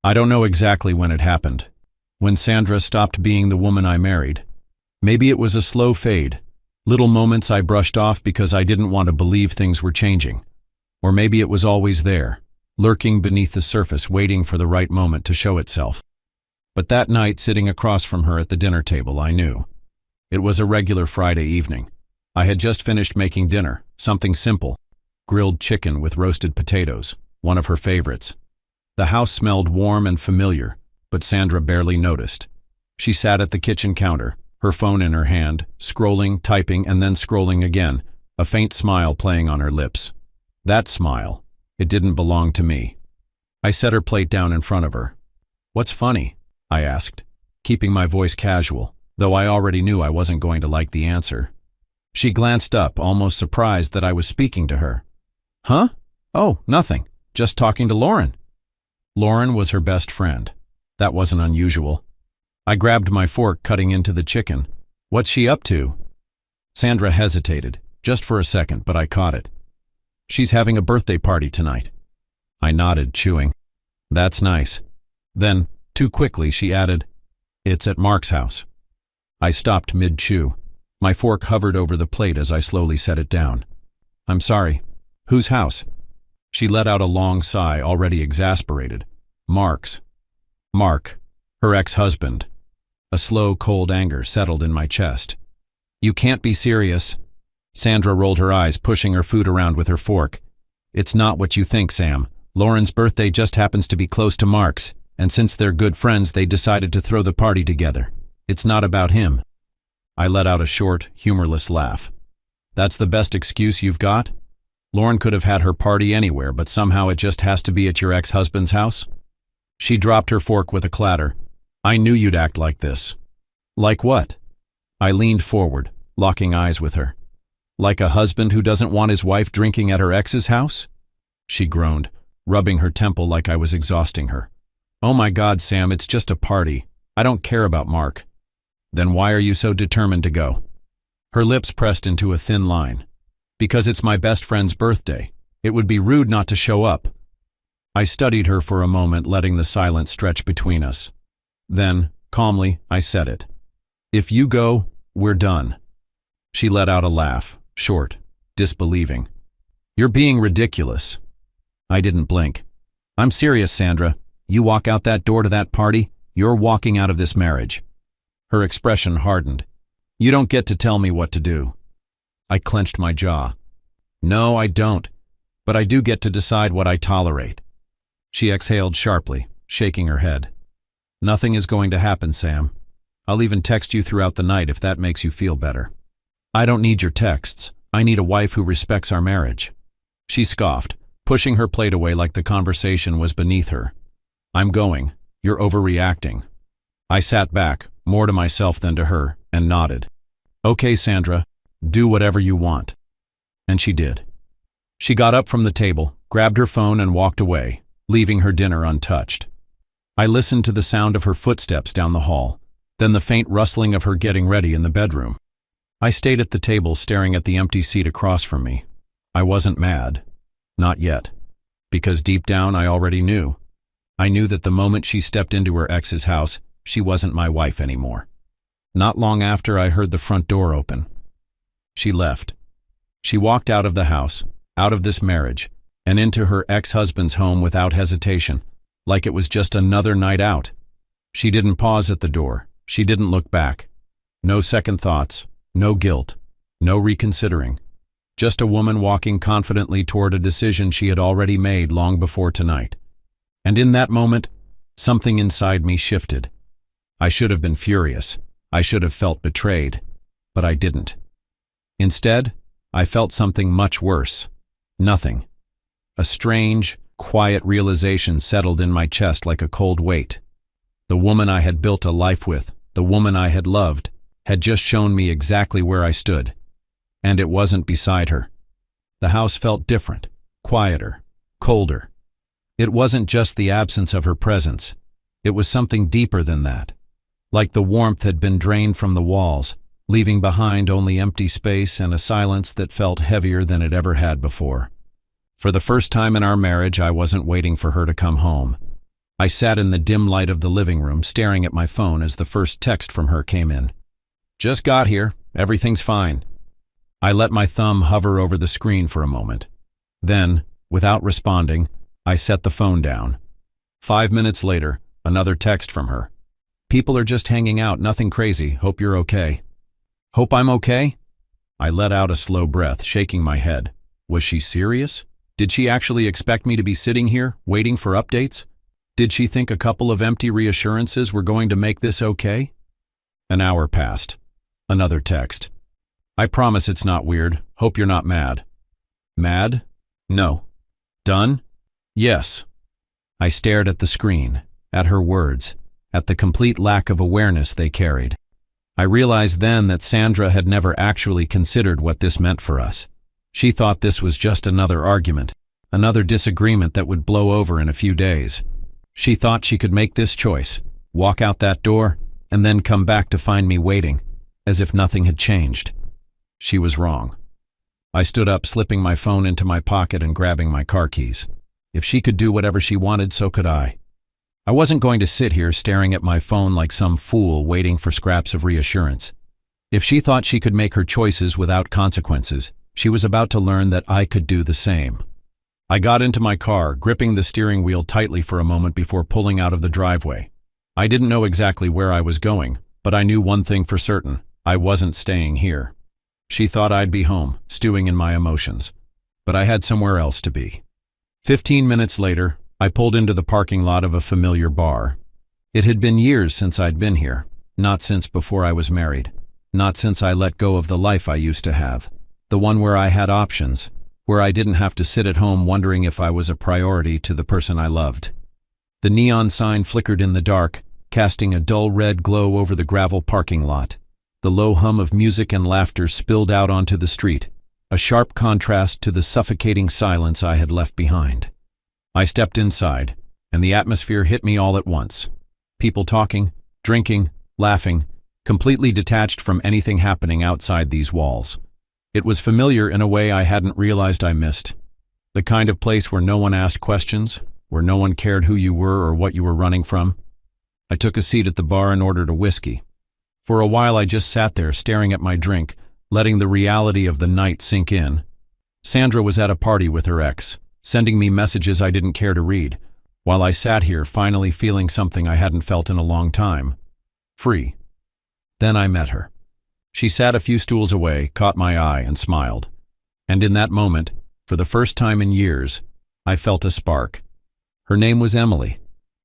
I don't know exactly when it happened. When Sandra stopped being the woman I married. Maybe it was a slow fade, little moments I brushed off because I didn't want to believe things were changing. Or maybe it was always there, lurking beneath the surface, waiting for the right moment to show itself. But that night, sitting across from her at the dinner table, I knew. It was a regular Friday evening. I had just finished making dinner, something simple, grilled chicken with roasted potatoes, one of her favorites. The house smelled warm and familiar, but Sandra barely noticed. She sat at the kitchen counter, her phone in her hand, scrolling, typing, and then scrolling again, a faint smile playing on her lips. That smile, it didn't belong to me. I set her plate down in front of her. "What's funny?" I asked, keeping my voice casual, though I already knew I wasn't going to like the answer. She glanced up, almost surprised that I was speaking to her. "Huh? Oh, nothing. Just talking to Lauren." Lauren was her best friend. That wasn't unusual. I grabbed my fork, cutting into the chicken. "What's she up to?" Sandra hesitated, just for a second, but I caught it. "She's having a birthday party tonight." I nodded, chewing. "That's nice." Then, too quickly, she added, "It's at Mark's house." I stopped mid-chew. My fork hovered over the plate as I slowly set it down. "I'm sorry. Whose house?" She let out a long sigh, already exasperated. "Mark's." Mark, her ex-husband. A slow, cold anger settled in my chest. "You can't be serious." Sandra rolled her eyes, pushing her food around with her fork. "It's not what you think, Sam. Lauren's birthday just happens to be close to Mark's, and since they're good friends, they decided to throw the party together. It's not about him." I let out a short, humorless laugh. "That's the best excuse you've got? Lauren could have had her party anywhere, but somehow it just has to be at your ex-husband's house?" She dropped her fork with a clatter. "I knew you'd act like this." "Like what?" I leaned forward, locking eyes with her. "Like a husband who doesn't want his wife drinking at her ex's house?" She groaned, rubbing her temple like I was exhausting her. "Oh my God, Sam, it's just a party. I don't care about Mark." "Then why are you so determined to go?" Her lips pressed into a thin line. "Because it's my best friend's birthday. It would be rude not to show up." I studied her for a moment, letting the silence stretch between us. Then, calmly, I said it. "If you go, we're done." She let out a laugh, short, disbelieving. "You're being ridiculous." I didn't blink. "I'm serious, Sandra. You walk out that door to that party, you're walking out of this marriage." Her expression hardened. "You don't get to tell me what to do." I clenched my jaw. "No, I don't. But I do get to decide what I tolerate." She exhaled sharply, shaking her head. "Nothing is going to happen, Sam. I'll even text you throughout the night if that makes you feel better." "I don't need your texts. I need a wife who respects our marriage." She scoffed, pushing her plate away like the conversation was beneath her. "I'm going. You're overreacting." I sat back, more to myself than to her, and nodded. "Okay, Sandra, do whatever you want." And she did. She got up from the table, grabbed her phone, and walked away, leaving her dinner untouched. I listened to the sound of her footsteps down the hall, then the faint rustling of her getting ready in the bedroom. I stayed at the table, staring at the empty seat across from me. I wasn't mad. Not yet. Because deep down I already knew. I knew that the moment she stepped into her ex's house, she wasn't my wife anymore. Not long after, I heard the front door open. She left. She walked out of the house, out of this marriage, and into her ex-husband's home without hesitation, like it was just another night out. She didn't pause at the door. She didn't look back. No second thoughts, no guilt, no reconsidering. Just a woman walking confidently toward a decision she had already made long before tonight. And in that moment, something inside me shifted. I should have been furious. I should have felt betrayed. But I didn't. Instead, I felt something much worse. Nothing. A strange, quiet realization settled in my chest like a cold weight. The woman I had built a life with, the woman I had loved, had just shown me exactly where I stood. And it wasn't beside her. The house felt different, quieter, colder. It wasn't just the absence of her presence. It was something deeper than that. Like the warmth had been drained from the walls, leaving behind only empty space and a silence that felt heavier than it ever had before. For the first time in our marriage, I wasn't waiting for her to come home. I sat in the dim light of the living room, staring at my phone as the first text from her came in. "Just got here. Everything's fine." I let my thumb hover over the screen for a moment. Then, without responding, I set the phone down. 5 minutes later, another text from her. "People are just hanging out, nothing crazy. Hope you're okay." Hope I'm okay? I let out a slow breath, shaking my head. Was she serious? Did she actually expect me to be sitting here, waiting for updates? Did she think a couple of empty reassurances were going to make this okay? An hour passed. Another text. "I promise it's not weird. Hope you're not mad." Mad? No. Done? Yes. I stared at the screen, at her words, at the complete lack of awareness they carried. I realized then that Sandra had never actually considered what this meant for us. She thought this was just another argument, another disagreement that would blow over in a few days. She thought she could make this choice, walk out that door, and then come back to find me waiting, as if nothing had changed. She was wrong. I stood up, slipping my phone into my pocket and grabbing my car keys. If she could do whatever she wanted, so could I. I wasn't going to sit here staring at my phone like some fool waiting for scraps of reassurance. If she thought she could make her choices without consequences, she was about to learn that I could do the same. I got into my car, gripping the steering wheel tightly for a moment before pulling out of the driveway. I didn't know exactly where I was going, but I knew one thing for certain: I wasn't staying here. She thought I'd be home, stewing in my emotions. But I had somewhere else to be. 15 minutes later, I pulled into the parking lot of a familiar bar. It had been years since I'd been here, not since before I was married, not since I let go of the life I used to have, the one where I had options, where I didn't have to sit at home wondering if I was a priority to the person I loved. The neon sign flickered in the dark, casting a dull red glow over the gravel parking lot. The low hum of music and laughter spilled out onto the street, a sharp contrast to the suffocating silence I had left behind. I stepped inside, and the atmosphere hit me all at once. People talking, drinking, laughing, completely detached from anything happening outside these walls. It was familiar in a way I hadn't realized I missed. The kind of place where no one asked questions, where no one cared who you were or what you were running from. I took a seat at the bar and ordered a whiskey. For a while I just sat there staring at my drink, letting the reality of the night sink in. Sandra was at a party with her ex, sending me messages I didn't care to read, while I sat here finally feeling something I hadn't felt in a long time. Free. Then I met her. She sat a few stools away, caught my eye, and smiled. And in that moment, for the first time in years, I felt a spark. Her name was Emily.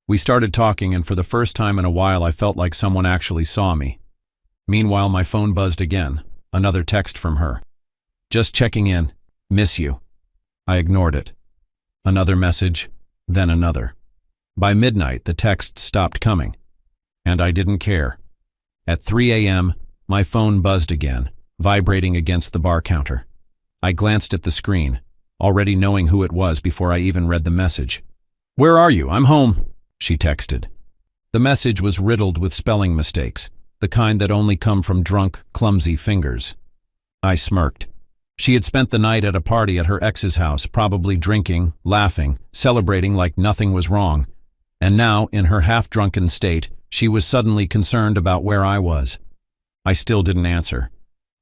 We started talking, and for the first time in a while I felt like someone actually saw me. Meanwhile, my phone buzzed again, another text from her. "Just checking in. Miss you." I ignored it. Another message, then another. By midnight, the texts stopped coming, and I didn't care. At 3 a.m., my phone buzzed again, vibrating against the bar counter. I glanced at the screen, already knowing who it was before I even read the message. "Where are you? I'm home," she texted. The message was riddled with spelling mistakes, the kind that only come from drunk, clumsy fingers. I smirked. She had spent the night at a party at her ex's house, probably drinking, laughing, celebrating like nothing was wrong. And now, in her half-drunken state, she was suddenly concerned about where I was. I still didn't answer.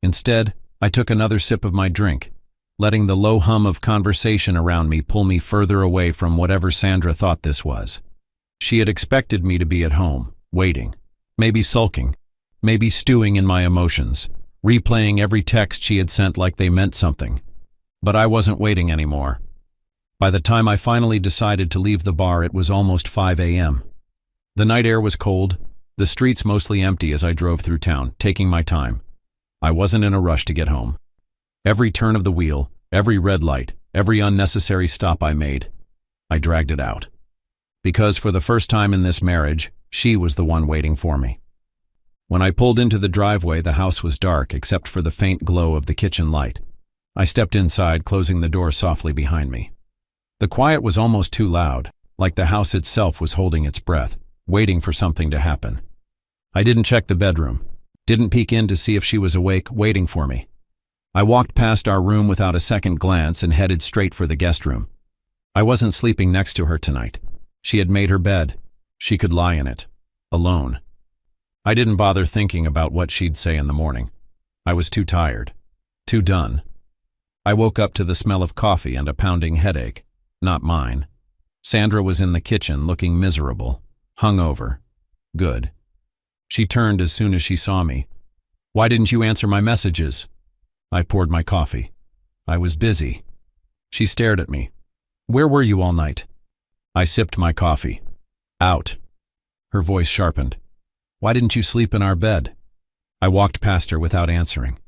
Instead, I took another sip of my drink, letting the low hum of conversation around me pull me further away from whatever Sandra thought this was. She had expected me to be at home, waiting, maybe sulking, maybe stewing in my emotions, replaying every text she had sent like they meant something. But I wasn't waiting anymore. By the time I finally decided to leave the bar, it was almost 5 a.m. The night air was cold, the streets mostly empty as I drove through town, taking my time. I wasn't in a rush to get home. Every turn of the wheel, every red light, every unnecessary stop I made, I dragged it out. Because for the first time in this marriage, she was the one waiting for me. When I pulled into the driveway, the house was dark except for the faint glow of the kitchen light. I stepped inside, closing the door softly behind me. The quiet was almost too loud, like the house itself was holding its breath, waiting for something to happen. I didn't check the bedroom, didn't peek in to see if she was awake, waiting for me. I walked past our room without a second glance and headed straight for the guest room. I wasn't sleeping next to her tonight. She had made her bed, She could lie in it, alone. I didn't bother thinking about what she'd say in the morning. I was too tired, too done. I woke up to the smell of coffee and a pounding headache, not mine. Sandra was in the kitchen looking miserable, hungover. Good. She turned as soon as she saw me. "Why didn't you answer my messages?" I poured my coffee. "I was busy." She stared at me. "Where were you all night?" I sipped my coffee. "Out." Her voice sharpened. "Why didn't you sleep in our bed?" I walked past her without answering.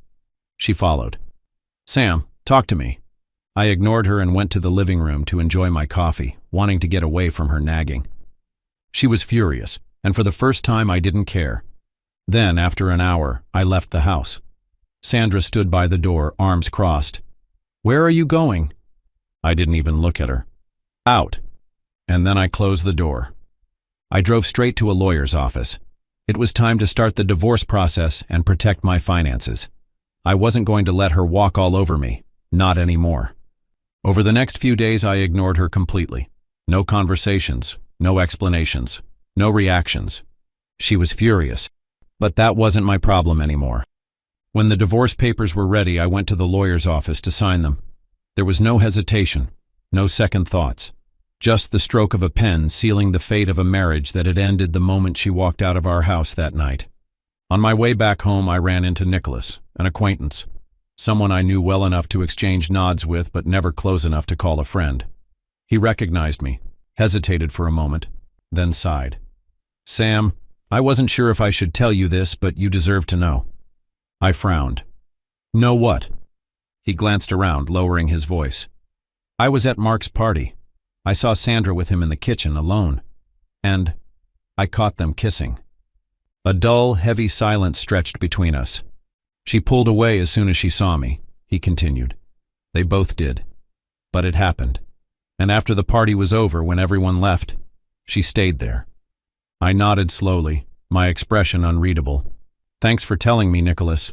She followed. "Sam, talk to me." I ignored her and went to the living room to enjoy my coffee, wanting to get away from her nagging. She was furious, and for the first time I didn't care. Then, after an hour, I left the house. Sandra stood by the door, arms crossed. "Where are you going?" I didn't even look at her. "Out." And then I closed the door. I drove straight to a lawyer's office. It was time to start the divorce process and protect my finances. I wasn't going to let her walk all over me, not anymore. Over the next few days I ignored her completely. No conversations, no explanations, no reactions. She was furious, but that wasn't my problem anymore. When the divorce papers were ready, I went to the lawyer's office to sign them. There was no hesitation, no second thoughts. Just the stroke of a pen sealing the fate of a marriage that had ended the moment she walked out of our house that night. On my way back home, I ran into Nicholas, an acquaintance, someone I knew well enough to exchange nods with but never close enough to call a friend. He recognized me, hesitated for a moment, then sighed. "Sam, I wasn't sure if I should tell you this, but you deserve to know." I frowned. "Know what?" He glanced around, lowering his voice. "I was at Mark's party. I saw Sandra with him in the kitchen, alone. And I caught them kissing." A dull, heavy silence stretched between us. "She pulled away as soon as she saw me," he continued. "They both did. But it happened. And after the party was over, when everyone left, she stayed there." I nodded slowly, my expression unreadable. "Thanks for telling me, Nicholas."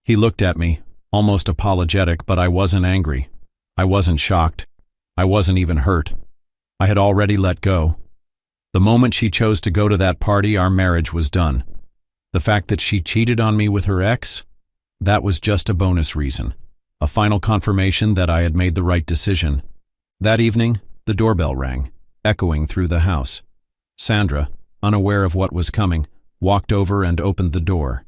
He looked at me, almost apologetic, but I wasn't angry. I wasn't shocked. I wasn't even hurt. I had already let go. The moment she chose to go to that party, our marriage was done. The fact that she cheated on me with her ex? That was just a bonus reason, a final confirmation that I had made the right decision. That evening, the doorbell rang, echoing through the house. Sandra, unaware of what was coming, walked over and opened the door.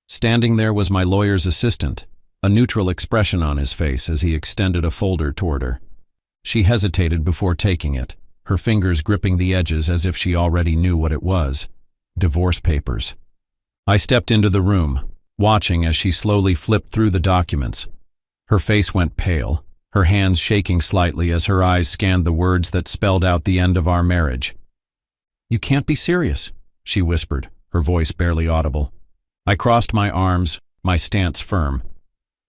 Standing there was my lawyer's assistant, a neutral expression on his face as he extended a folder toward her. She hesitated before taking it, her fingers gripping the edges as if she already knew what it was. Divorce papers. I stepped into the room, watching as she slowly flipped through the documents. Her face went pale, her hands shaking slightly as her eyes scanned the words that spelled out the end of our marriage. "You can't be serious," she whispered, her voice barely audible. I crossed my arms, my stance firm.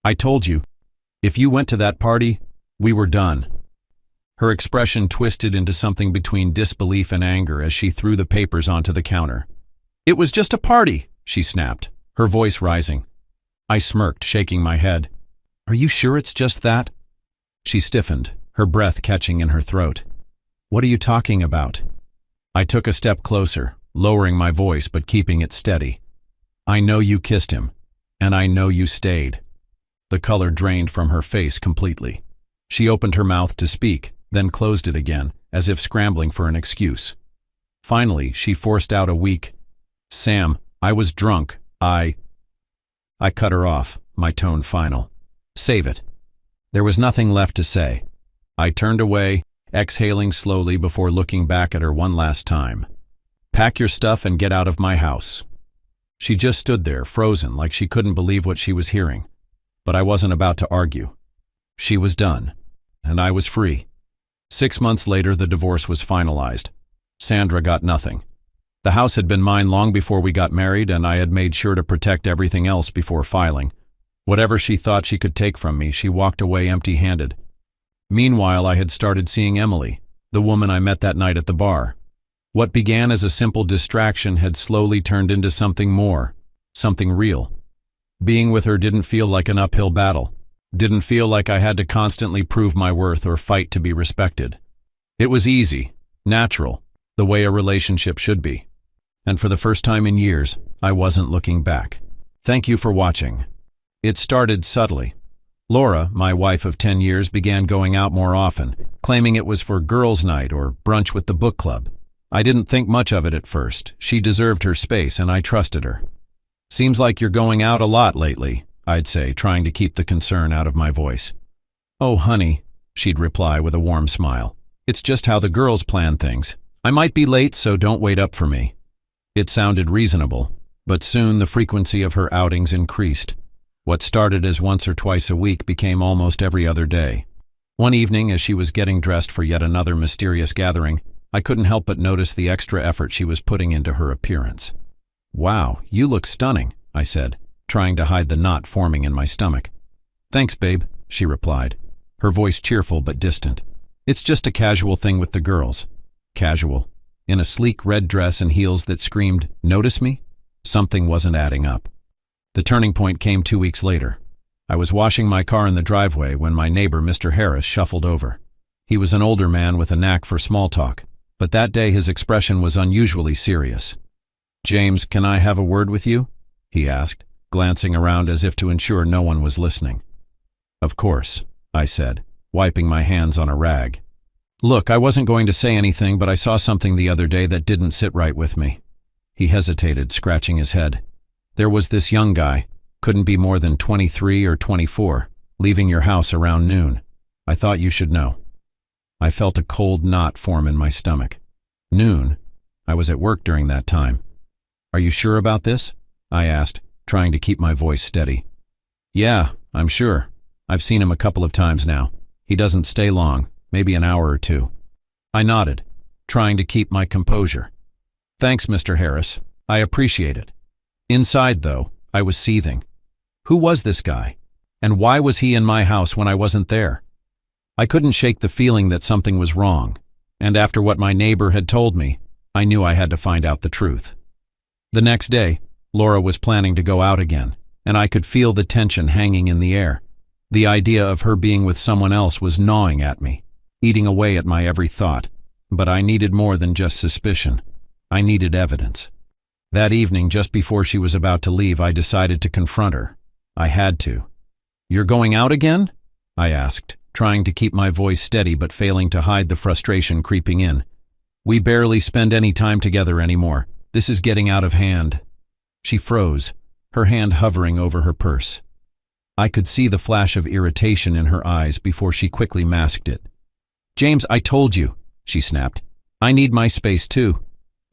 "I told you, if you went to that party, we were done." Her expression twisted into something between disbelief and anger as she threw the papers onto the counter. "It was just a party," she snapped, her voice rising. I smirked, shaking my head. "Are you sure it's just that?" She stiffened, her breath catching in her throat. "What are you talking about?" I took a step closer, lowering my voice but keeping it steady. "I know you kissed him, and I know you stayed." The color drained from her face completely. She opened her mouth to speak, then closed it again, as if scrambling for an excuse. Finally, she forced out a weak, "Sam, I was drunk, I cut her off, my tone final. "Save it." There was nothing left to say. I turned away, exhaling slowly before looking back at her one last time. "Pack your stuff and get out of my house." She just stood there, frozen, like she couldn't believe what she was hearing. But I wasn't about to argue. She was done, and I was free. 6 months later, the divorce was finalized. Sandra got nothing. The house had been mine long before we got married, and I had made sure to protect everything else before filing. Whatever she thought she could take from me, she walked away empty-handed. Meanwhile, I had started seeing Emily, the woman I met that night at the bar. What began as a simple distraction had slowly turned into something more, something real. Being with her didn't feel like an uphill battle. Didn't feel like I had to constantly prove my worth or fight to be respected. It was easy, natural, the way a relationship should be. And for the first time in years, I wasn't looking back. Thank you for watching. It started subtly. Laura, my wife of 10 years, began going out more often, claiming it was for girls' night or brunch with the book club. I didn't think much of it at first. She deserved her space and I trusted her. Seems like you're going out a lot lately, I'd say, trying to keep the concern out of my voice. Oh, honey, she'd reply with a warm smile. It's just how the girls plan things. I might be late, so don't wait up for me. It sounded reasonable, but soon the frequency of her outings increased. What started as once or twice a week became almost every other day. One evening, as she was getting dressed for yet another mysterious gathering, I couldn't help but notice the extra effort she was putting into her appearance. Wow, you look stunning, I said, trying to hide the knot forming in my stomach. Thanks, babe, she replied, her voice cheerful but distant. It's just a casual thing with the girls. Casual. In a sleek red dress and heels that screamed, "Notice me?" Something wasn't adding up. The turning point came 2 weeks later. I was washing my car in the driveway when my neighbor, Mr. Harris, shuffled over. He was an older man with a knack for small talk, but that day his expression was unusually serious. "James, can I have a word with you?" he asked, glancing around as if to ensure no one was listening. "Of course," I said, wiping my hands on a rag. "Look, I wasn't going to say anything, but I saw something the other day that didn't sit right with me." He hesitated, scratching his head. "There was this young guy, couldn't be more than 23 or 24, leaving your house around noon. I thought you should know." I felt a cold knot form in my stomach. Noon? I was at work during that time. "Are you sure about this?" I asked, trying to keep my voice steady. "Yeah, I'm sure. I've seen him a couple of times now. He doesn't stay long, maybe an hour or two." I nodded, trying to keep my composure. "Thanks, Mr. Harris. I appreciate it." Inside, though, I was seething. Who was this guy? And why was he in my house when I wasn't there? I couldn't shake the feeling that something was wrong, and after what my neighbor had told me, I knew I had to find out the truth. The next day, Laura was planning to go out again, and I could feel the tension hanging in the air. The idea of her being with someone else was gnawing at me, eating away at my every thought. But I needed more than just suspicion. I needed evidence. That evening, just before she was about to leave, I decided to confront her. I had to. "You're going out again?" I asked, trying to keep my voice steady but failing to hide the frustration creeping in. "We barely spend any time together anymore. This is getting out of hand." She froze, her hand hovering over her purse. I could see the flash of irritation in her eyes before she quickly masked it. "James, I told you," she snapped. "I need my space too.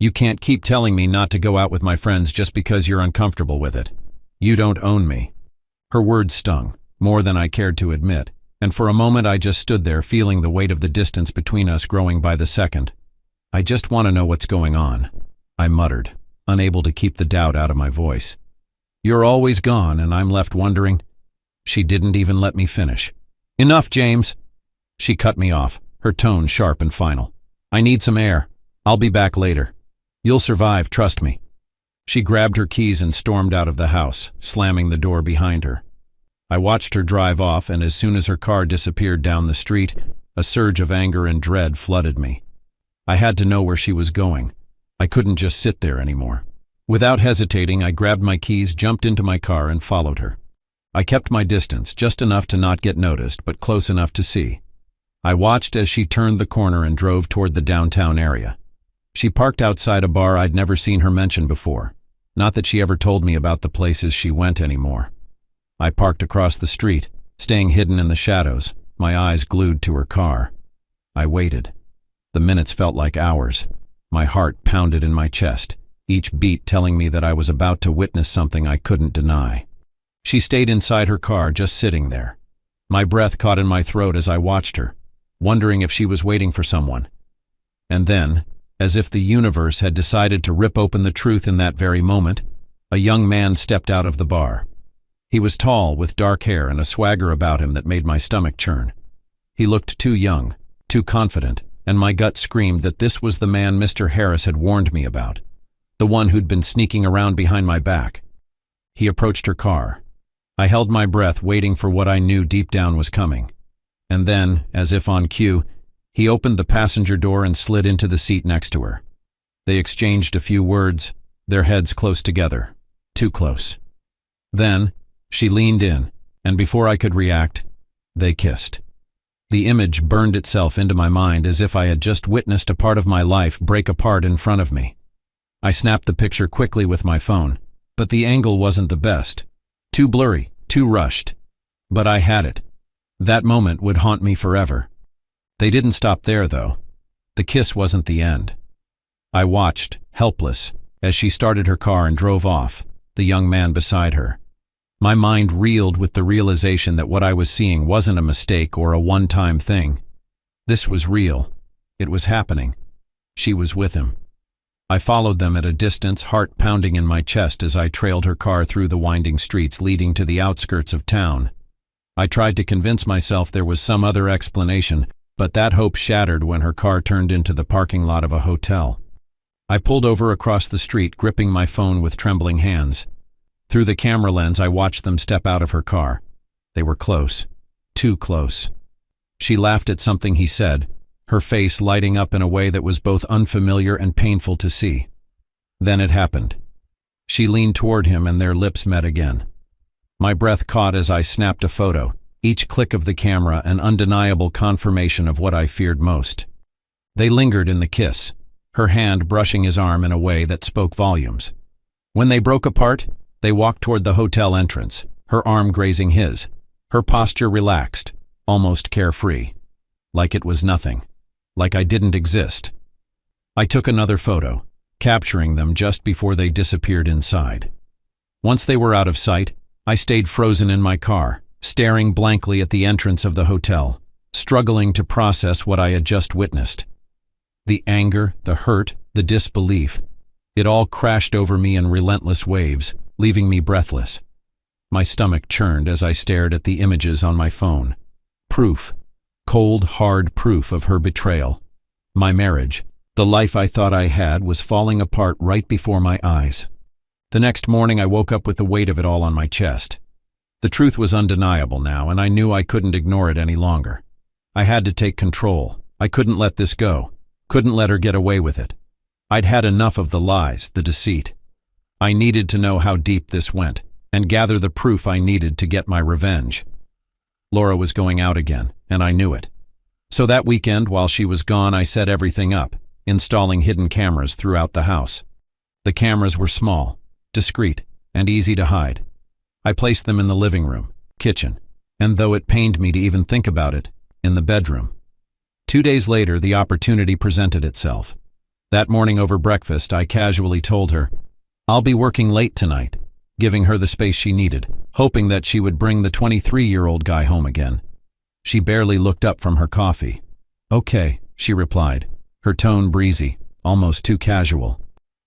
You can't keep telling me not to go out with my friends just because you're uncomfortable with it. You don't own me." Her words stung, more than I cared to admit, and for a moment I just stood there feeling the weight of the distance between us growing by the second. "I just want to know what's going on," I muttered, unable to keep the doubt out of my voice. "You're always gone and I'm left wondering." She didn't even let me finish. "Enough, James!" She cut me off, her tone sharp and final. "I need some air. I'll be back later. You'll survive, trust me." She grabbed her keys and stormed out of the house, slamming the door behind her. I watched her drive off, and as soon as her car disappeared down the street, a surge of anger and dread flooded me. I had to know where she was going. I couldn't just sit there anymore. Without hesitating, I grabbed my keys, jumped into my car, and followed her. I kept my distance, just enough to not get noticed, but close enough to see. I watched as she turned the corner and drove toward the downtown area. She parked outside a bar I'd never seen her mention before. Not that she ever told me about the places she went anymore. I parked across the street, staying hidden in the shadows, my eyes glued to her car. I waited. The minutes felt like hours. My heart pounded in my chest, each beat telling me that I was about to witness something I couldn't deny. She stayed inside her car, just sitting there. My breath caught in my throat as I watched her, wondering if she was waiting for someone. And then, as if the universe had decided to rip open the truth in that very moment, a young man stepped out of the bar. He was tall, with dark hair and a swagger about him that made my stomach churn. He looked too young, too confident, and my gut screamed that this was the man Mr. Harris had warned me about, the one who'd been sneaking around behind my back. He approached her car. I held my breath, waiting for what I knew deep down was coming. And then, as if on cue, he opened the passenger door and slid into the seat next to her, They exchanged a few words, their heads close together. Too close. Then, she leaned in, and before I could react, they kissed. The image burned itself into my mind as if I had just witnessed a part of my life break apart in front of me. I snapped the picture quickly with my phone, but the angle wasn't the best. Too blurry, too rushed. But I had it. That moment would haunt me forever. They didn't stop there, though. The kiss wasn't the end. I watched, helpless, as she started her car and drove off, the young man beside her. My mind reeled with the realization that what I was seeing wasn't a mistake or a one-time thing. This was real. It was happening. She was with him. I followed them at a distance, heart pounding in my chest as I trailed her car through the winding streets leading to the outskirts of town. I tried to convince myself there was some other explanation, but that hope shattered when her car turned into the parking lot of a hotel. I pulled over across the street, gripping my phone with trembling hands. Through the camera lens, I watched them step out of her car. They were close. Too close. She laughed at something he said, her face lighting up in a way that was both unfamiliar and painful to see. Then it happened. She leaned toward him and their lips met again. My breath caught as I snapped a photo, each click of the camera an undeniable confirmation of what I feared most. They lingered in the kiss, her hand brushing his arm in a way that spoke volumes. When they broke apart, they walked toward the hotel entrance, her arm grazing his, her posture relaxed, almost carefree. Like it was nothing. Like I didn't exist. I took another photo, capturing them just before they disappeared inside. Once they were out of sight, I stayed frozen in my car, staring blankly at the entrance of the hotel, struggling to process what I had just witnessed. The anger, the hurt, the disbelief, it all crashed over me in relentless waves, leaving me breathless. My stomach churned as I stared at the images on my phone. Proof. Cold, hard proof of her betrayal. My marriage, the life I thought I had, was falling apart right before my eyes. The next morning I woke up with the weight of it all on my chest. The truth was undeniable now, and I knew I couldn't ignore it any longer. I had to take control. I couldn't let this go. Couldn't let her get away with it. I'd had enough of the lies, the deceit. I needed to know how deep this went, and gather the proof I needed to get my revenge. Laura was going out again, and I knew it. So that weekend, while she was gone, I set everything up, installing hidden cameras throughout the house. The cameras were small, discreet, and easy to hide. I placed them in the living room, kitchen, and though it pained me to even think about it, in the bedroom. 2 days later, the opportunity presented itself. That morning over breakfast, I casually told her, "I'll be working late tonight," giving her the space she needed, hoping that she would bring the 23-year-old guy home again. She barely looked up from her coffee. "Okay," she replied, her tone breezy, almost too casual.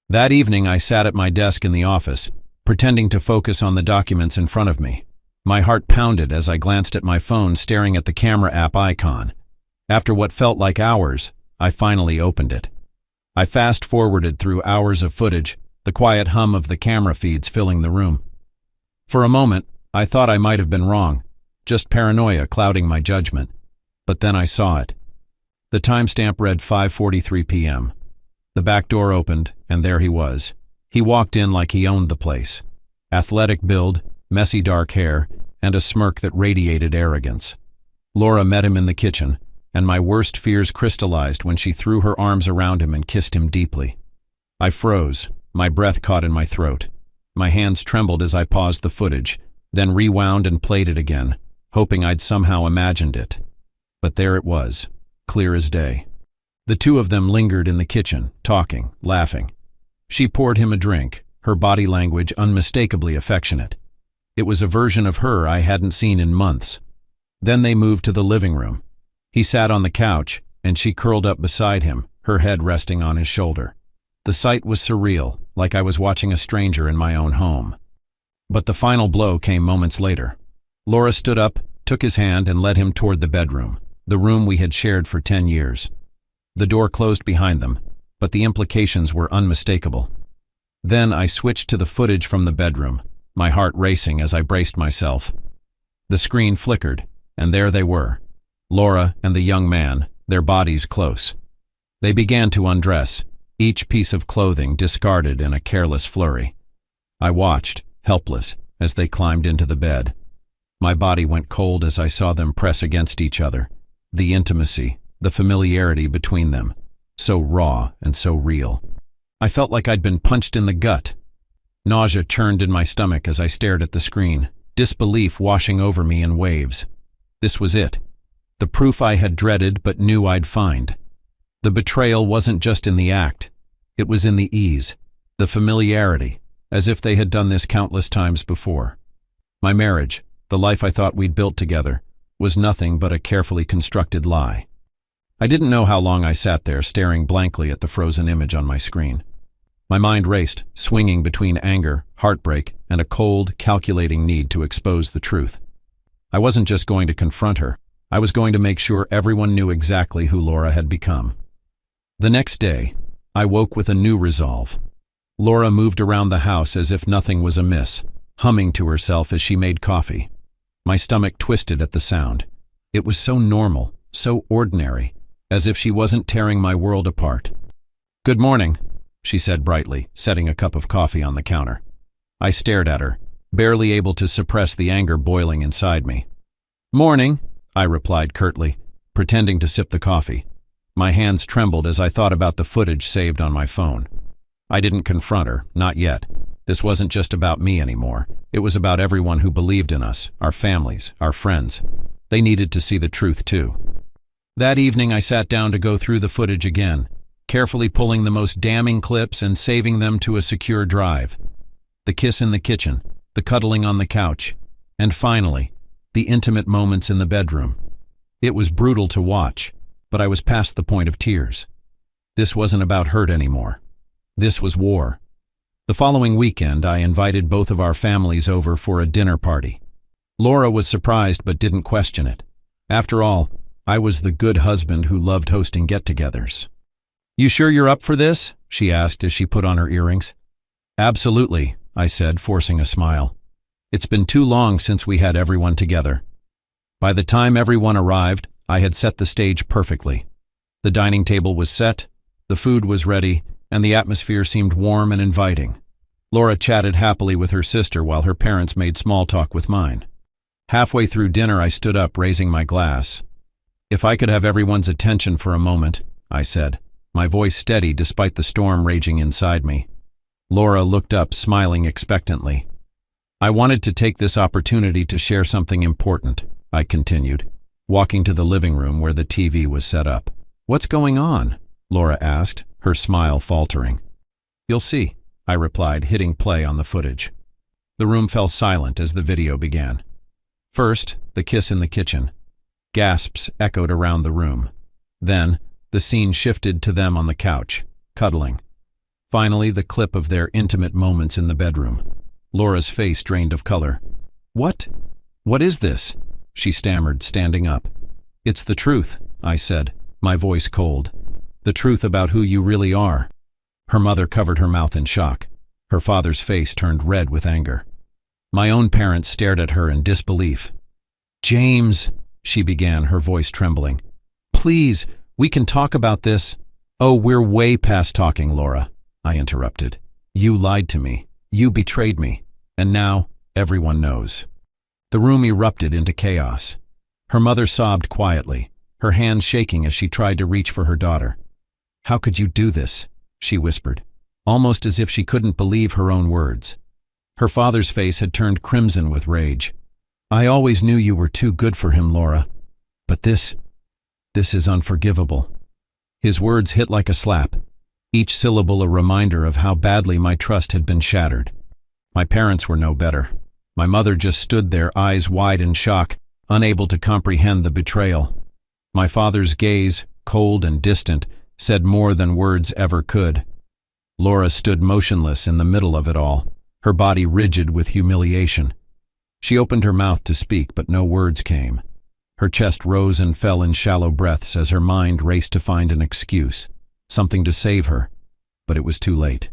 That evening I sat at my desk in the office, pretending to focus on the documents in front of me. My heart pounded as I glanced at my phone, staring at the camera app icon. After what felt like hours, I finally opened it. I fast-forwarded through hours of footage, the quiet hum of the camera feeds filling the room. For a moment, I thought I might have been wrong, just paranoia clouding my judgment. But then I saw it. The timestamp read 5:43 p.m. The back door opened, and there he was. He walked in like he owned the place. Athletic build, messy dark hair, and a smirk that radiated arrogance. Laura met him in the kitchen, and my worst fears crystallized when she threw her arms around him and kissed him deeply. I froze, my breath caught in my throat. My hands trembled as I paused the footage, then rewound and played it again, hoping I'd somehow imagined it. But there it was, clear as day. The two of them lingered in the kitchen, talking, laughing. She poured him a drink, her body language unmistakably affectionate. It was a version of her I hadn't seen in months. Then they moved to the living room. He sat on the couch, and she curled up beside him, her head resting on his shoulder. The sight was surreal, like I was watching a stranger in my own home. But the final blow came moments later. Laura stood up, took his hand, and led him toward the bedroom, the room we had shared for 10 years. The door closed behind them, but the implications were unmistakable. Then I switched to the footage from the bedroom, my heart racing as I braced myself. The screen flickered, and there they were, Laura and the young man, their bodies close. They began to undress, each piece of clothing discarded in a careless flurry. I watched, helpless, as they climbed into the bed. My body went cold as I saw them press against each other. The intimacy, the familiarity between them, so raw and so real. I felt like I'd been punched in the gut. Nausea churned in my stomach as I stared at the screen, disbelief washing over me in waves. This was it. The proof I had dreaded but knew I'd find. The betrayal wasn't just in the act. It was in the ease, the familiarity, as if they had done this countless times before. My marriage, the life I thought we'd built together, was nothing but a carefully constructed lie. I didn't know how long I sat there staring blankly at the frozen image on my screen. My mind raced, swinging between anger, heartbreak, and a cold, calculating need to expose the truth. I wasn't just going to confront her. I was going to make sure everyone knew exactly who Laura had become. The next day, I woke with a new resolve. Laura moved around the house as if nothing was amiss, humming to herself as she made coffee. My stomach twisted at the sound. It was so normal, so ordinary, as if she wasn't tearing my world apart. "Good morning," she said brightly, setting a cup of coffee on the counter. I stared at her, barely able to suppress the anger boiling inside me. "Morning," I replied curtly, pretending to sip the coffee. My hands trembled as I thought about the footage saved on my phone. I didn't confront her, not yet. This wasn't just about me anymore. It was about everyone who believed in us, our families, our friends. They needed to see the truth too. That evening I sat down to go through the footage again, carefully pulling the most damning clips and saving them to a secure drive. The kiss in the kitchen, the cuddling on the couch, and finally, the intimate moments in the bedroom. It was brutal to watch, but I was past the point of tears. This wasn't about hurt anymore. This was war. The following weekend, I invited both of our families over for a dinner party. Laura was surprised but didn't question it. After all, I was the good husband who loved hosting get-togethers. "You sure you're up for this?" she asked as she put on her earrings. "Absolutely," I said, forcing a smile. It's been too long since we had everyone together. By the time everyone arrived, I had set the stage perfectly. The dining table was set, the food was ready, and the atmosphere seemed warm and inviting. Laura chatted happily with her sister while her parents made small talk with mine. Halfway through dinner, I stood up, raising my glass. "If I could have everyone's attention for a moment," I said, my voice steady despite the storm raging inside me. Laura looked up, smiling expectantly. "I wanted to take this opportunity to share something important," I continued, walking to the living room where the TV was set up. "What's going on?" Laura asked, her smile faltering. "You'll see," I replied, hitting play on the footage. The room fell silent as the video began. First, the kiss in the kitchen. Gasps echoed around the room. Then, the scene shifted to them on the couch, cuddling. Finally, the clip of their intimate moments in the bedroom. Laura's face drained of color. What is this?" she stammered, standing up. "It's the truth," I said, my voice cold. "The truth about who you really are." Her mother covered her mouth in shock. Her father's face turned red with anger. My own parents stared at her in disbelief. "James," she began, her voice trembling. "Please, we can talk about this." "Oh, we're way past talking, Laura," I interrupted. "You lied to me. You betrayed me. And now, everyone knows." The room erupted into chaos. Her mother sobbed quietly, her hands shaking as she tried to reach for her daughter. "How could you do this?" she whispered, almost as if she couldn't believe her own words. Her father's face had turned crimson with rage. "I always knew you were too good for him, Laura. But this is unforgivable." His words hit like a slap, each syllable a reminder of how badly my trust had been shattered. My parents were no better. My mother just stood there, eyes wide in shock, unable to comprehend the betrayal. My father's gaze, cold and distant, said more than words ever could. Laura stood motionless in the middle of it all, her body rigid with humiliation. She opened her mouth to speak, but no words came. Her chest rose and fell in shallow breaths as her mind raced to find an excuse, something to save her, but it was too late.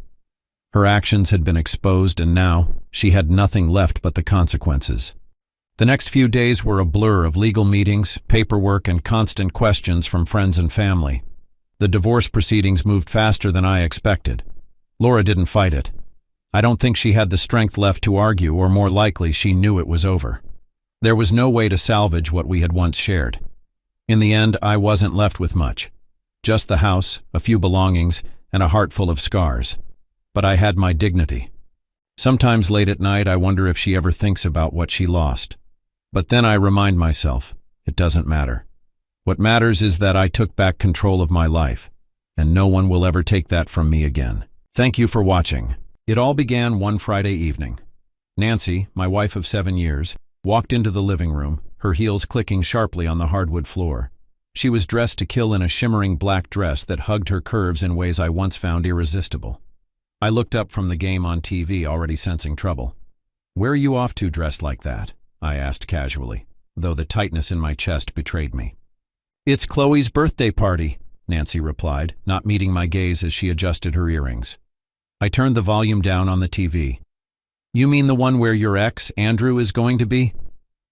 Her actions had been exposed, and now she had nothing left but the consequences. The next few days were a blur of legal meetings, paperwork, and constant questions from friends and family. The divorce proceedings moved faster than I expected. Laura didn't fight it. I don't think she had the strength left to argue, or more likely, she knew it was over. There was no way to salvage what we had once shared. In the end, I wasn't left with much. Just the house, a few belongings, and a heart full of scars. But I had my dignity. Sometimes late at night, I wonder if she ever thinks about what she lost. But then I remind myself, it doesn't matter. What matters is that I took back control of my life, and no one will ever take that from me again. Thank you for watching. It all began one Friday evening. Nancy, my wife of 7 years, walked into the living room, her heels clicking sharply on the hardwood floor. She was dressed to kill in a shimmering black dress that hugged her curves in ways I once found irresistible. I looked up from the game on TV, already sensing trouble. "Where are you off to dressed like that?" I asked casually, though the tightness in my chest betrayed me. "It's Chloe's birthday party," Nancy replied, not meeting my gaze as she adjusted her earrings. I turned the volume down on the TV. "You mean the one where your ex, Andrew, is going to be?"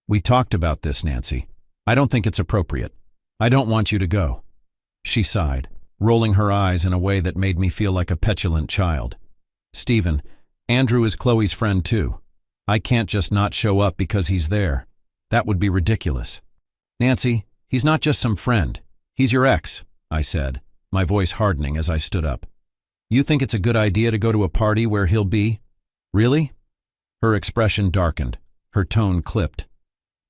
"We talked about this, Nancy. I don't think it's appropriate. I don't want you to go." She sighed, rolling her eyes in a way that made me feel like a petulant child. "Stephen, Andrew is Chloe's friend too. I can't just not show up because he's there. That would be ridiculous." "Nancy, he's not just some friend. He's your ex," I said, my voice hardening as I stood up. "You think it's a good idea to go to a party where he'll be? Really?" Her expression darkened, her tone clipped.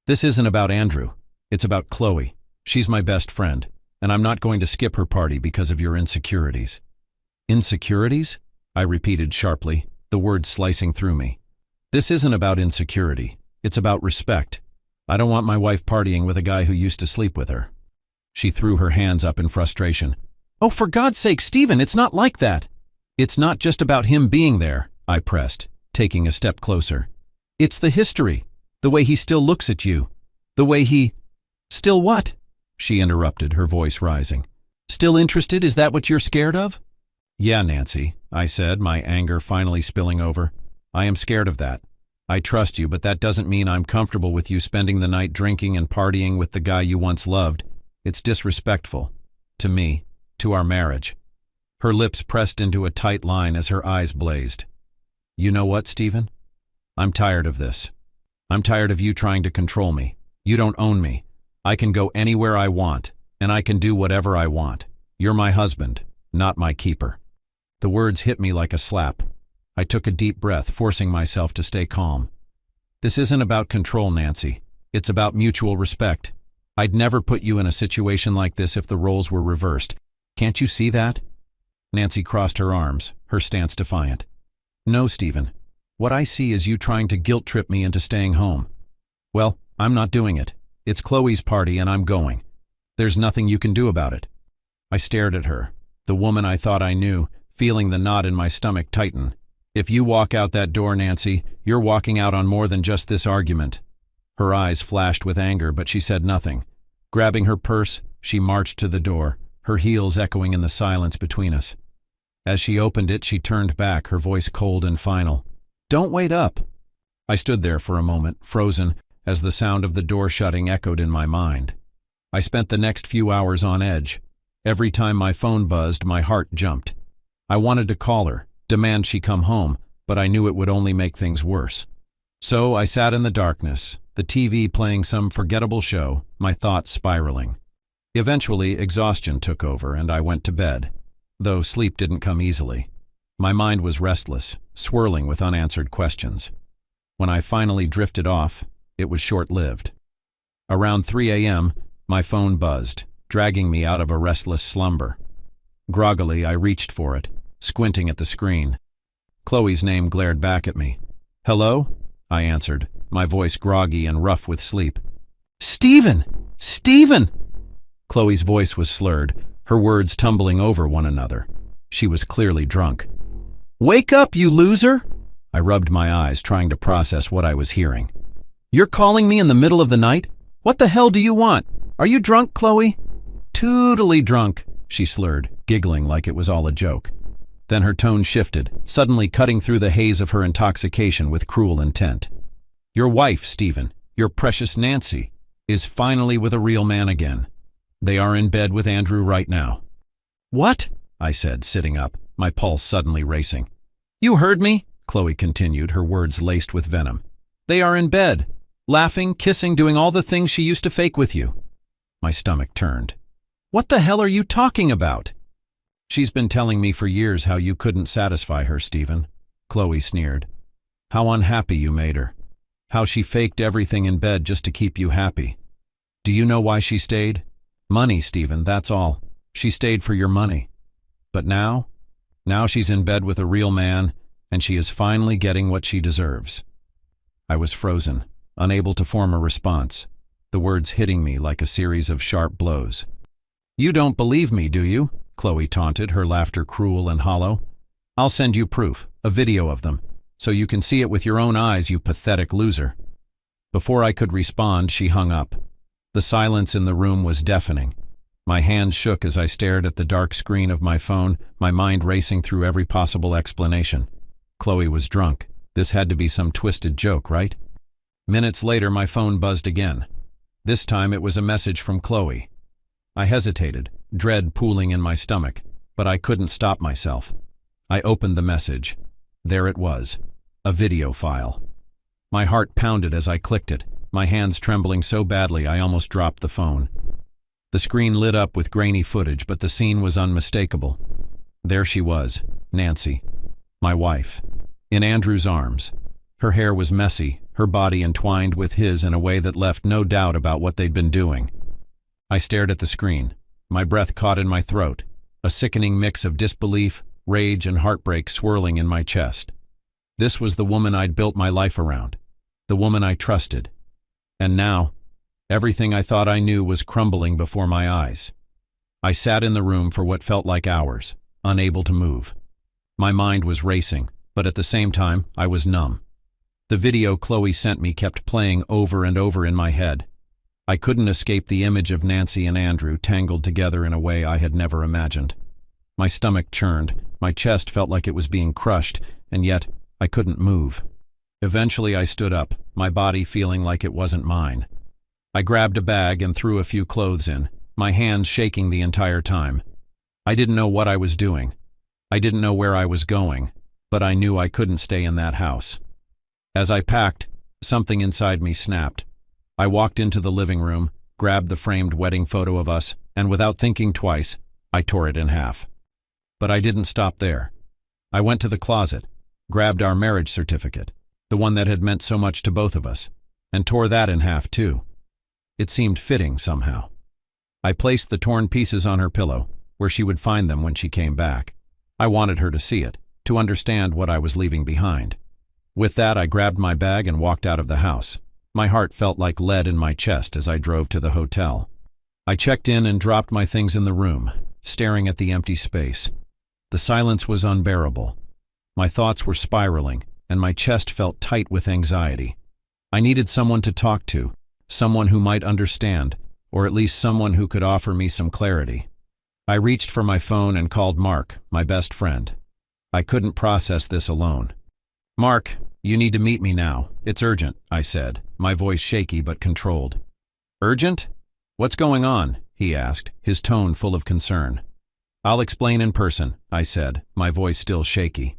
"This isn't about Andrew. It's about Chloe. She's my best friend, and I'm not going to skip her party because of your insecurities." "Insecurities?" I repeated sharply, the words slicing through me. "This isn't about insecurity. It's about respect. I don't want my wife partying with a guy who used to sleep with her." She threw her hands up in frustration. "Oh, for God's sake, Stephen, it's not like that." "It's not just about him being there," I pressed, taking a step closer. "It's the history, the way he still looks at you, the way he—" "Still what?" she interrupted, her voice rising. "Still interested? Is that what you're scared of?" "Yeah, Nancy," I said, my anger finally spilling over. "I am scared of that. I trust you, but that doesn't mean I'm comfortable with you spending the night drinking and partying with the guy you once loved. It's disrespectful. To me, to our marriage." Her lips pressed into a tight line as her eyes blazed. "You know what, Stephen? I'm tired of this. I'm tired of you trying to control me. You don't own me. I can go anywhere I want, and I can do whatever I want. You're my husband, not my keeper." The words hit me like a slap. I took a deep breath, forcing myself to stay calm. "This isn't about control, Nancy. It's about mutual respect. I'd never put you in a situation like this if the roles were reversed. Can't you see that?" Nancy crossed her arms, her stance defiant. "No, Stephen. What I see is you trying to guilt-trip me into staying home. Well, I'm not doing it. It's Chloe's party and I'm going. There's nothing you can do about it." I stared at her, the woman I thought I knew, feeling the knot in my stomach tighten. "If you walk out that door, Nancy, you're walking out on more than just this argument." Her eyes flashed with anger, but she said nothing. Grabbing her purse, she marched to the door, her heels echoing in the silence between us. As she opened it, she turned back, her voice cold and final. "Don't wait up." I stood there for a moment, frozen, as the sound of the door shutting echoed in my mind. I spent the next few hours on edge. Every time my phone buzzed, my heart jumped. I wanted to call her, demand she come home, but I knew it would only make things worse. So I sat in the darkness, the TV playing some forgettable show, my thoughts spiraling. Eventually, exhaustion took over and I went to bed, though sleep didn't come easily. My mind was restless, swirling with unanswered questions. When I finally drifted off, it was short-lived. Around 3 a.m., my phone buzzed, dragging me out of a restless slumber. Groggily, I reached for it, squinting at the screen. Chloe's name glared back at me. "Hello?" I answered, my voice groggy and rough with sleep. "Stephen! Stephen!" Chloe's voice was slurred, her words tumbling over one another. She was clearly drunk. "Wake up, you loser!" I rubbed my eyes, trying to process what I was hearing. "You're calling me in the middle of the night? What the hell do you want? Are you drunk, Chloe?" "Totally drunk," she slurred, giggling like it was all a joke. Then her tone shifted, suddenly cutting through the haze of her intoxication with cruel intent. "Your wife, Stephen, your precious Nancy, is finally with a real man again. They are in bed with Andrew right now." What? I said, sitting up, my pulse suddenly racing. You heard me? Chloe continued, her words laced with venom. They are in bed, laughing, kissing, doing all the things she used to fake with you. My stomach turned. What the hell are you talking about? She's been telling me for years how you couldn't satisfy her, Stephen. Chloe sneered. How unhappy you made her. How she faked everything in bed just to keep you happy. Do you know why she stayed? Money, Stephen, that's all. She stayed for your money. But now she's in bed with a real man, and she is finally getting what she deserves. I was frozen, unable to form a response, the words hitting me like a series of sharp blows. You don't believe me, do you? Chloe taunted, her laughter cruel and hollow. I'll send you proof, a video of them, so you can see it with your own eyes, you pathetic loser. Before I could respond, she hung up. The silence in the room was deafening. My hands shook as I stared at the dark screen of my phone, my mind racing through every possible explanation. Chloe was drunk. This had to be some twisted joke, right? Minutes later, my phone buzzed again. This time it was a message from Chloe. I hesitated, dread pooling in my stomach, but I couldn't stop myself. I opened the message. There it was, a video file. My heart pounded as I clicked it, my hands trembling so badly I almost dropped the phone. The screen lit up with grainy footage, but the scene was unmistakable. There she was, Nancy, my wife, in Andrew's arms. Her hair was messy, her body entwined with his in a way that left no doubt about what they'd been doing. I stared at the screen, my breath caught in my throat, a sickening mix of disbelief, rage, and heartbreak swirling in my chest. This was the woman I'd built my life around, the woman I trusted. And now, everything I thought I knew was crumbling before my eyes. I sat in the room for what felt like hours, unable to move. My mind was racing, but at the same time, I was numb. The video Chloe sent me kept playing over and over in my head. I couldn't escape the image of Nancy and Andrew tangled together in a way I had never imagined. My stomach churned, my chest felt like it was being crushed, and yet I couldn't move. Eventually I stood up, my body feeling like it wasn't mine. I grabbed a bag and threw a few clothes in, my hands shaking the entire time. I didn't know what I was doing. I didn't know where I was going, but I knew I couldn't stay in that house. As I packed, something inside me snapped. I walked into the living room, grabbed the framed wedding photo of us, and without thinking twice, I tore it in half. But I didn't stop there. I went to the closet, grabbed our marriage certificate, the one that had meant so much to both of us, and tore that in half too. It seemed fitting somehow. I placed the torn pieces on her pillow, where she would find them when she came back. I wanted her to see it, to understand what I was leaving behind. With that, I grabbed my bag and walked out of the house. My heart felt like lead in my chest as I drove to the hotel. I checked in and dropped my things in the room, staring at the empty space. The silence was unbearable. My thoughts were spiraling, and my chest felt tight with anxiety. I needed someone to talk to, someone who might understand, or at least someone who could offer me some clarity. I reached for my phone and called Mark, my best friend. I couldn't process this alone. Mark, you need to meet me now. It's urgent, I said, my voice shaky but controlled. Urgent? What's going on? He asked, his tone full of concern. I'll explain in person, I said, my voice still shaky.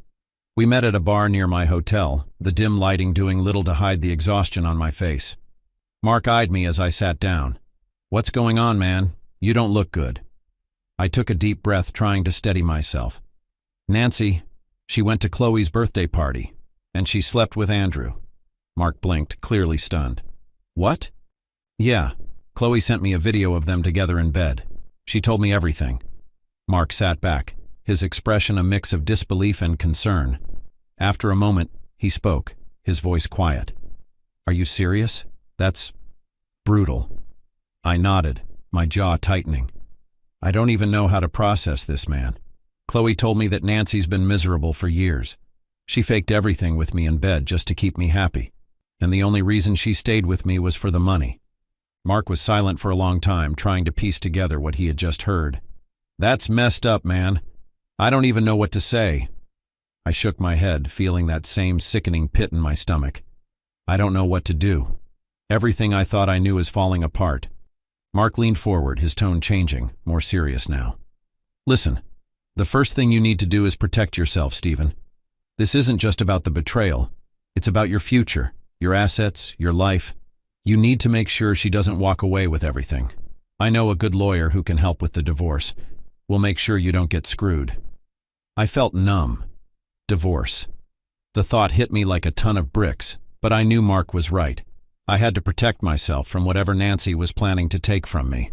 We met at a bar near my hotel, the dim lighting doing little to hide the exhaustion on my face. Mark eyed me as I sat down. What's going on, man? You don't look good. I took a deep breath, trying to steady myself. Nancy, she went to Chloe's birthday party, and she slept with Andrew. Mark blinked, clearly stunned. What? Yeah, Chloe sent me a video of them together in bed. She told me everything. Mark sat back, his expression a mix of disbelief and concern. After a moment, he spoke, his voice quiet. Are you serious? That's brutal. I nodded, my jaw tightening. I don't even know how to process this, man. Chloe told me that Nancy's been miserable for years. She faked everything with me in bed just to keep me happy, and the only reason she stayed with me was for the money. Mark was silent for a long time, trying to piece together what he had just heard. That's messed up, man. I don't even know what to say. I shook my head, feeling that same sickening pit in my stomach. I don't know what to do. Everything I thought I knew is falling apart. Mark leaned forward, his tone changing, more serious now. Listen, the first thing you need to do is protect yourself, Stephen. This isn't just about the betrayal. It's about your future, your assets, your life. You need to make sure she doesn't walk away with everything. I know a good lawyer who can help with the divorce. We'll make sure you don't get screwed. I felt numb. Divorce. The thought hit me like a ton of bricks, but I knew Mark was right. I had to protect myself from whatever Nancy was planning to take from me.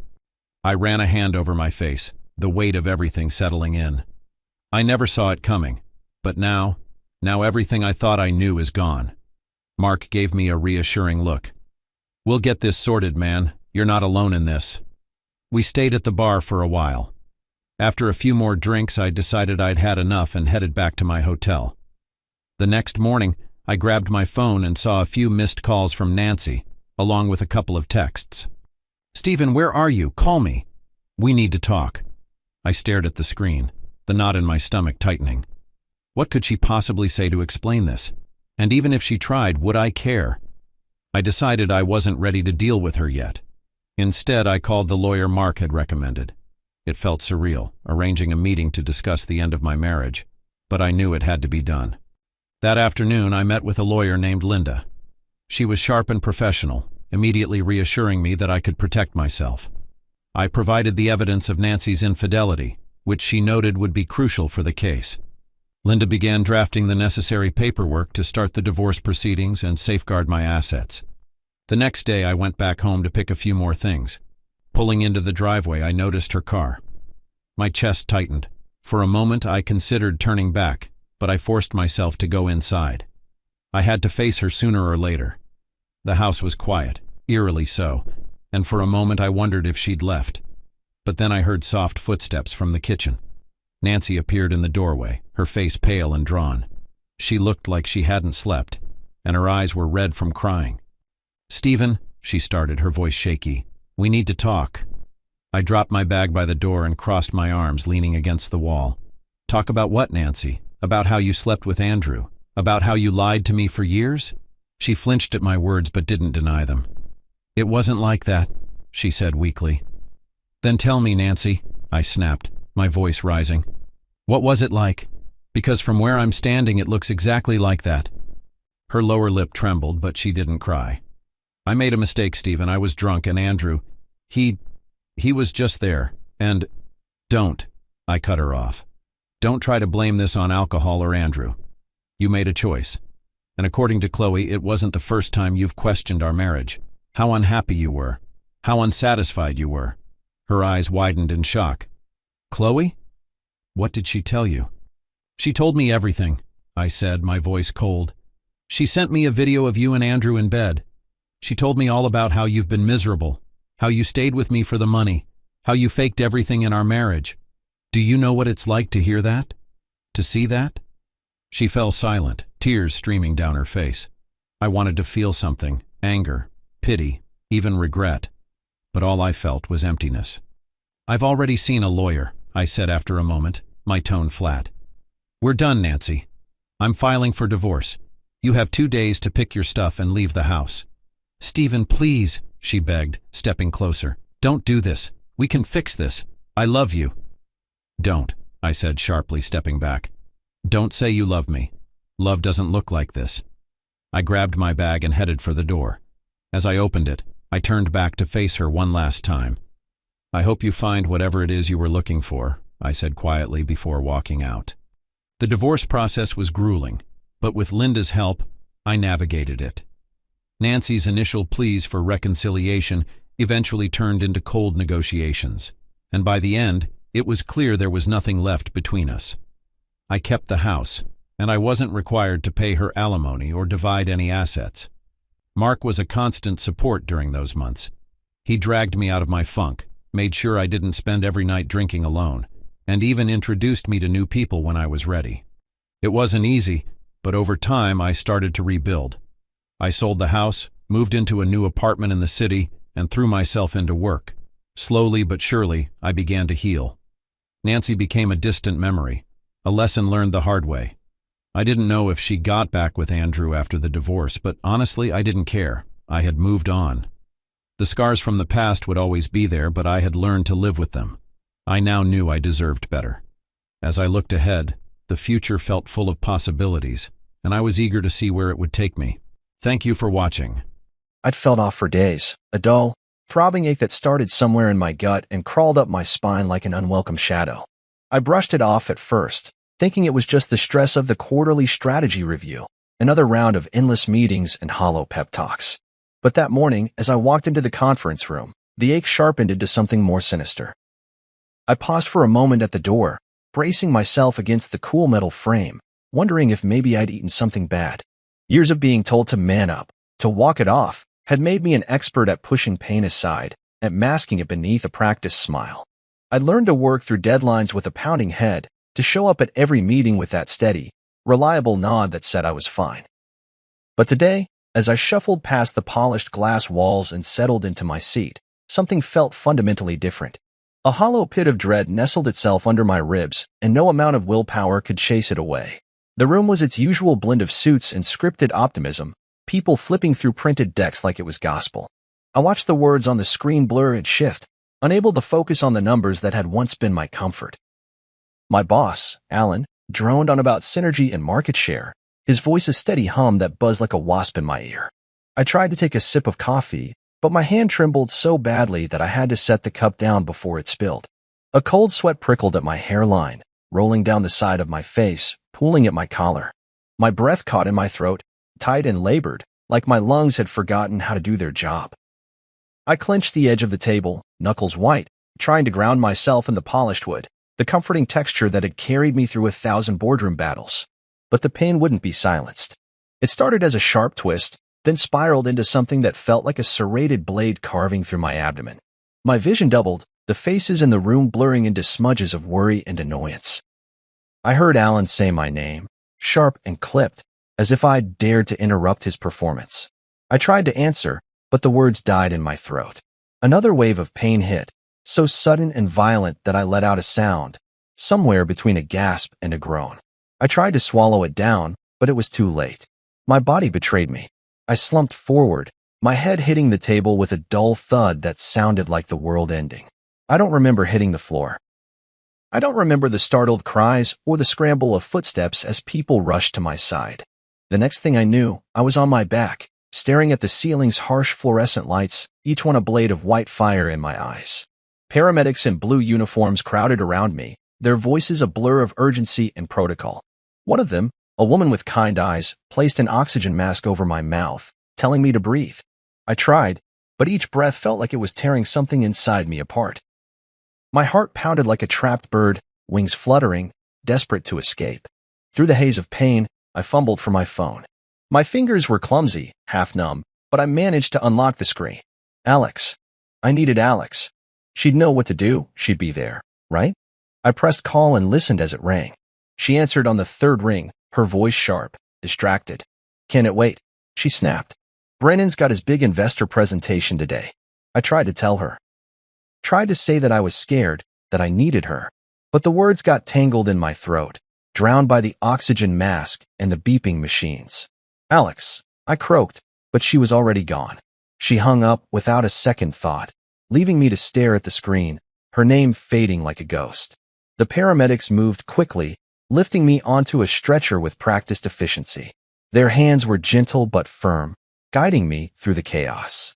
I ran a hand over my face, the weight of everything settling in. I never saw it coming, but now everything I thought I knew is gone. Mark gave me a reassuring look. We'll get this sorted, man. You're not alone in this. We stayed at the bar for a while. After a few more drinks, I decided I'd had enough and headed back to my hotel. The next morning, I grabbed my phone and saw a few missed calls from Nancy, along with a couple of texts. "Stephen, where are you? Call me. We need to talk." I stared at the screen, the knot in my stomach tightening. What could she possibly say to explain this? And even if she tried, would I care? I decided I wasn't ready to deal with her yet. Instead, I called the lawyer Mark had recommended. It felt surreal, arranging a meeting to discuss the end of my marriage, but I knew it had to be done. That afternoon, I met with a lawyer named Linda. She was sharp and professional, immediately reassuring me that I could protect myself. I provided the evidence of Nancy's infidelity, which she noted would be crucial for the case. Linda began drafting the necessary paperwork to start the divorce proceedings and safeguard my assets. The next day, I went back home to pick a few more things. Pulling into the driveway, I noticed her car. My chest tightened. For a moment, I considered turning back, but I forced myself to go inside. I had to face her sooner or later. The house was quiet, eerily so, and for a moment I wondered if she'd left. But then I heard soft footsteps from the kitchen. Nancy appeared in the doorway, her face pale and drawn. She looked like she hadn't slept, and her eyes were red from crying. "Stephen," she started, her voice shaky, "we need to talk." I dropped my bag by the door and crossed my arms, leaning against the wall. "Talk about what, Nancy? About how you slept with Andrew? About how you lied to me for years?" She flinched at my words but didn't deny them. "It wasn't like that," she said weakly. "Then tell me, Nancy," I snapped, my voice rising. "What was it like? Because from where I'm standing it looks exactly like that." Her lower lip trembled, but she didn't cry. "I made a mistake, Stephen. I was drunk, and Andrew, he was just there, and—" "Don't," I cut her off. "Don't try to blame this on alcohol or Andrew. You made a choice. And according to Chloe, it wasn't the first time you've questioned our marriage. How unhappy you were. How unsatisfied you were." Her eyes widened in shock. "Chloe? What did she tell you?" "She told me everything," I said, my voice cold. "She sent me a video of you and Andrew in bed. She told me all about how you've been miserable, how you stayed with me for the money, how you faked everything in our marriage. Do you know what it's like to hear that? To see that?" She fell silent, tears streaming down her face. I wanted to feel something, anger, pity, even regret. But all I felt was emptiness. "I've already seen a lawyer," I said after a moment, my tone flat. "We're done, Nancy. I'm filing for divorce. You have 2 days to pick your stuff and leave the house." "Stephen, please," she begged, stepping closer. "Don't do this. We can fix this. I love you." "Don't," I said sharply, stepping back. "Don't say you love me. Love doesn't look like this." I grabbed my bag and headed for the door. As I opened it, I turned back to face her one last time. "I hope you find whatever it is you were looking for," I said quietly before walking out. The divorce process was grueling, but with Linda's help, I navigated it. Nancy's initial pleas for reconciliation eventually turned into cold negotiations, and by the end, it was clear there was nothing left between us. I kept the house, and I wasn't required to pay her alimony or divide any assets. Mark was a constant support during those months. He dragged me out of my funk, made sure I didn't spend every night drinking alone, and even introduced me to new people when I was ready. It wasn't easy, but over time I started to rebuild. I sold the house, moved into a new apartment in the city, and threw myself into work. Slowly but surely, I began to heal. Nancy became a distant memory, a lesson learned the hard way. I didn't know if she got back with Andrew after the divorce, but honestly, I didn't care. I had moved on. The scars from the past would always be there, but I had learned to live with them. I now knew I deserved better. As I looked ahead, the future felt full of possibilities, and I was eager to see where it would take me. Thank you for watching. I'd felt off for days, a dull, throbbing ache that started somewhere in my gut and crawled up my spine like an unwelcome shadow. I brushed it off at first, thinking it was just the stress of the quarterly strategy review, another round of endless meetings and hollow pep talks. But that morning, as I walked into the conference room, the ache sharpened into something more sinister. I paused for a moment at the door, bracing myself against the cool metal frame, wondering if maybe I'd eaten something bad. Years of being told to man up, to walk it off, had made me an expert at pushing pain aside, at masking it beneath a practiced smile. I'd learned to work through deadlines with a pounding head, to show up at every meeting with that steady, reliable nod that said I was fine. But today, as I shuffled past the polished glass walls and settled into my seat, something felt fundamentally different. A hollow pit of dread nestled itself under my ribs, and no amount of willpower could chase it away. The room was its usual blend of suits and scripted optimism, people flipping through printed decks like it was gospel. I watched the words on the screen blur and shift, unable to focus on the numbers that had once been my comfort. My boss, Alan, droned on about synergy and market share, his voice a steady hum that buzzed like a wasp in my ear. I tried to take a sip of coffee, but my hand trembled so badly that I had to set the cup down before it spilled. A cold sweat prickled at my hairline, rolling down the side of my face, pulling at my collar. My breath caught in my throat, tight and labored, like my lungs had forgotten how to do their job. I clenched the edge of the table, knuckles white, trying to ground myself in the polished wood, the comforting texture that had carried me through 1,000 boardroom battles. But the pain wouldn't be silenced. It started as a sharp twist, then spiraled into something that felt like a serrated blade carving through my abdomen. My vision doubled, the faces in the room blurring into smudges of worry and annoyance. I heard Alan say my name, sharp and clipped, as if I'd dared to interrupt his performance. I tried to answer, but the words died in my throat. Another wave of pain hit, so sudden and violent that I let out a sound, somewhere between a gasp and a groan. I tried to swallow it down, but it was too late. My body betrayed me. I slumped forward, my head hitting the table with a dull thud that sounded like the world ending. I don't remember hitting the floor. I don't remember the startled cries or the scramble of footsteps as people rushed to my side. The next thing I knew, I was on my back, staring at the ceiling's harsh fluorescent lights, each one a blade of white fire in my eyes. Paramedics in blue uniforms crowded around me, their voices a blur of urgency and protocol. One of them, a woman with kind eyes, placed an oxygen mask over my mouth, telling me to breathe. I tried, but each breath felt like it was tearing something inside me apart. My heart pounded like a trapped bird, wings fluttering, desperate to escape. Through the haze of pain, I fumbled for my phone. My fingers were clumsy, half numb, but I managed to unlock the screen. Alex. I needed Alex. She'd know what to do, she'd be there, right? I pressed call and listened as it rang. She answered on the third ring, her voice sharp, distracted. Can it wait? She snapped. Brennan's got his big investor presentation today. I tried to tell her. Tried to say that I was scared, that I needed her. But the words got tangled in my throat, drowned by the oxygen mask and the beeping machines. Alex, I croaked, but she was already gone. She hung up without a second thought, leaving me to stare at the screen, her name fading like a ghost. The paramedics moved quickly, lifting me onto a stretcher with practiced efficiency. Their hands were gentle but firm, guiding me through the chaos.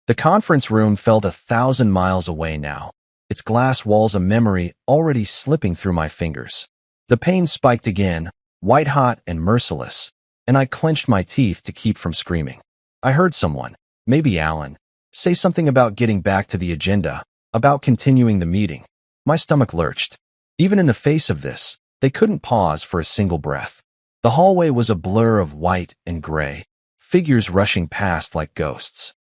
The conference room felt 1,000 miles away now, its glass walls a memory already slipping through my fingers. The pain spiked again, white-hot and merciless, and I clenched my teeth to keep from screaming. I heard someone, maybe Alan, say something about getting back to the agenda, about continuing the meeting. My stomach lurched. Even in the face of this, they couldn't pause for a single breath. The hallway was a blur of white and gray, figures rushing past like ghosts.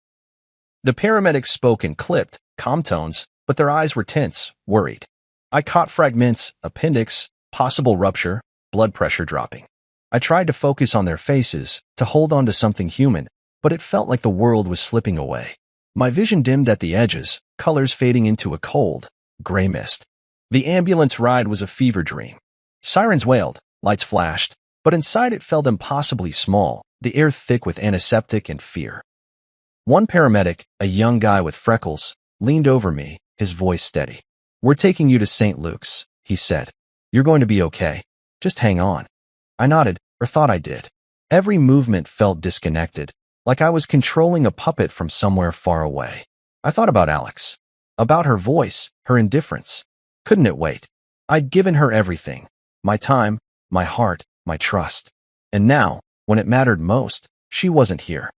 The paramedics spoke in clipped, calm tones, but their eyes were tense, worried. I caught fragments, appendix, possible rupture, blood pressure dropping. I tried to focus on their faces, to hold on to something human, but it felt like the world was slipping away. My vision dimmed at the edges, colors fading into a cold, gray mist. The ambulance ride was a fever dream. Sirens wailed, lights flashed, but inside it felt impossibly small, the air thick with antiseptic and fear. One paramedic, a young guy with freckles, leaned over me, his voice steady. "We're taking you to St. Luke's," he said. "You're going to be okay. Just hang on." I nodded, or thought I did. Every movement felt disconnected, like I was controlling a puppet from somewhere far away. I thought about Alex, about her voice, her indifference. Couldn't it wait? I'd given her everything, my time, my heart, my trust. And now, when it mattered most, she wasn't here.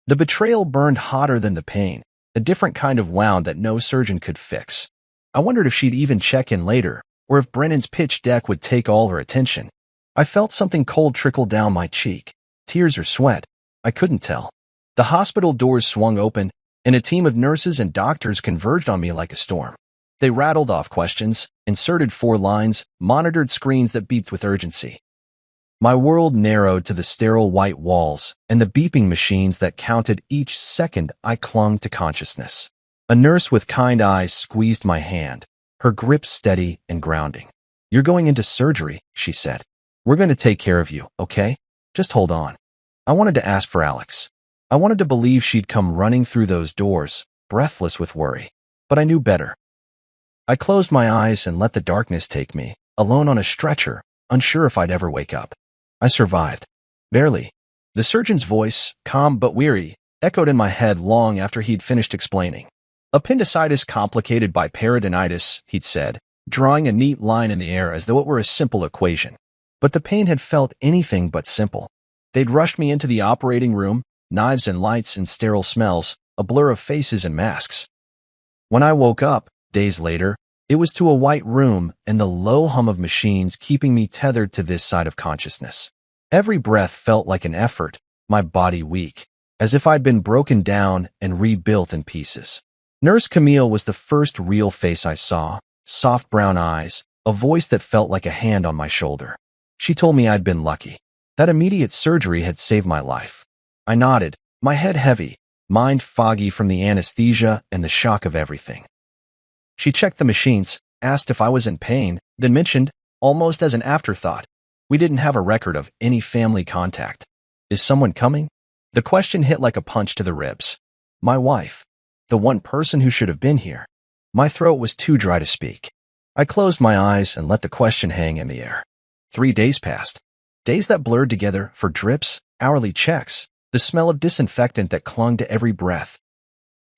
The betrayal burned hotter than the pain, a different kind of wound that no surgeon could fix. I wondered if she'd even check in later, or if Brennan's pitch deck would take all her attention. I felt something cold trickle down my cheek. Tears or sweat. I couldn't tell. The hospital doors swung open, and a team of nurses and doctors converged on me like a storm. They rattled off questions, inserted 4 lines, monitored screens that beeped with urgency. My world narrowed to the sterile white walls and the beeping machines that counted each second I clung to consciousness. A nurse with kind eyes squeezed my hand, her grip steady and grounding. "You're going into surgery," she said. "We're going to take care of you, okay? Just hold on." I wanted to ask for Alex. I wanted to believe she'd come running through those doors, breathless with worry. But I knew better. I closed my eyes and let the darkness take me, alone on a stretcher, unsure if I'd ever wake up. I survived. Barely. The surgeon's voice, calm but weary, echoed in my head long after he'd finished explaining. "Appendicitis complicated by peritonitis," he'd said, drawing a neat line in the air as though it were a simple equation. But the pain had felt anything but simple. They'd rushed me into the operating room, knives and lights and sterile smells, a blur of faces and masks. When I woke up, days later, it was to a white room and the low hum of machines keeping me tethered to this side of consciousness. Every breath felt like an effort, my body weak, as if I'd been broken down and rebuilt in pieces. Nurse Camille was the first real face I saw, soft brown eyes, a voice that felt like a hand on my shoulder. She told me I'd been lucky. That immediate surgery had saved my life. I nodded, my head heavy, mind foggy from the anesthesia and the shock of everything. She checked the machines, asked if I was in pain, then mentioned, almost as an afterthought, we didn't have a record of any family contact. "Is someone coming?" The question hit like a punch to the ribs. My wife. The one person who should have been here. My throat was too dry to speak. I closed my eyes and let the question hang in the air. 3 days passed. Days that blurred together for drips, hourly checks, the smell of disinfectant that clung to every breath.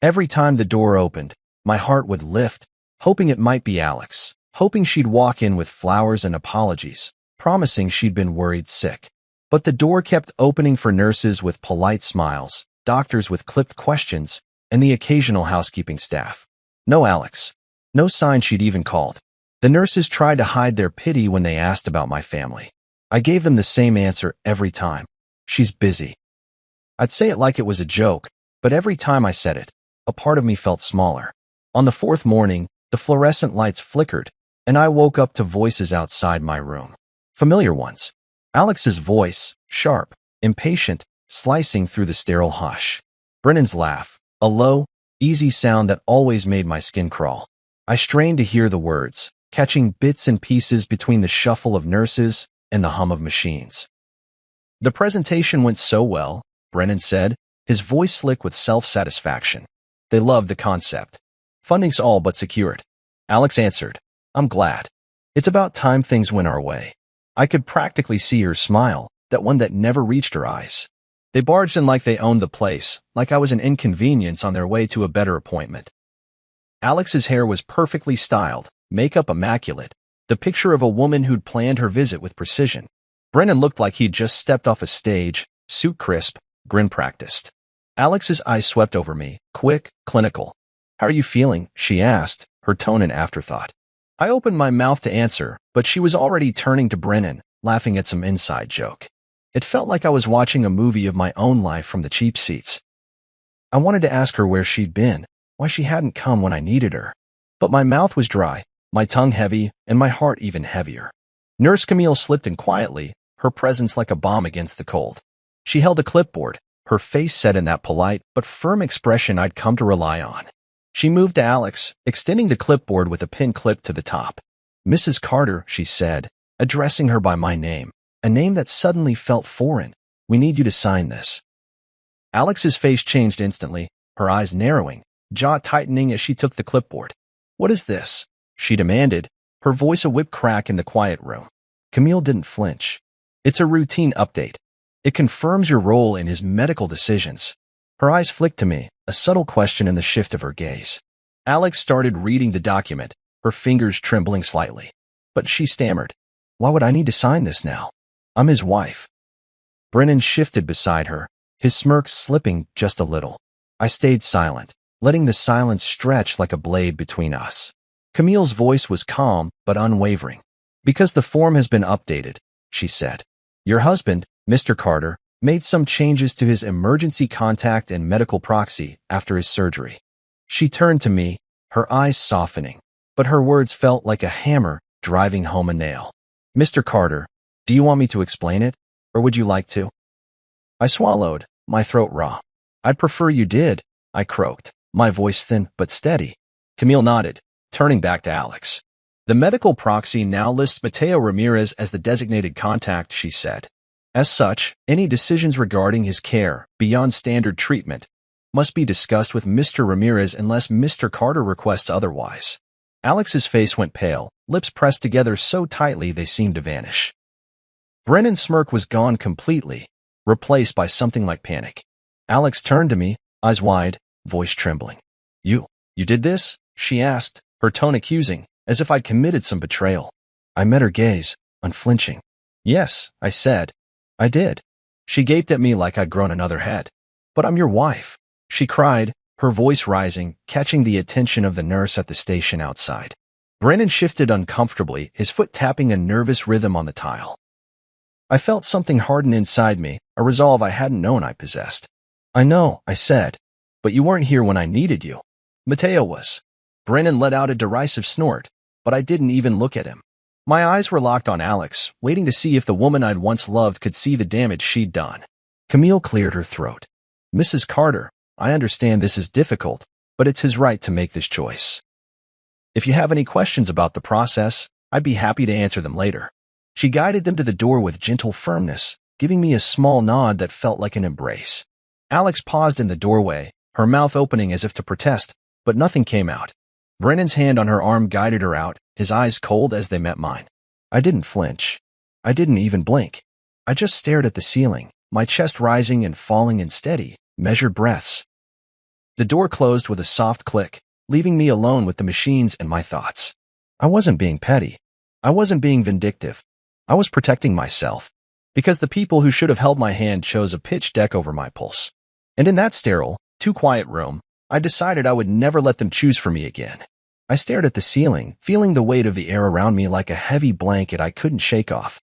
Every time the door opened, my heart would lift, hoping it might be Alex, hoping she'd walk in with flowers and apologies, promising she'd been worried sick. But the door kept opening for nurses with polite smiles, doctors with clipped questions, and the occasional housekeeping staff. No Alex. No sign she'd even called. The nurses tried to hide their pity when they asked about my family. I gave them the same answer every time. "She's busy." I'd say it like it was a joke, but every time I said it, a part of me felt smaller. On the 4th morning, the fluorescent lights flickered, and I woke up to voices outside my room. Familiar ones. Alex's voice, sharp, impatient, slicing through the sterile hush. Brennan's laugh, a low, easy sound that always made my skin crawl. I strained to hear the words, catching bits and pieces between the shuffle of nurses and the hum of machines. "The presentation went so well," Brennan said, his voice slick with self-satisfaction. "They loved the concept. Funding's all but secured." Alex answered, "I'm glad. It's about time things went our way." I could practically see her smile, that one that never reached her eyes. They barged in like they owned the place, like I was an inconvenience on their way to a better appointment. Alex's hair was perfectly styled, makeup immaculate, the picture of a woman who'd planned her visit with precision. Brennan looked like he'd just stepped off a stage, suit crisp, grin practiced. Alex's eyes swept over me, quick, clinical. "How are you feeling?" she asked, her tone an afterthought. I opened my mouth to answer, but she was already turning to Brennan, laughing at some inside joke. It felt like I was watching a movie of my own life from the cheap seats. I wanted to ask her where she'd been, why she hadn't come when I needed her. But my mouth was dry, my tongue heavy, and my heart even heavier. Nurse Camille slipped in quietly, her presence like a balm against the cold. She held a clipboard, her face set in that polite but firm expression I'd come to rely on. She moved to Alex, extending the clipboard with a pin clip to the top. "Mrs. Carter," she said, addressing her by my name, a name that suddenly felt foreign. "We need you to sign this." Alex's face changed instantly, her eyes narrowing, jaw tightening as she took the clipboard. "What is this?" she demanded, her voice a whip crack in the quiet room. Camille didn't flinch. It's a routine update. It confirms your role in his medical decisions. Her eyes flicked to me, a subtle question in the shift of her gaze. Alex started reading the document, her fingers trembling slightly. But she stammered. Why would I need to sign this now? I'm his wife. Brennan shifted beside her, his smirk slipping just a little. I stayed silent, letting the silence stretch like a blade between us. Camille's voice was calm but unwavering. Because the form has been updated, she said. Your husband, Mr. Carter, made some changes to his emergency contact and medical proxy after his surgery. She turned to me, her eyes softening, but her words felt like a hammer driving home a nail. Mr. Carter, do you want me to explain it, or would you like to? I swallowed, my throat raw. I'd prefer you did, I croaked, my voice thin but steady. Camille nodded, turning back to Alex. The medical proxy now lists Mateo Ramirez as the designated contact, she said. As such, any decisions regarding his care, beyond standard treatment, must be discussed with Mr. Ramirez unless Mr. Carter requests otherwise. Alex's face went pale, lips pressed together so tightly they seemed to vanish. Brennan's smirk was gone completely, replaced by something like panic. Alex turned to me, eyes wide, voice trembling. You did this? She asked, her tone accusing, as if I'd committed some betrayal. I met her gaze, unflinching. Yes, I said. I did. She gaped at me like I'd grown another head. But I'm your wife, she cried, her voice rising, catching the attention of the nurse at the station outside. Brennan shifted uncomfortably, his foot tapping a nervous rhythm on the tile. I felt something harden inside me, a resolve I hadn't known I possessed. I know, I said, but you weren't here when I needed you. Mateo was. Brennan let out a derisive snort, but I didn't even look at him. My eyes were locked on Alex, waiting to see if the woman I'd once loved could see the damage she'd done. Camille cleared her throat. Mrs. Carter, I understand this is difficult, but it's his right to make this choice. If you have any questions about the process, I'd be happy to answer them later. She guided them to the door with gentle firmness, giving me a small nod that felt like an embrace. Alex paused in the doorway, her mouth opening as if to protest, but nothing came out. Brennan's hand on her arm guided her out, his eyes cold as they met mine. I didn't flinch. I didn't even blink. I just stared at the ceiling, my chest rising and falling in steady, measured breaths. The door closed with a soft click, leaving me alone with the machines and my thoughts. I wasn't being petty. I wasn't being vindictive. I was protecting myself, because the people who should have held my hand chose a pitch deck over my pulse. And in that sterile, too quiet room, I decided I would never let them choose for me again. I stared at the ceiling, feeling the weight of the air around me like a heavy blanket I couldn't shake off.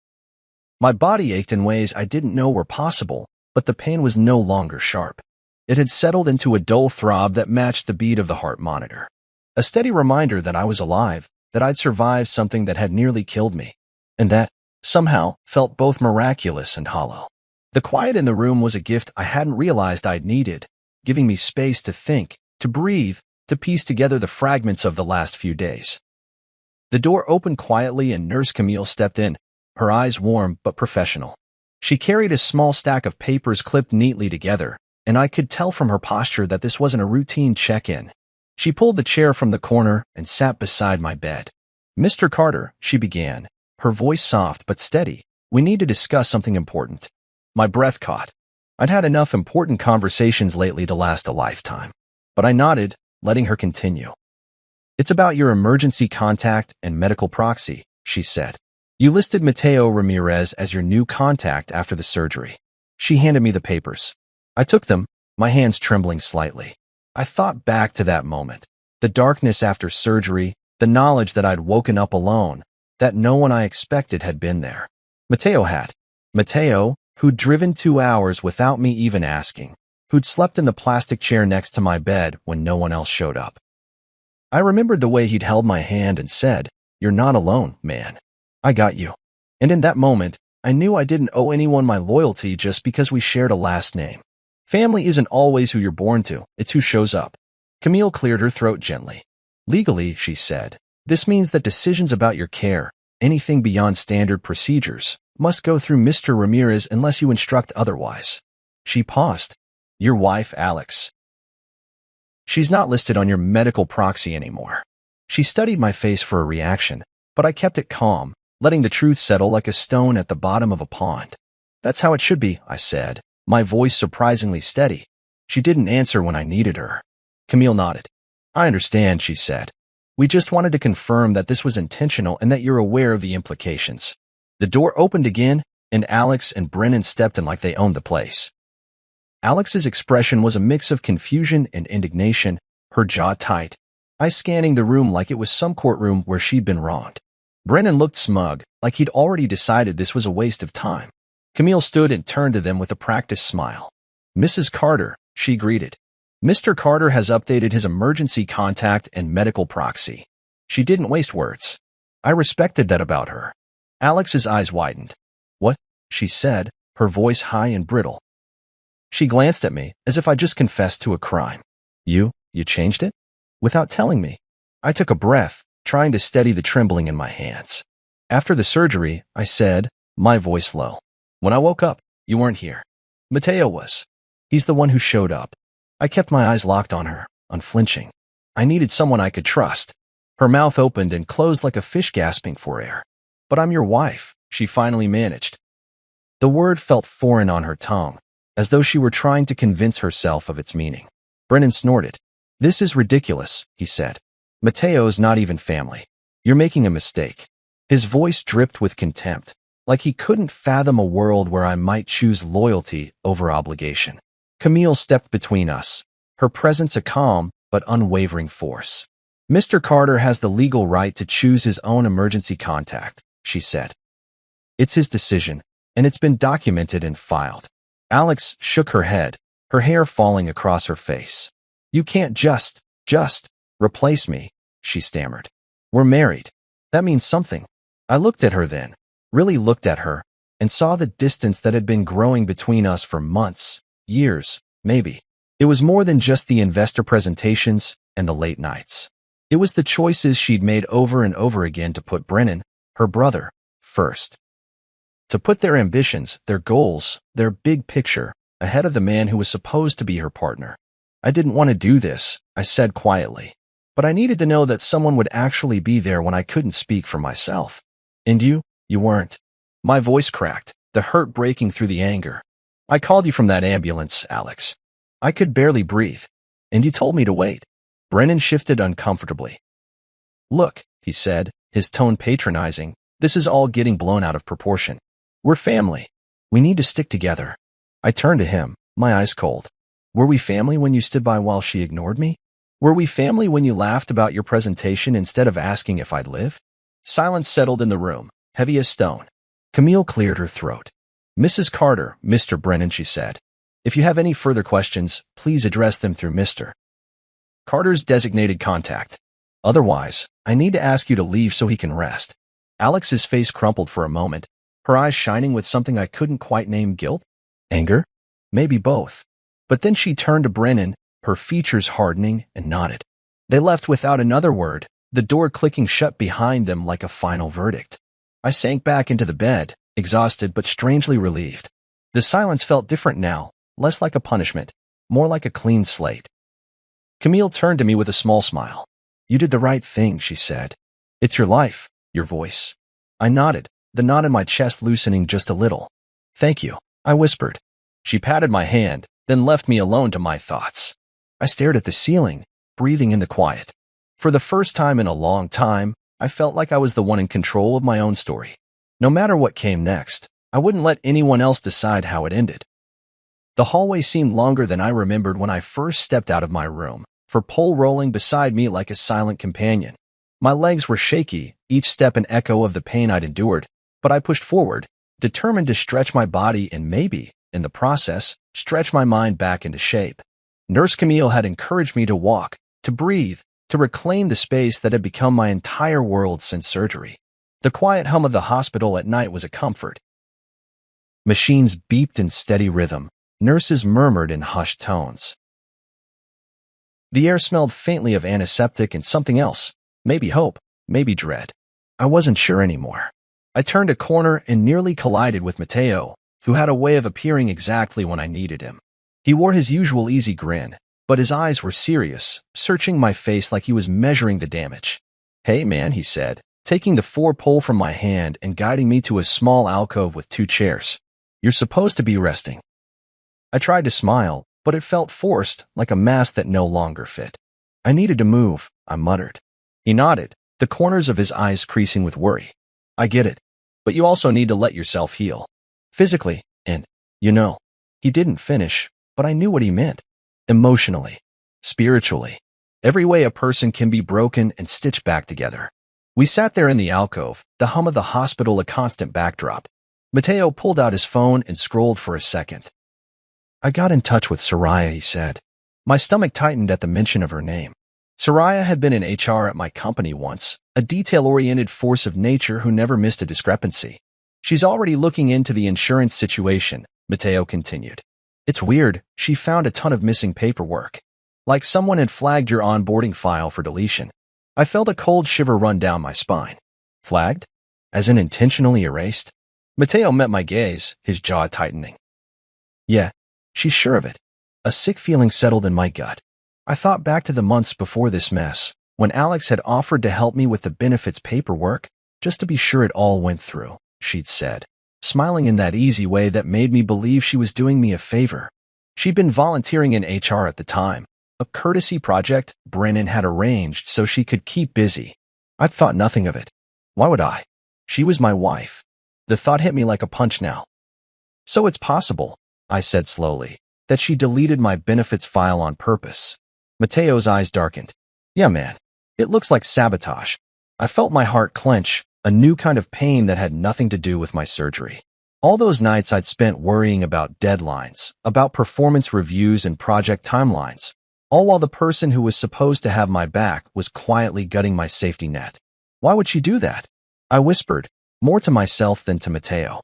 My body ached in ways I didn't know were possible, but the pain was no longer sharp. It had settled into a dull throb that matched the beat of the heart monitor. A steady reminder that I was alive, that I'd survived something that had nearly killed me, and that, somehow, felt both miraculous and hollow. The quiet in the room was a gift I hadn't realized I'd needed, giving me space to think, to breathe, to piece together the fragments of the last few days. The door opened quietly and Nurse Camille stepped in, her eyes warm but professional. She carried a small stack of papers clipped neatly together, and I could tell from her posture that this wasn't a routine check-in. She pulled the chair from the corner and sat beside my bed. Mr. Carter, she began, her voice soft but steady. We need to discuss something important. My breath caught. I'd had enough important conversations lately to last a lifetime. But I nodded, letting her continue. It's about your emergency contact and medical proxy, she said. You listed Mateo Ramirez as your new contact after the surgery. She handed me the papers. I took them, my hands trembling slightly. I thought back to that moment, the darkness after surgery, the knowledge that I'd woken up alone, that no one I expected had been there. Mateo had. Mateo, who'd driven 2 hours without me even asking, who'd slept in the plastic chair next to my bed when no one else showed up. I remembered the way he'd held my hand and said, "You're not alone, man. I got you." And in that moment, I knew I didn't owe anyone my loyalty just because we shared a last name. Family isn't always who you're born to, it's who shows up. Camille cleared her throat gently. Legally, she said, this means that decisions about your care, anything beyond standard procedures, must go through Mr. Ramirez unless you instruct otherwise. She paused. Your wife, Alex. She's not listed on your medical proxy anymore. She studied my face for a reaction, but I kept it calm, letting the truth settle like a stone at the bottom of a pond. That's how it should be, I said, my voice surprisingly steady. She didn't answer when I needed her. Camille nodded. I understand, she said. We just wanted to confirm that this was intentional and that you're aware of the implications. The door opened again, and Alex and Brennan stepped in like they owned the place. Alex's expression was a mix of confusion and indignation, her jaw tight, eyes scanning the room like it was some courtroom where she'd been wronged. Brennan looked smug, like he'd already decided this was a waste of time. Camille stood and turned to them with a practiced smile. Mrs. Carter, she greeted. Mr. Carter has updated his emergency contact and medical proxy. She didn't waste words. I respected that about her. Alex's eyes widened. What? She said, her voice high and brittle. She glanced at me, as if I just confessed to a crime. You changed it? Without telling me. I took a breath, trying to steady the trembling in my hands. After the surgery, I said, my voice low. When I woke up, you weren't here. Mateo was. He's the one who showed up. I kept my eyes locked on her, unflinching. I needed someone I could trust. Her mouth opened and closed like a fish gasping for air. But I'm your wife, she finally managed. The word felt foreign on her tongue, as though she were trying to convince herself of its meaning. Brennan snorted. This is ridiculous, he said. Mateo's not even family. You're making a mistake. His voice dripped with contempt, like he couldn't fathom a world where I might choose loyalty over obligation. Camille stepped between us, her presence a calm but unwavering force. Mr. Carter has the legal right to choose his own emergency contact, she said. It's his decision, and it's been documented and filed. Alex shook her head, her hair falling across her face. You can't just replace me, she stammered. We're married. That means something. I looked at her then, really looked at her, and saw the distance that had been growing between us for months, years, maybe. It was more than just the investor presentations and the late nights. It was the choices she'd made over and over again to put Brennan, her brother, first. To put their ambitions, their goals, their big picture, ahead of the man who was supposed to be her partner. I didn't want to do this, I said quietly. But I needed to know that someone would actually be there when I couldn't speak for myself. And you weren't. My voice cracked, the hurt breaking through the anger. I called you from that ambulance, Alex. I could barely breathe. And you told me to wait. Brennan shifted uncomfortably. Look, he said, his tone patronizing, this is all getting blown out of proportion. We're family. We need to stick together. I turned to him, my eyes cold. Were we family when you stood by while she ignored me? Were we family when you laughed about your presentation instead of asking if I'd live? Silence settled in the room, heavy as stone. Camille cleared her throat. Mrs. Carter, Mr. Brennan, she said. If you have any further questions, please address them through Mr. Carter's designated contact. Otherwise, I need to ask you to leave so he can rest. Alex's face crumpled for a moment, her eyes shining with something I couldn't quite name. Guilt? Anger? Maybe both. But then she turned to Brennan, her features hardening, and nodded. They left without another word, the door clicking shut behind them like a final verdict. I sank back into the bed, exhausted but strangely relieved. The silence felt different now, less like a punishment, more like a clean slate. Camille turned to me with a small smile. You did the right thing, she said. It's your life, your voice. I nodded, the knot in my chest loosening just a little. Thank you, I whispered. She patted my hand, then left me alone to my thoughts. I stared at the ceiling, breathing in the quiet. For the first time in a long time, I felt like I was the one in control of my own story. No matter what came next, I wouldn't let anyone else decide how it ended. The hallway seemed longer than I remembered when I first stepped out of my room, her pole rolling beside me like a silent companion. My legs were shaky, each step an echo of the pain I'd endured, but I pushed forward, determined to stretch my body and maybe, in the process, stretch my mind back into shape. Nurse Camille had encouraged me to walk, to breathe, to reclaim the space that had become my entire world since surgery. The quiet hum of the hospital at night was a comfort. Machines beeped in steady rhythm. Nurses murmured in hushed tones. The air smelled faintly of antiseptic and something else, maybe hope, maybe dread. I wasn't sure anymore. I turned a corner and nearly collided with Mateo, who had a way of appearing exactly when I needed him. He wore his usual easy grin, but his eyes were serious, searching my face like he was measuring the damage. "Hey, man," he said, taking the four-pole from my hand and guiding me to a small alcove with two chairs. "You're supposed to be resting." I tried to smile, but it felt forced, like a mask that no longer fit. "I needed to move," I muttered. He nodded, the corners of his eyes creasing with worry. "I get it, but you also need to let yourself heal. Physically, and, you know." He didn't finish, but I knew what he meant. Emotionally, spiritually, every way a person can be broken and stitched back together. We sat there in the alcove, the hum of the hospital a constant backdrop. Mateo pulled out his phone and scrolled for a second. "I got in touch with Soraya," he said. My stomach tightened at the mention of her name. Soraya had been in HR at my company once, a detail-oriented force of nature who never missed a discrepancy. "She's already looking into the insurance situation," Mateo continued. "It's weird, she found a ton of missing paperwork. Like someone had flagged your onboarding file for deletion." I felt a cold shiver run down my spine. Flagged? As in intentionally erased? Mateo met my gaze, his jaw tightening. "Yeah, she's sure of it." A sick feeling settled in my gut. I thought back to the months before this mess, when Alex had offered to help me with the benefits paperwork, just to be sure it all went through, she'd said, smiling in that easy way that made me believe she was doing me a favor. She'd been volunteering in HR at the time, a courtesy project Brennan had arranged so she could keep busy. I'd thought nothing of it. Why would I? She was my wife. The thought hit me like a punch now. "So it's possible," I said slowly, "that she deleted my benefits file on purpose." Mateo's eyes darkened. "Yeah, man. It looks like sabotage." I felt my heart clench, a new kind of pain that had nothing to do with my surgery. All those nights I'd spent worrying about deadlines, about performance reviews and project timelines, all while the person who was supposed to have my back was quietly gutting my safety net. Why would she do that? I whispered, more to myself than to Mateo.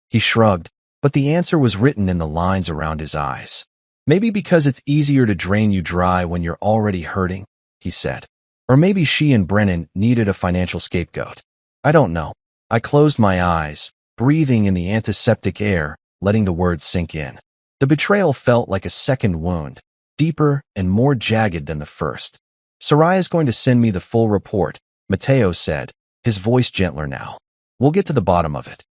He shrugged, but the answer was written in the lines around his eyes. "Maybe because it's easier to drain you dry when you're already hurting," he said. "Or maybe she and Brennan needed a financial scapegoat. I don't know." I closed my eyes, breathing in the antiseptic air, letting the words sink in. The betrayal felt like a second wound, deeper and more jagged than the first. "Soraya's going to send me the full report," Mateo said, his voice gentler now. "We'll get to the bottom of it."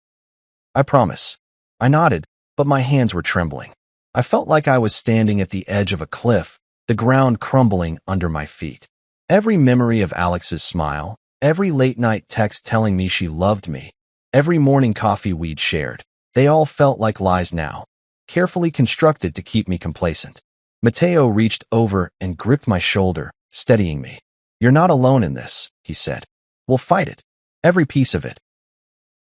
"I promise." I nodded, but my hands were trembling. I felt like I was standing at the edge of a cliff, the ground crumbling under my feet. Every memory of Alex's smile, every late-night text telling me she loved me, every morning coffee we'd shared, they all felt like lies now, carefully constructed to keep me complacent. Mateo reached over and gripped my shoulder, steadying me. "You're not alone in this," he said. "We'll fight it. Every piece of it."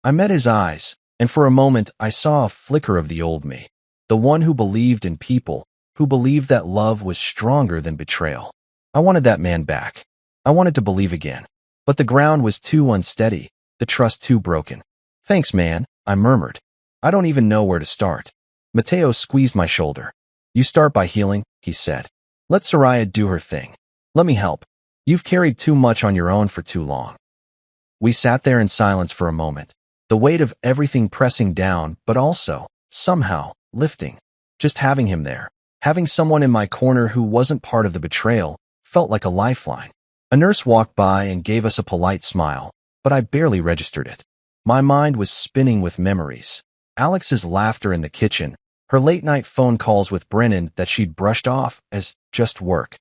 I met his eyes, and for a moment I saw a flicker of the old me, the one who believed in people, who believed that love was stronger than betrayal. I wanted that man back. I wanted to believe again. But the ground was too unsteady, the trust too broken. "Thanks, man," I murmured. "I don't even know where to start." Mateo squeezed my shoulder. "You start by healing," he said. "Let Soraya do her thing. Let me help. You've carried too much on your own for too long." We sat there in silence for a moment, the weight of everything pressing down, but also, somehow, lifting. Just having him there, having someone in my corner who wasn't part of the betrayal, felt like a lifeline. A nurse walked by and gave us a polite smile, but I barely registered it. My mind was spinning with memories. Alex's laughter in the kitchen, her late-night phone calls with Brennan that she'd brushed off as just work.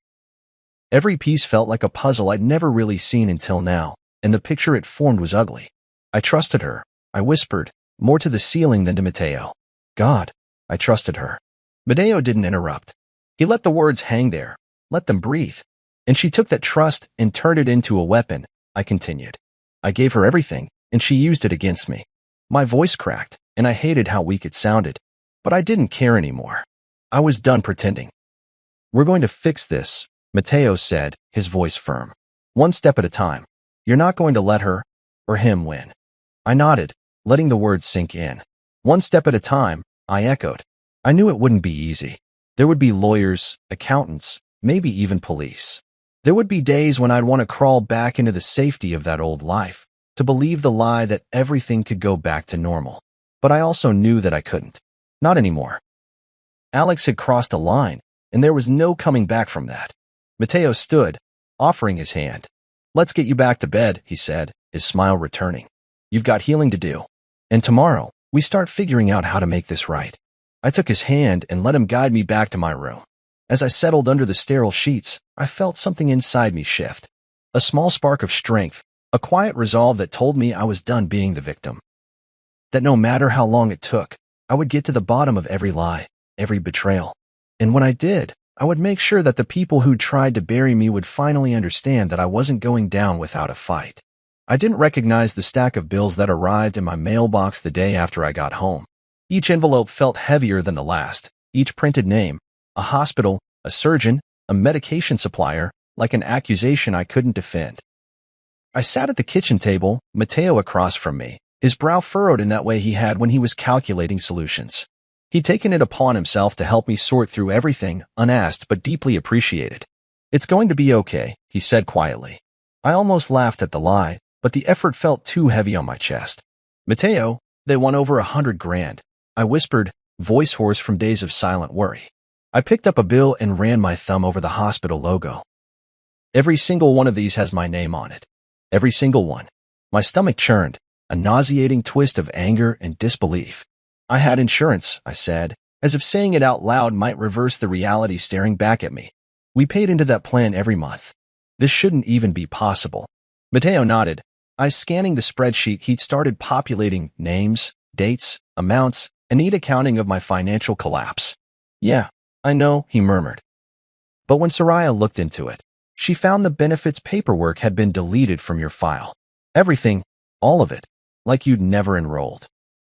Every piece felt like a puzzle I'd never really seen until now, and the picture it formed was ugly. I trusted her, I whispered, more to the ceiling than to Mateo. God, I trusted her. Mateo didn't interrupt. He let the words hang there, let them breathe. "And she took that trust and turned it into a weapon," I continued. "I gave her everything, and she used it against me." My voice cracked, and I hated how weak it sounded. But I didn't care anymore. I was done pretending. "We're going to fix this," Mateo said, his voice firm. "One step at a time. You're not going to let her, or him, win." I nodded, letting the words sink in. "One step at a time," I echoed. I knew it wouldn't be easy. There would be lawyers, accountants, maybe even police. There would be days when I'd want to crawl back into the safety of that old life, to believe the lie that everything could go back to normal. But I also knew that I couldn't. Not anymore. Alex had crossed a line, and there was no coming back from that. Mateo stood, offering his hand. Let's get you back to bed, he said, his smile returning. You've got healing to do. And tomorrow, we start figuring out how to make this right. I took his hand and let him guide me back to my room. As I settled under the sterile sheets, I felt something inside me shift. A small spark of strength, a quiet resolve that told me I was done being the victim. That no matter how long it took, I would get to the bottom of every lie, every betrayal. And when I did, I would make sure that the people who tried to bury me would finally understand that I wasn't going down without a fight. I didn't recognize the stack of bills that arrived in my mailbox the day after I got home. Each envelope felt heavier than the last, each printed name, a hospital, a surgeon, a medication supplier, like an accusation I couldn't defend. I sat at the kitchen table, Mateo across from me, his brow furrowed in that way he had when he was calculating solutions. He'd taken it upon himself to help me sort through everything, unasked but deeply appreciated. It's going to be okay, he said quietly. I almost laughed at the lie, but the effort felt too heavy on my chest. Mateo, they won over $100,000. I whispered, voice hoarse from days of silent worry. I picked up a bill and ran my thumb over the hospital logo. Every single one of these has my name on it. Every single one. My stomach churned, a nauseating twist of anger and disbelief. I had insurance, I said, as if saying it out loud might reverse the reality staring back at me. We paid into that plan every month. This shouldn't even be possible. Mateo nodded, eyes scanning the spreadsheet he'd started populating names, dates, amounts, a neat accounting of my financial collapse. Yeah, I know, he murmured. But when Soraya looked into it, she found the benefits paperwork had been deleted from your file. Everything, all of it, like you'd never enrolled.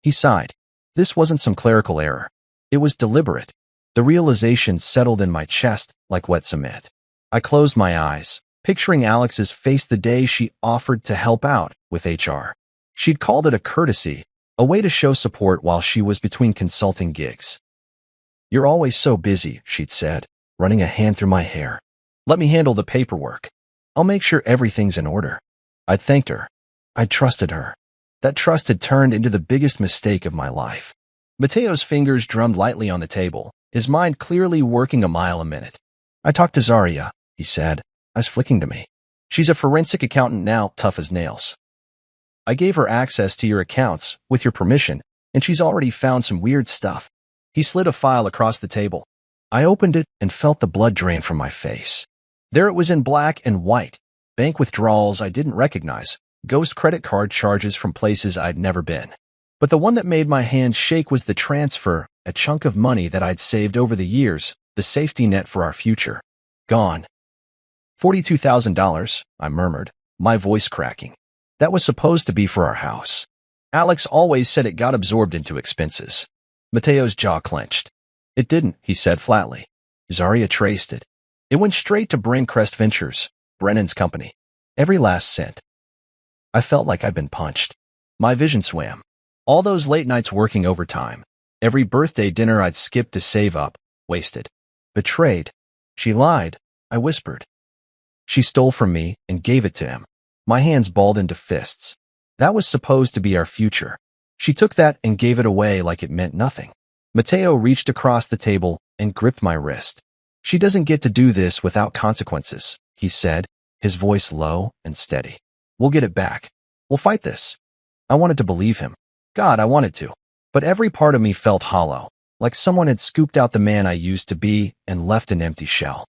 He sighed. This wasn't some clerical error. It was deliberate. The realization settled in my chest like wet cement. I closed my eyes, picturing Alex's face the day she offered to help out with HR. She'd called it a courtesy, a way to show support while she was between consulting gigs. You're always so busy, she'd said, running a hand through my hair. Let me handle the paperwork. I'll make sure everything's in order. I thanked her. I trusted her. That trust had turned into the biggest mistake of my life. Mateo's fingers drummed lightly on the table, his mind clearly working a mile a minute. I talked to Zaria, he said, eyes flicking to me. She's a forensic accountant now, tough as nails. I gave her access to your accounts, with your permission, and she's already found some weird stuff. He slid a file across the table. I opened it and felt the blood drain from my face. There it was in black and white. Bank withdrawals I didn't recognize. Ghost credit card charges from places I'd never been. But the one that made my hand shake was the transfer, a chunk of money that I'd saved over the years, the safety net for our future. Gone. $42,000, I murmured, my voice cracking. That was supposed to be for our house. Alex always said it got absorbed into expenses. Mateo's jaw clenched. It didn't, he said flatly. Zaria traced it. It went straight to Braincrest Ventures, Brennan's company. Every last cent. I felt like I'd been punched. My vision swam. All those late nights working overtime. Every birthday dinner I'd skipped to save up. Wasted. Betrayed. She lied, I whispered. She stole from me and gave it to him. My hands balled into fists. That was supposed to be our future. She took that and gave it away like it meant nothing. Mateo reached across the table and gripped my wrist. She doesn't get to do this without consequences, he said, his voice low and steady. We'll get it back. We'll fight this. I wanted to believe him. God, I wanted to. But every part of me felt hollow, like someone had scooped out the man I used to be and left an empty shell.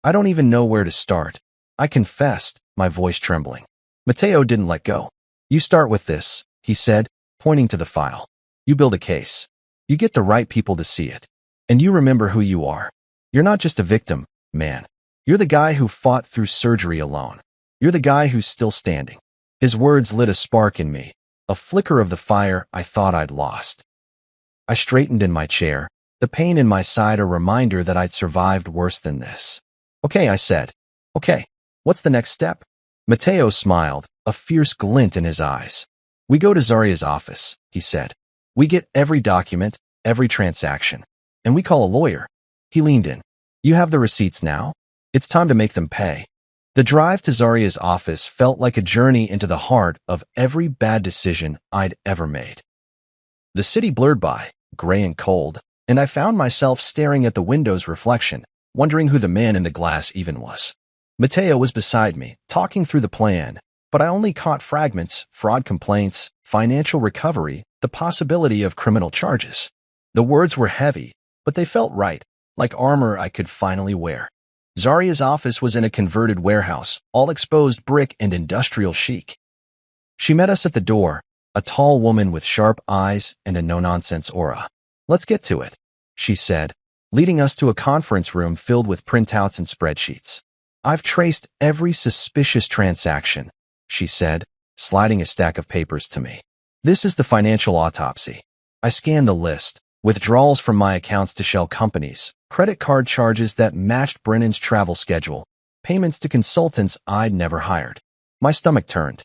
I don't even know where to start. I confessed, my voice trembling. Mateo didn't let go. You start with this, he said, pointing to the file. You build a case. You get the right people to see it. And you remember who you are. You're not just a victim, man. You're the guy who fought through surgery alone. You're the guy who's still standing. His words lit a spark in me, a flicker of the fire I thought I'd lost. I straightened in my chair, the pain in my side a reminder that I'd survived worse than this. Okay, I said. Okay, what's the next step? Mateo smiled, a fierce glint in his eyes. We go to Zaria's office, he said. We get every document, every transaction. And we call a lawyer. He leaned in. You have the receipts now? It's time to make them pay. The drive to Zaria's office felt like a journey into the heart of every bad decision I'd ever made. The city blurred by, gray and cold, and I found myself staring at the window's reflection, wondering who the man in the glass even was. Mateo was beside me, talking through the plan, but I only caught fragments: fraud complaints, financial recovery, the possibility of criminal charges. The words were heavy, but they felt right, like armor I could finally wear. Zaria's office was in a converted warehouse, all exposed brick and industrial chic. She met us at the door, a tall woman with sharp eyes and a no-nonsense aura. "Let's get to it," she said, leading us to a conference room filled with printouts and spreadsheets. "I've traced every suspicious transaction," she said, sliding a stack of papers to me. "This is the financial autopsy." I scanned the list: withdrawals from my accounts to shell companies, credit card charges that matched Brennan's travel schedule, payments to consultants I'd never hired. My stomach turned.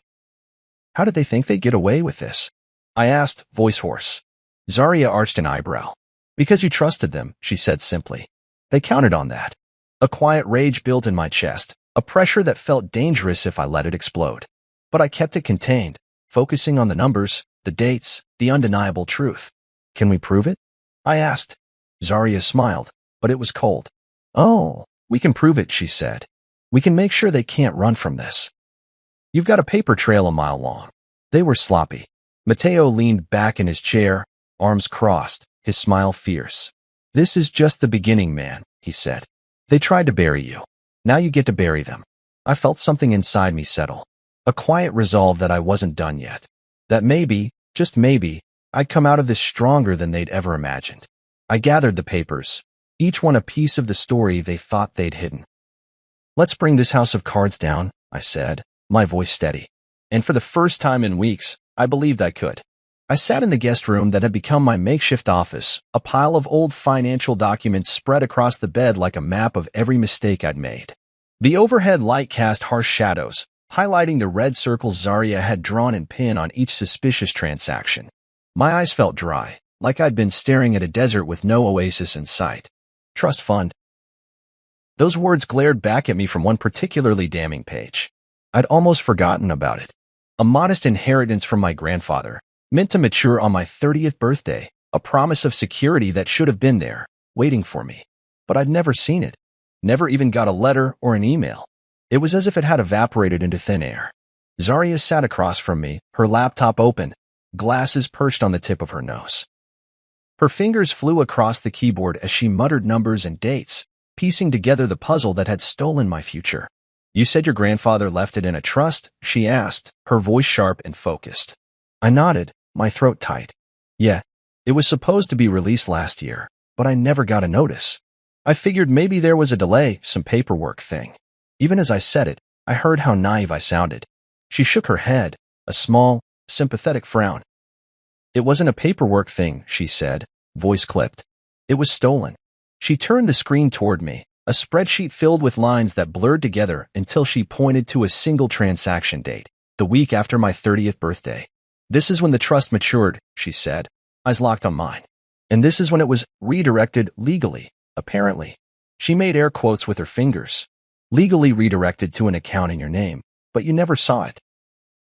How did they think they'd get away with this? I asked, voice hoarse. Zaria arched an eyebrow. "Because you trusted them," she said simply. "They counted on that." A quiet rage built in my chest, a pressure that felt dangerous if I let it explode. But I kept it contained, focusing on the numbers, the dates, the undeniable truth. "Can we prove it?" I asked. Zaria smiled, but it was cold. "Oh, we can prove it," she said. "We can make sure they can't run from this. You've got a paper trail a mile long." They were sloppy. Mateo leaned back in his chair, arms crossed, his smile fierce. "This is just the beginning, man," he said. "They tried to bury you. Now you get to bury them." I felt something inside me settle. A quiet resolve that I wasn't done yet. That maybe, just maybe, I'd come out of this stronger than they'd ever imagined. I gathered the papers, each one a piece of the story they thought they'd hidden. "Let's bring this house of cards down," I said, my voice steady. And for the first time in weeks, I believed I could. I sat in the guest room that had become my makeshift office, a pile of old financial documents spread across the bed like a map of every mistake I'd made. The overhead light cast harsh shadows, highlighting the red circles Zaria had drawn in pen on each suspicious transaction. My eyes felt dry, like I'd been staring at a desert with no oasis in sight. "Trust fund." Those words glared back at me from one particularly damning page. I'd almost forgotten about it. A modest inheritance from my grandfather, meant to mature on my 30th birthday, a promise of security that should have been there, waiting for me. But I'd never seen it, never even got a letter or an email. It was as if it had evaporated into thin air. Zaria sat across from me, her laptop open, glasses perched on the tip of her nose. Her fingers flew across the keyboard as she muttered numbers and dates, piecing together the puzzle that had stolen my future. "You said your grandfather left it in a trust?" she asked, her voice sharp and focused. I nodded, my throat tight. "Yeah, it was supposed to be released last year, but I never got a notice. I figured maybe there was a delay, some paperwork thing." Even as I said it, I heard how naive I sounded. She shook her head, a small, sympathetic frown. "It wasn't a paperwork thing," she said, voice clipped. "It was stolen." She turned the screen toward me, a spreadsheet filled with lines that blurred together until she pointed to a single transaction date, the week after my 30th birthday. "This is when the trust matured," she said, eyes locked on mine. "And this is when it was redirected legally, apparently." She made air quotes with her fingers. "Legally redirected to an account in your name, but you never saw it."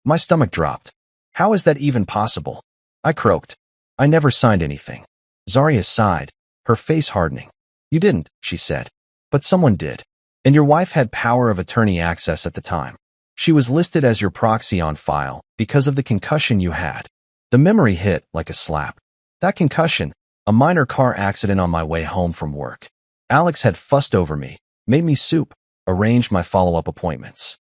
My stomach dropped. "How is that even possible?" I croaked. "I never signed anything." Zaria sighed, her face hardening. "You didn't," she said. "But someone did. And your wife had power of attorney access at the time. She was listed as your proxy on file because of the concussion you had." The memory hit like a slap. That concussion, a minor car accident on my way home from work. Alex had fussed over me, made me soup, arranged my follow-up appointments.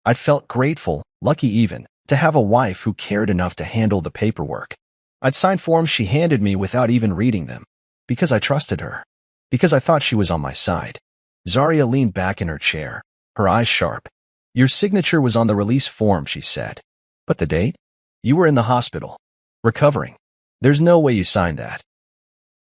I'd felt grateful, lucky even, to have a wife who cared enough to handle the paperwork. I'd signed forms she handed me without even reading them, because I trusted her, because I thought she was on my side. Zaria leaned back in her chair, her eyes sharp. "Your signature was on the release form," she said. "But the date? You were in the hospital, recovering. There's no way you signed that."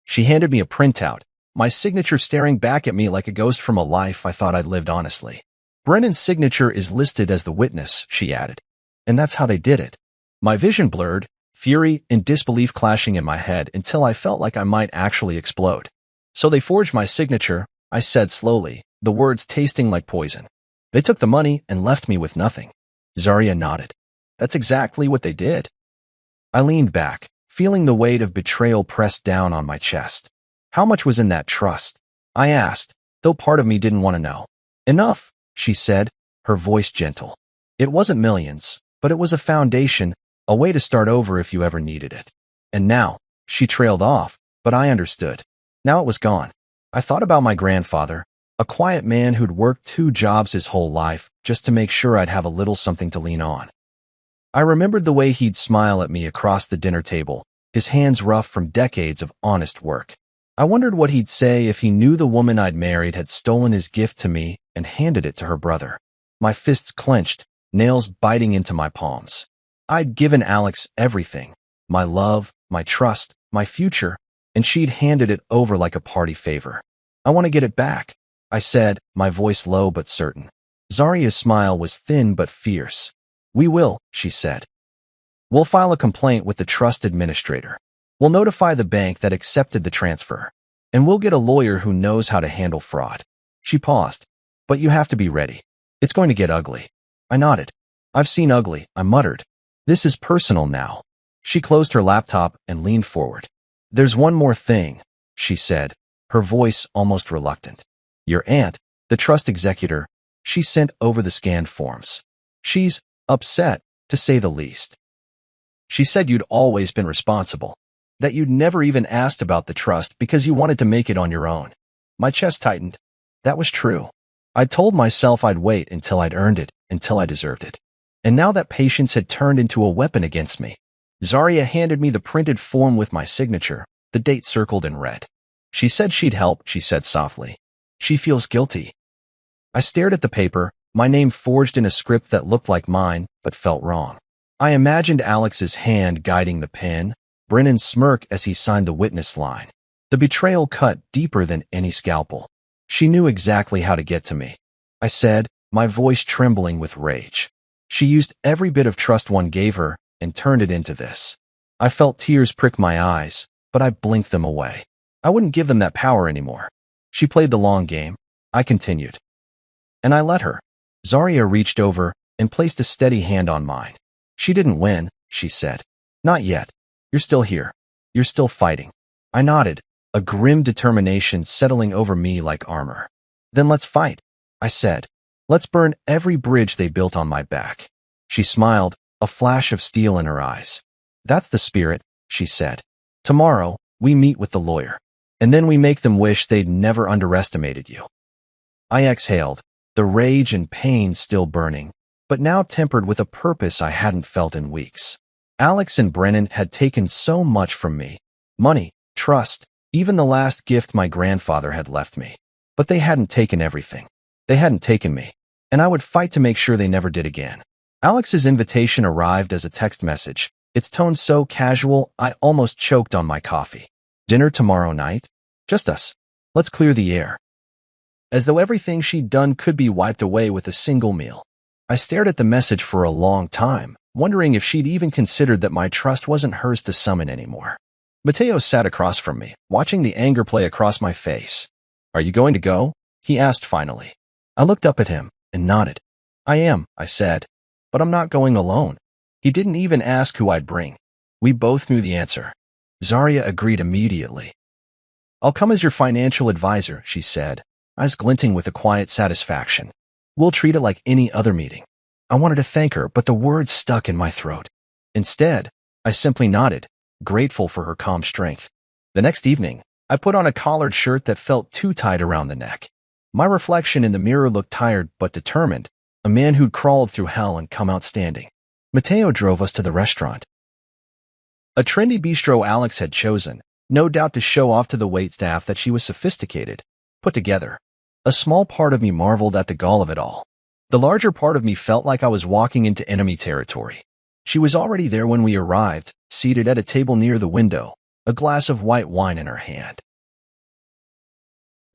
She handed me a printout, my signature staring back at me like a ghost from a life I thought I'd lived honestly. "Brennan's signature is listed as the witness," she added. And that's how they did it. My vision blurred, fury and disbelief clashing in my head until I felt like I might actually explode. "So they forged my signature," I said slowly, the words tasting like poison. "They took the money and left me with nothing." Zaria nodded. "That's exactly what they did." I leaned back, feeling the weight of betrayal pressed down on my chest. "How much was in that trust?" I asked, though part of me didn't want to know. "Enough," she said, her voice gentle. It wasn't millions, but it was a foundation, a way to start over if you ever needed it. And now, she trailed off, but I understood. Now it was gone. I thought about my grandfather, a quiet man who'd worked 2 jobs his whole life just to make sure I'd have a little something to lean on. I remembered the way he'd smile at me across the dinner table, his hands rough from decades of honest work. I wondered what he'd say if he knew the woman I'd married had stolen his gift to me and handed it to her brother. My fists clenched, nails biting into my palms. I'd given Alex everything, my love, my trust, my future, and she'd handed it over like a party favor. I want to get it back, I said, my voice low but certain. Zaria's smile was thin but fierce. We will, she said. We'll file a complaint with the trust administrator. We'll notify the bank that accepted the transfer. And we'll get a lawyer who knows how to handle fraud. She paused. But you have to be ready. It's going to get ugly. I nodded. I've seen ugly, I muttered. This is personal now. She closed her laptop and leaned forward. There's one more thing, she said, her voice almost reluctant. Your aunt, the trust executor, she sent over the scanned forms. She's upset, to say the least. She said you'd always been responsible, that you'd never even asked about the trust because you wanted to make it on your own. My chest tightened. That was true. I told myself I'd wait until I'd earned it, until I deserved it. And now that patience had turned into a weapon against me. Zaria handed me the printed form with my signature, the date circled in red. She said she'd help, she said softly. She feels guilty. I stared at the paper, my name forged in a script that looked like mine, but felt wrong. I imagined Alex's hand guiding the pen, Brennan's smirk as he signed the witness line. The betrayal cut deeper than any scalpel. She knew exactly how to get to me. I said, my voice trembling with rage. She used every bit of trust one gave her and turned it into this. I felt tears prick my eyes, but I blinked them away. I wouldn't give them that power anymore. She played the long game. I continued. And I let her. Zaria reached over and placed a steady hand on mine. She didn't win, she said. Not yet. You're still here. You're still fighting. I nodded, a grim determination settling over me like armor. Then let's fight, I said. Let's burn every bridge they built on my back. She smiled, a flash of steel in her eyes. That's the spirit, she said. Tomorrow, we meet with the lawyer. And then we make them wish they'd never underestimated you. I exhaled, the rage and pain still burning, but now tempered with a purpose I hadn't felt in weeks. Alex and Brennan had taken so much from me. Money, trust, even the last gift my grandfather had left me. But they hadn't taken everything. They hadn't taken me. And I would fight to make sure they never did again. Alex's invitation arrived as a text message, its tone so casual I almost choked on my coffee. Dinner tomorrow night? Just us. Let's clear the air. As though everything she'd done could be wiped away with a single meal. I stared at the message for a long time, wondering if she'd even considered that my trust wasn't hers to summon anymore. Mateo sat across from me, watching the anger play across my face. Are you going to go? He asked finally. I looked up at him and nodded. I am, I said, but I'm not going alone. He didn't even ask who I'd bring. We both knew the answer. Zaria agreed immediately. I'll come as your financial advisor, she said, eyes glinting with a quiet satisfaction. We'll treat it like any other meeting. I wanted to thank her, but the words stuck in my throat. Instead, I simply nodded, grateful for her calm strength. The next evening, I put on a collared shirt that felt too tight around the neck. My reflection in the mirror looked tired but determined, a man who'd crawled through hell and come out standing. Mateo drove us to the restaurant. A trendy bistro Alex had chosen, no doubt to show off to the waitstaff that she was sophisticated, put together. A small part of me marveled at the gall of it all. The larger part of me felt like I was walking into enemy territory. She was already there when we arrived, seated at a table near the window, a glass of white wine in her hand.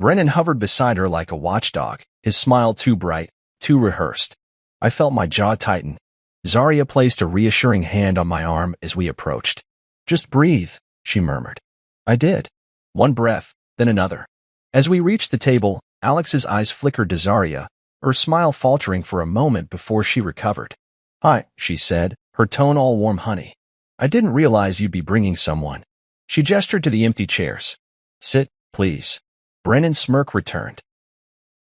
Brennan hovered beside her like a watchdog, his smile too bright, too rehearsed. I felt my jaw tighten. Zaria placed a reassuring hand on my arm as we approached. Just breathe, she murmured. I did. One breath, then another. As we reached the table, Alex's eyes flickered to Zaria, her smile faltering for a moment before she recovered. Hi, she said, her tone all warm honey. I didn't realize you'd be bringing someone. She gestured to the empty chairs. Sit, please. Brennan's smirk returned.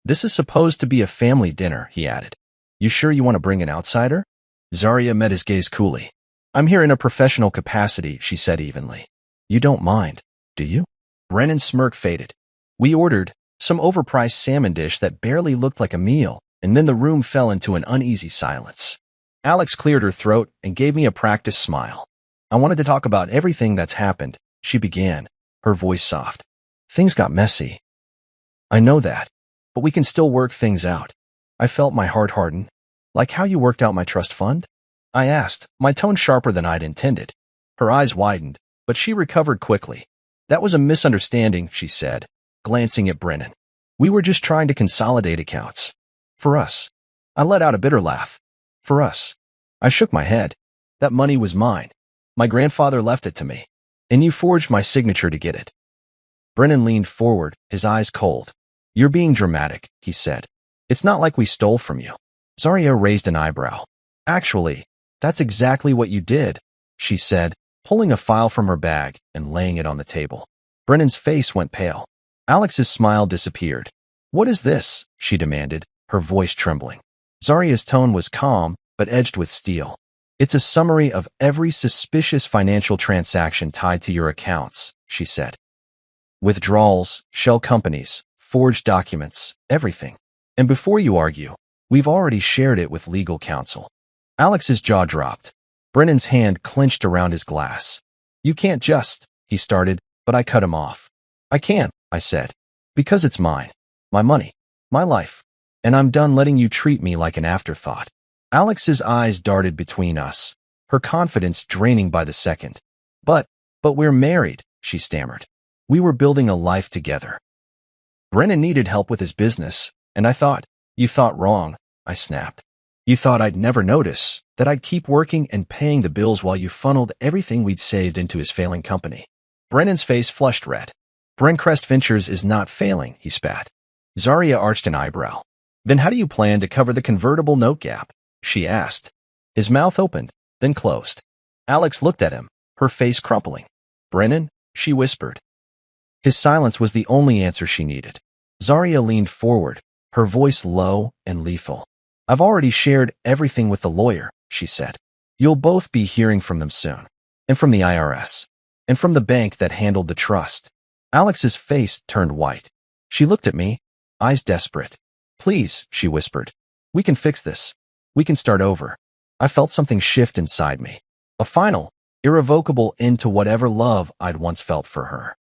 This is supposed to be a family dinner, he added. You sure you want to bring an outsider? Zarya met his gaze coolly. I'm here in a professional capacity, she said evenly. You don't mind, do you? Brennan's smirk faded. We ordered some overpriced salmon dish that barely looked like a meal, and then the room fell into an uneasy silence. Alex cleared her throat and gave me a practiced smile. I wanted to talk about everything that's happened, she began, her voice soft. Things got messy. I know that, but we can still work things out. I felt my heart harden. Like how you worked out my trust fund? I asked, my tone sharper than I'd intended. Her eyes widened, but she recovered quickly. That was a misunderstanding, she said, glancing at Brennan. We were just trying to consolidate accounts. For us. I let out a bitter laugh. For us. I shook my head. That money was mine. My grandfather left it to me. And you forged my signature to get it. Brennan leaned forward, his eyes cold. You're being dramatic, he said. It's not like we stole from you. Zarya raised an eyebrow. Actually, that's exactly what you did, she said, pulling a file from her bag and laying it on the table. Brennan's face went pale. Alex's smile disappeared. What is this? She demanded, her voice trembling. Zarya's tone was calm, but edged with steel. It's a summary of every suspicious financial transaction tied to your accounts, she said. Withdrawals, shell companies, forged documents, everything. And before you argue, we've already shared it with legal counsel. Alex's jaw dropped. Brennan's hand clenched around his glass. You can't just, he started, but I cut him off. I can't, I said. Because it's mine. My money. My life. And I'm done letting you treat me like an afterthought. Alex's eyes darted between us, her confidence draining by the second. But we're married, she stammered. We were building a life together. Brennan needed help with his business, and I thought, you thought wrong, I snapped. You thought I'd never notice, that I'd keep working and paying the bills while you funneled everything we'd saved into his failing company. Brennan's face flushed red. Brencrest Ventures is not failing, he spat. Zarya arched an eyebrow. Then how do you plan to cover the convertible note gap? She asked. His mouth opened, then closed. Alex looked at him, her face crumpling. Brennan, she whispered. His silence was the only answer she needed. Zarya leaned forward, her voice low and lethal. I've already shared everything with the lawyer, she said. You'll both be hearing from them soon. And from the IRS. And from the bank that handled the trust. Alex's face turned white. She looked at me, eyes desperate. Please, she whispered. We can fix this. We can start over. I felt something shift inside me. A final, irrevocable end to whatever love I'd once felt for her.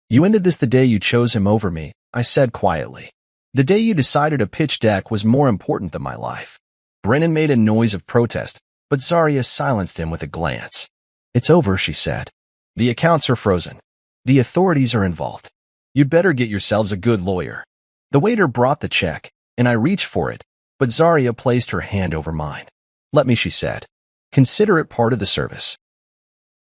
You ended this the day you chose him over me, I said quietly. The day you decided a pitch deck was more important than my life. Brennan made a noise of protest, but Zarya silenced him with a glance. It's over, she said. The accounts are frozen. The authorities are involved. You'd better get yourselves a good lawyer. The waiter brought the check, and I reached for it, but Zarya placed her hand over mine. Let me, she said. Consider it part of the service.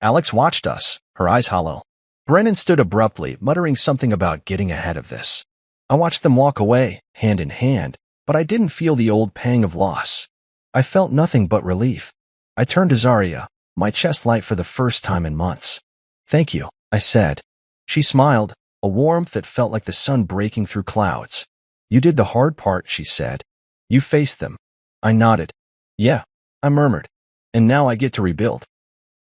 Alex watched us, her eyes hollow. Brennan stood abruptly, muttering something about getting ahead of this. I watched them walk away, hand in hand, but I didn't feel the old pang of loss. I felt nothing but relief. I turned to Zarya, my chest light for the first time in months. Thank you, I said. She smiled, a warmth that felt like the sun breaking through clouds. You did the hard part, she said. You faced them. I nodded. Yeah, I murmured. And now I get to rebuild.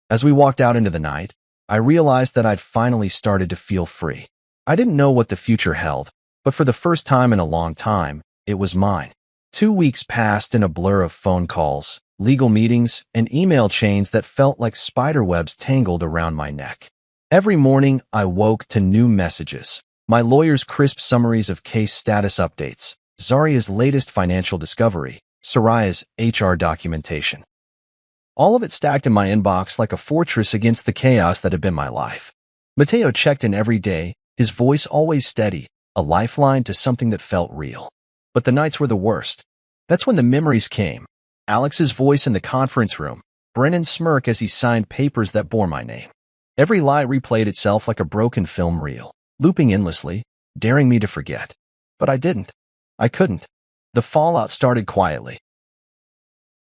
As we walked out into the night, I realized that I'd finally started to feel free. I didn't know what the future held, but for the first time in a long time, it was mine. 2 weeks passed in a blur of phone calls, legal meetings, and email chains that felt like spider webs tangled around my neck. Every morning, I woke to new messages. My lawyer's crisp summaries of case status updates, Zarya's latest financial discovery, Soraya's HR documentation. All of it stacked in my inbox like a fortress against the chaos that had been my life. Mateo checked in every day, his voice always steady, a lifeline to something that felt real. But the nights were the worst. That's when the memories came. Alex's voice in the conference room, Brennan's smirk as he signed papers that bore my name. Every lie replayed itself like a broken film reel, looping endlessly, daring me to forget. But I didn't. I couldn't. The fallout started quietly.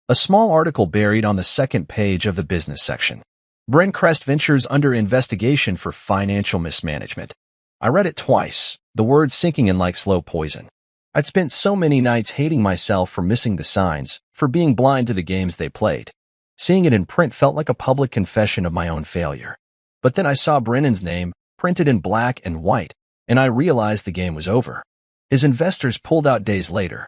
A small article buried on the second page of the business section. Brencrest Ventures under investigation for financial mismanagement. I read it twice, the words sinking in like slow poison. I'd spent so many nights hating myself for missing the signs, for being blind to the games they played. Seeing it in print felt like a public confession of my own failure. But then I saw Brennan's name, printed in black and white, and I realized the game was over. His investors pulled out days later.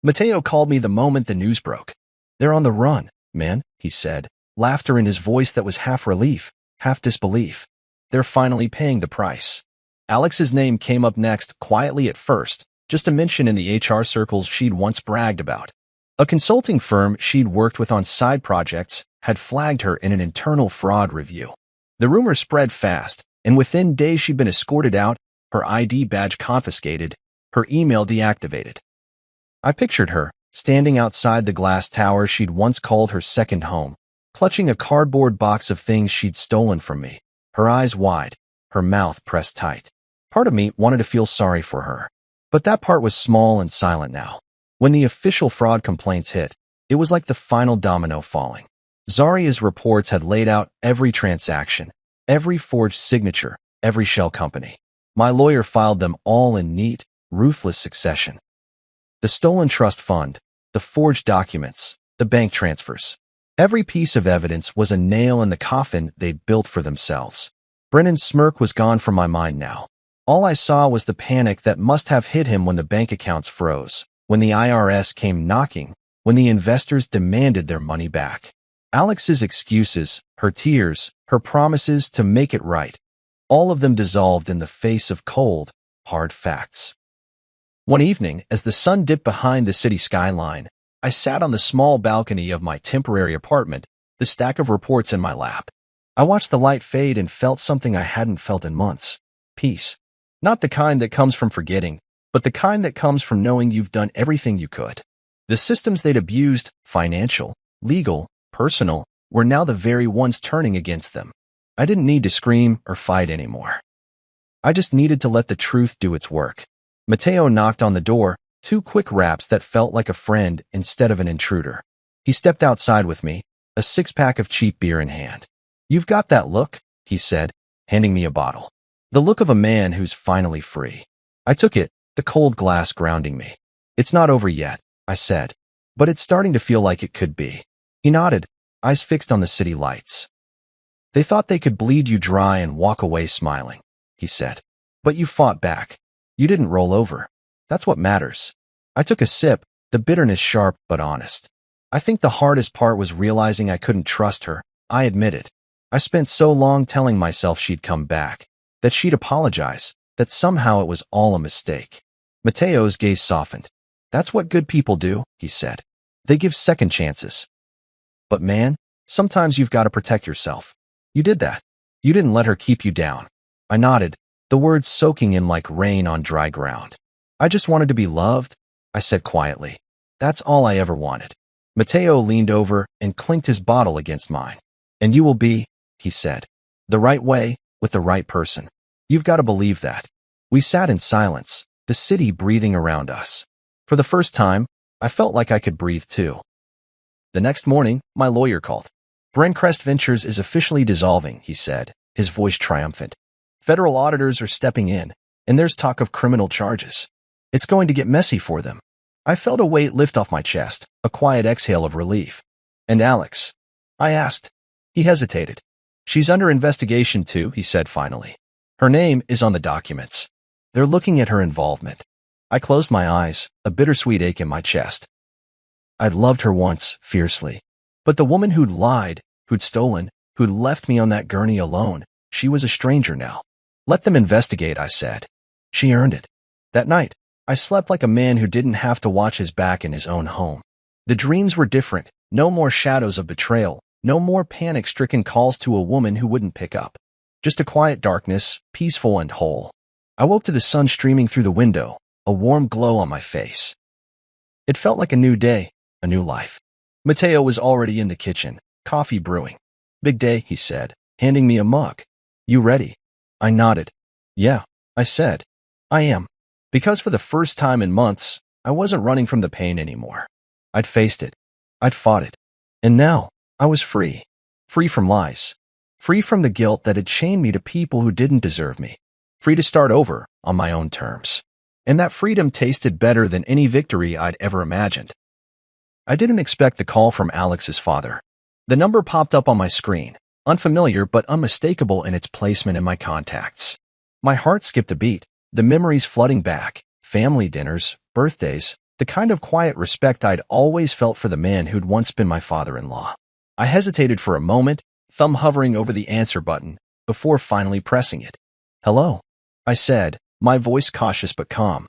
Mateo called me the moment the news broke. "They're on the run, man," he said, laughter in his voice that was half relief, half disbelief. "They're finally paying the price." Alex's name came up next, quietly at first, just a mention in the HR circles she'd once bragged about. A consulting firm she'd worked with on side projects had flagged her in an internal fraud review. The rumor spread fast, and within days she'd been escorted out, her ID badge confiscated, her email deactivated. I pictured her, standing outside the glass tower she'd once called her second home, clutching a cardboard box of things she'd stolen from me, her eyes wide, her mouth pressed tight. Part of me wanted to feel sorry for her, but that part was small and silent now. When the official fraud complaints hit, it was like the final domino falling. Zaria's reports had laid out every transaction, every forged signature, every shell company. My lawyer filed them all in neat, ruthless succession. The stolen trust fund, the forged documents, the bank transfers. Every piece of evidence was a nail in the coffin they'd built for themselves. Brennan's smirk was gone from my mind now. All I saw was the panic that must have hit him when the bank accounts froze, when the IRS came knocking, when the investors demanded their money back. Alex's excuses, her tears, her promises to make it right, all of them dissolved in the face of cold, hard facts. One evening, as the sun dipped behind the city skyline, I sat on the small balcony of my temporary apartment, the stack of reports in my lap. I watched the light fade and felt something I hadn't felt in months. Peace. Not the kind that comes from forgetting, but the kind that comes from knowing you've done everything you could. The systems they'd abused, financial, legal, personal, were now the very ones turning against them. I didn't need to scream or fight anymore. I just needed to let the truth do its work. Mateo knocked on the door, 2 quick raps that felt like a friend instead of an intruder. He stepped outside with me, a 6-pack of cheap beer in hand. "You've got that look," he said, handing me a bottle. The look of a man who's finally free. I took it, the cold glass grounding me. "It's not over yet," I said, "but it's starting to feel like it could be." He nodded, eyes fixed on the city lights. "They thought they could bleed you dry and walk away smiling," he said. "But you fought back. You didn't roll over. That's what matters." I took a sip, the bitterness sharp but honest. I think the hardest part was realizing I couldn't trust her. I admitted. I spent so long telling myself she'd come back, that she'd apologize, that somehow it was all a mistake. Mateo's gaze softened. "That's what good people do," he said. "They give second chances. But man, sometimes you've got to protect yourself. You did that. You didn't let her keep you down." I nodded, the words soaking in like rain on dry ground. "I just wanted to be loved," I said quietly. "That's all I ever wanted." Mateo leaned over and clinked his bottle against mine. "And you will be," he said, "the right way, with the right person. You've got to believe that." We sat in silence, the city breathing around us. For the first time, I felt like I could breathe too. The next morning, my lawyer called. "Brencrest Ventures is officially dissolving," he said, his voice triumphant. "Federal auditors are stepping in, and there's talk of criminal charges. It's going to get messy for them." I felt a weight lift off my chest, a quiet exhale of relief. "And Alex?" I asked. He hesitated. "She's under investigation too," he said finally. "Her name is on the documents. They're looking at her involvement." I closed my eyes, a bittersweet ache in my chest. I'd loved her once, fiercely. But the woman who'd lied, who'd stolen, who'd left me on that gurney alone, she was a stranger now. "Let them investigate," I said. She earned it. That night, I slept like a man who didn't have to watch his back in his own home. The dreams were different, no more shadows of betrayal, no more panic-stricken calls to a woman who wouldn't pick up. Just a quiet darkness, peaceful and whole. I woke to the sun streaming through the window, a warm glow on my face. It felt like a new day, a new life. Mateo was already in the kitchen, coffee brewing. "Big day," he said, handing me a mug. "You ready?" I nodded. "Yeah," I said. "I am." Because for the first time in months, I wasn't running from the pain anymore. I'd faced it. I'd fought it. And now, I was free. Free from lies. Free from the guilt that had chained me to people who didn't deserve me. Free to start over on my own terms. and that freedom tasted better than any victory I'd ever imagined. I didn't expect the call from Alex's father. The number popped up on my screen, unfamiliar but unmistakable in its placement in my contacts. My heart skipped a beat, the memories flooding back, family dinners, birthdays, the kind of quiet respect I'd always felt for the man who'd once been my father-in-law. I hesitated for a moment, thumb hovering over the answer button, before finally pressing it. "Hello," I said, my voice cautious but calm.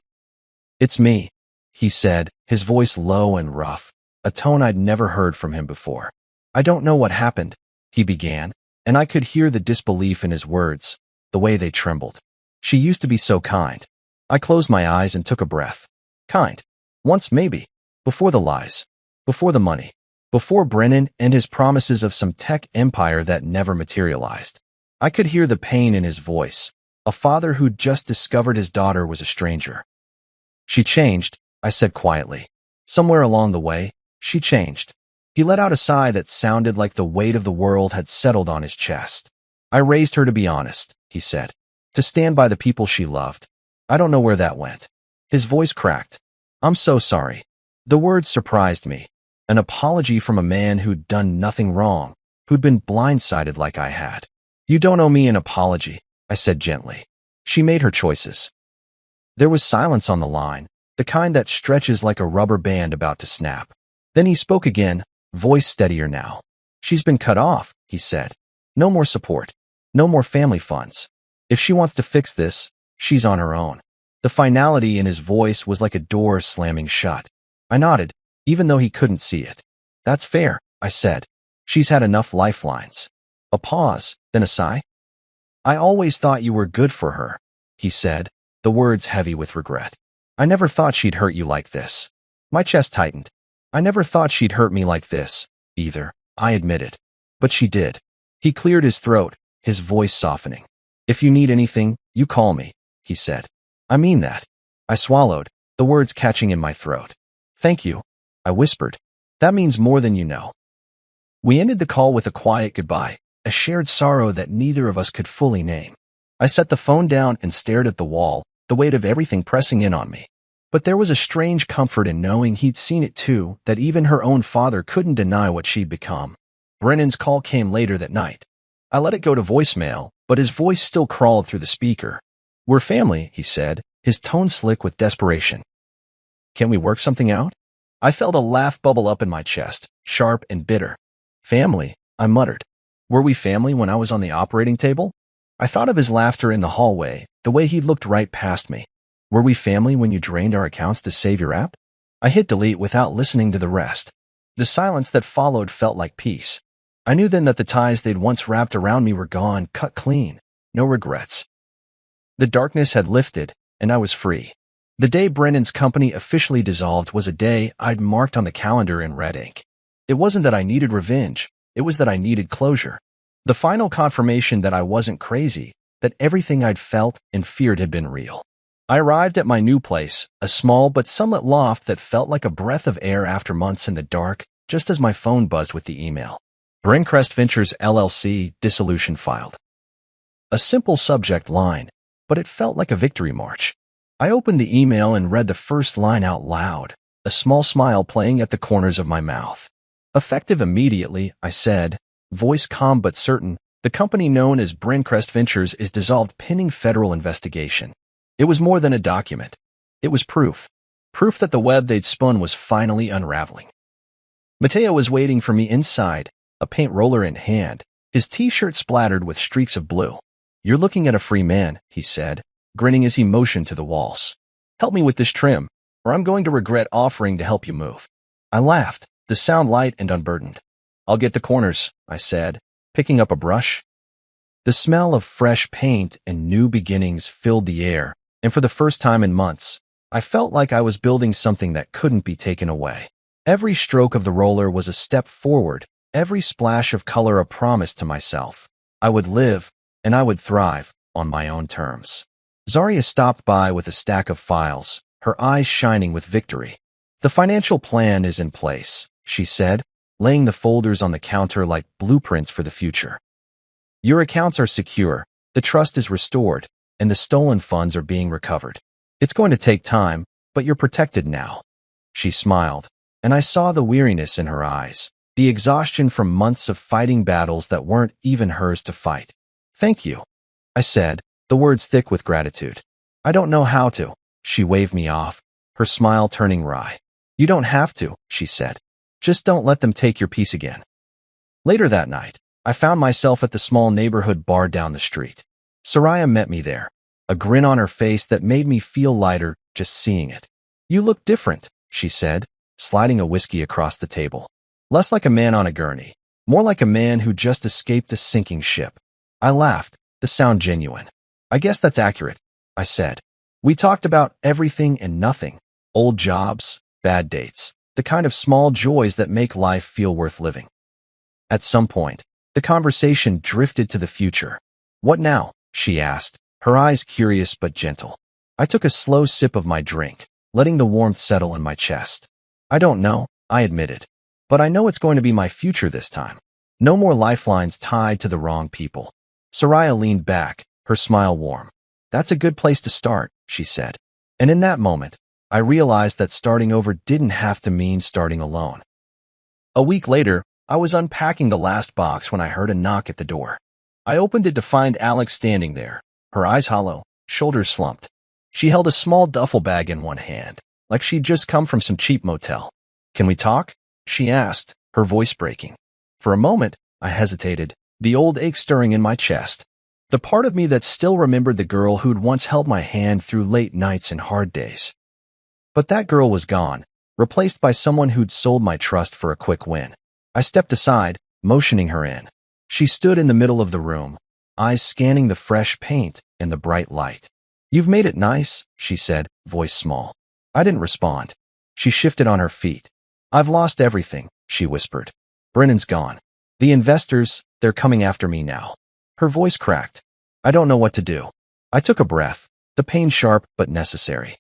"It's me," he said, his voice low and rough, a tone I'd never heard from him before. "I don't know what happened," he began, and I could hear the disbelief in his words, the way they trembled. "She used to be so kind." I closed my eyes and took a breath. Kind. Once maybe. Before the lies. Before the money. Before Brennan and his promises of some tech empire that never materialized. I could hear the pain in his voice. A father who'd just discovered his daughter was a stranger. "She changed," I said quietly. "Somewhere along the way, she changed." He let out a sigh that sounded like the weight of the world had settled on his chest. "I raised her to be honest," he said. "To stand by the people she loved. I don't know where that went." His voice cracked. "I'm so sorry." The words surprised me. An apology from a man who'd done nothing wrong, who'd been blindsided like I had. "You don't owe me an apology," I said gently. "She made her choices." There was silence on the line, the kind that stretches like a rubber band about to snap. Then he spoke again, voice steadier now. "She's been cut off," he said. "No more support. No more family funds. If she wants to fix this, she's on her own." The finality in his voice was like a door slamming shut. I nodded, even though he couldn't see it. "That's fair," I said. "She's had enough lifelines." A pause, then a sigh. "I always thought you were good for her," he said, the words heavy with regret. "I never thought she'd hurt you like this." My chest tightened. "I never thought she'd hurt me like this, either," I admitted. "But she did." He cleared his throat, his voice softening. "If you need anything, you call me," he said. "I mean that." I swallowed, the words catching in my throat. "Thank you," I whispered. "That means more than you know." We ended the call with a quiet goodbye, a shared sorrow that neither of us could fully name. I set the phone down and stared at the wall, the weight of everything pressing in on me. But there was a strange comfort in knowing he'd seen it too, that even her own father couldn't deny what she'd become. Brennan's call came later that night. I let it go to voicemail, but his voice still crawled through the speaker. "We're family," he said, his tone slick with desperation. "Can we work something out?" I felt a laugh bubble up in my chest, sharp and bitter. "Family," I muttered. "Were we family when I was on the operating table?" I thought of his laughter in the hallway, the way he looked right past me. "Were we family when you drained our accounts to save your app?" I hit delete without listening to the rest. The silence that followed felt like peace. I knew then that the ties they'd once wrapped around me were gone, cut clean. No regrets. The darkness had lifted, and I was free. The day Brennan's company officially dissolved was a day I'd marked on the calendar in red ink. It wasn't that I needed revenge, it was that I needed closure. The final confirmation that I wasn't crazy, that everything I'd felt and feared had been real. I arrived at my new place, a small but sunlit loft that felt like a breath of air after months in the dark, just as my phone buzzed with the email. Brincrest Ventures LLC, dissolution filed. A simple subject line, but it felt like a victory march. I opened the email and read the first line out loud, a small smile playing at the corners of my mouth. "Effective immediately," I said, voice calm but certain. "The company known as Brincrest Ventures is dissolved pending federal investigation." It was more than a document. It was proof. Proof that the web they'd spun was finally unraveling. Mateo was waiting for me inside, a paint roller in hand, his t-shirt splattered with streaks of blue. "You're looking at a free man," he said, grinning as he motioned to the walls. "Help me with this trim, or I'm going to regret offering to help you move." I laughed, the sound light and unburdened. "I'll get the corners," I said, picking up a brush. The smell of fresh paint and new beginnings filled the air, and for the first time in months, I felt like I was building something that couldn't be taken away. Every stroke of the roller was a step forward, every splash of color a promise to myself. I would live, and I would thrive, on my own terms. Zaria stopped by with a stack of files, her eyes shining with victory. "The financial plan is in place," she said, laying the folders on the counter like blueprints for the future. "Your accounts are secure, the trust is restored, and the stolen funds are being recovered. It's going to take time, but you're protected now. She smiled, and I saw the weariness in her eyes, the exhaustion from months of fighting battles that weren't even hers to fight. Thank you, I said, the words thick with gratitude. I don't know how to. She waved me off, her smile turning wry. You don't have to, she said. Just don't let them take your peace again. Later that night, I found myself at the small neighborhood bar down the street. Soraya met me there, a grin on her face that made me feel lighter just seeing it. You look different, she said, sliding a whiskey across the table. Less like a man on a gurney, more like a man who just escaped a sinking ship. I laughed, the sound genuine. I guess that's accurate, I said. We talked about everything and nothing, old jobs, bad dates, the kind of small joys that make life feel worth living. At some point, the conversation drifted to the future. What now? She asked, her eyes curious but gentle. I took a slow sip of my drink, letting the warmth settle in my chest. I don't know, I admitted. But I know it's going to be my future this time. No more lifelines tied to the wrong people. Soraya leaned back, her smile warm. That's a good place to start, she said. And in that moment, I realized that starting over didn't have to mean starting alone. A week later, I was unpacking the last box when I heard a knock at the door. I opened it to find Alex standing there, her eyes hollow, shoulders slumped. She held a small duffel bag in one hand, like she'd just come from some cheap motel. Can we talk? She asked, her voice breaking. For a moment, I hesitated, the old ache stirring in my chest. The part of me that still remembered the girl who'd once held my hand through late nights and hard days. But that girl was gone, replaced by someone who'd sold my trust for a quick win. I stepped aside, motioning her in. She stood in the middle of the room, eyes scanning the fresh paint and the bright light. You've made it nice, she said, voice small. I didn't respond. She shifted on her feet. I've lost everything, she whispered. Brennan's gone. The investors, they're coming after me now. Her voice cracked. I don't know what to do. I took a breath, the pain sharp but necessary.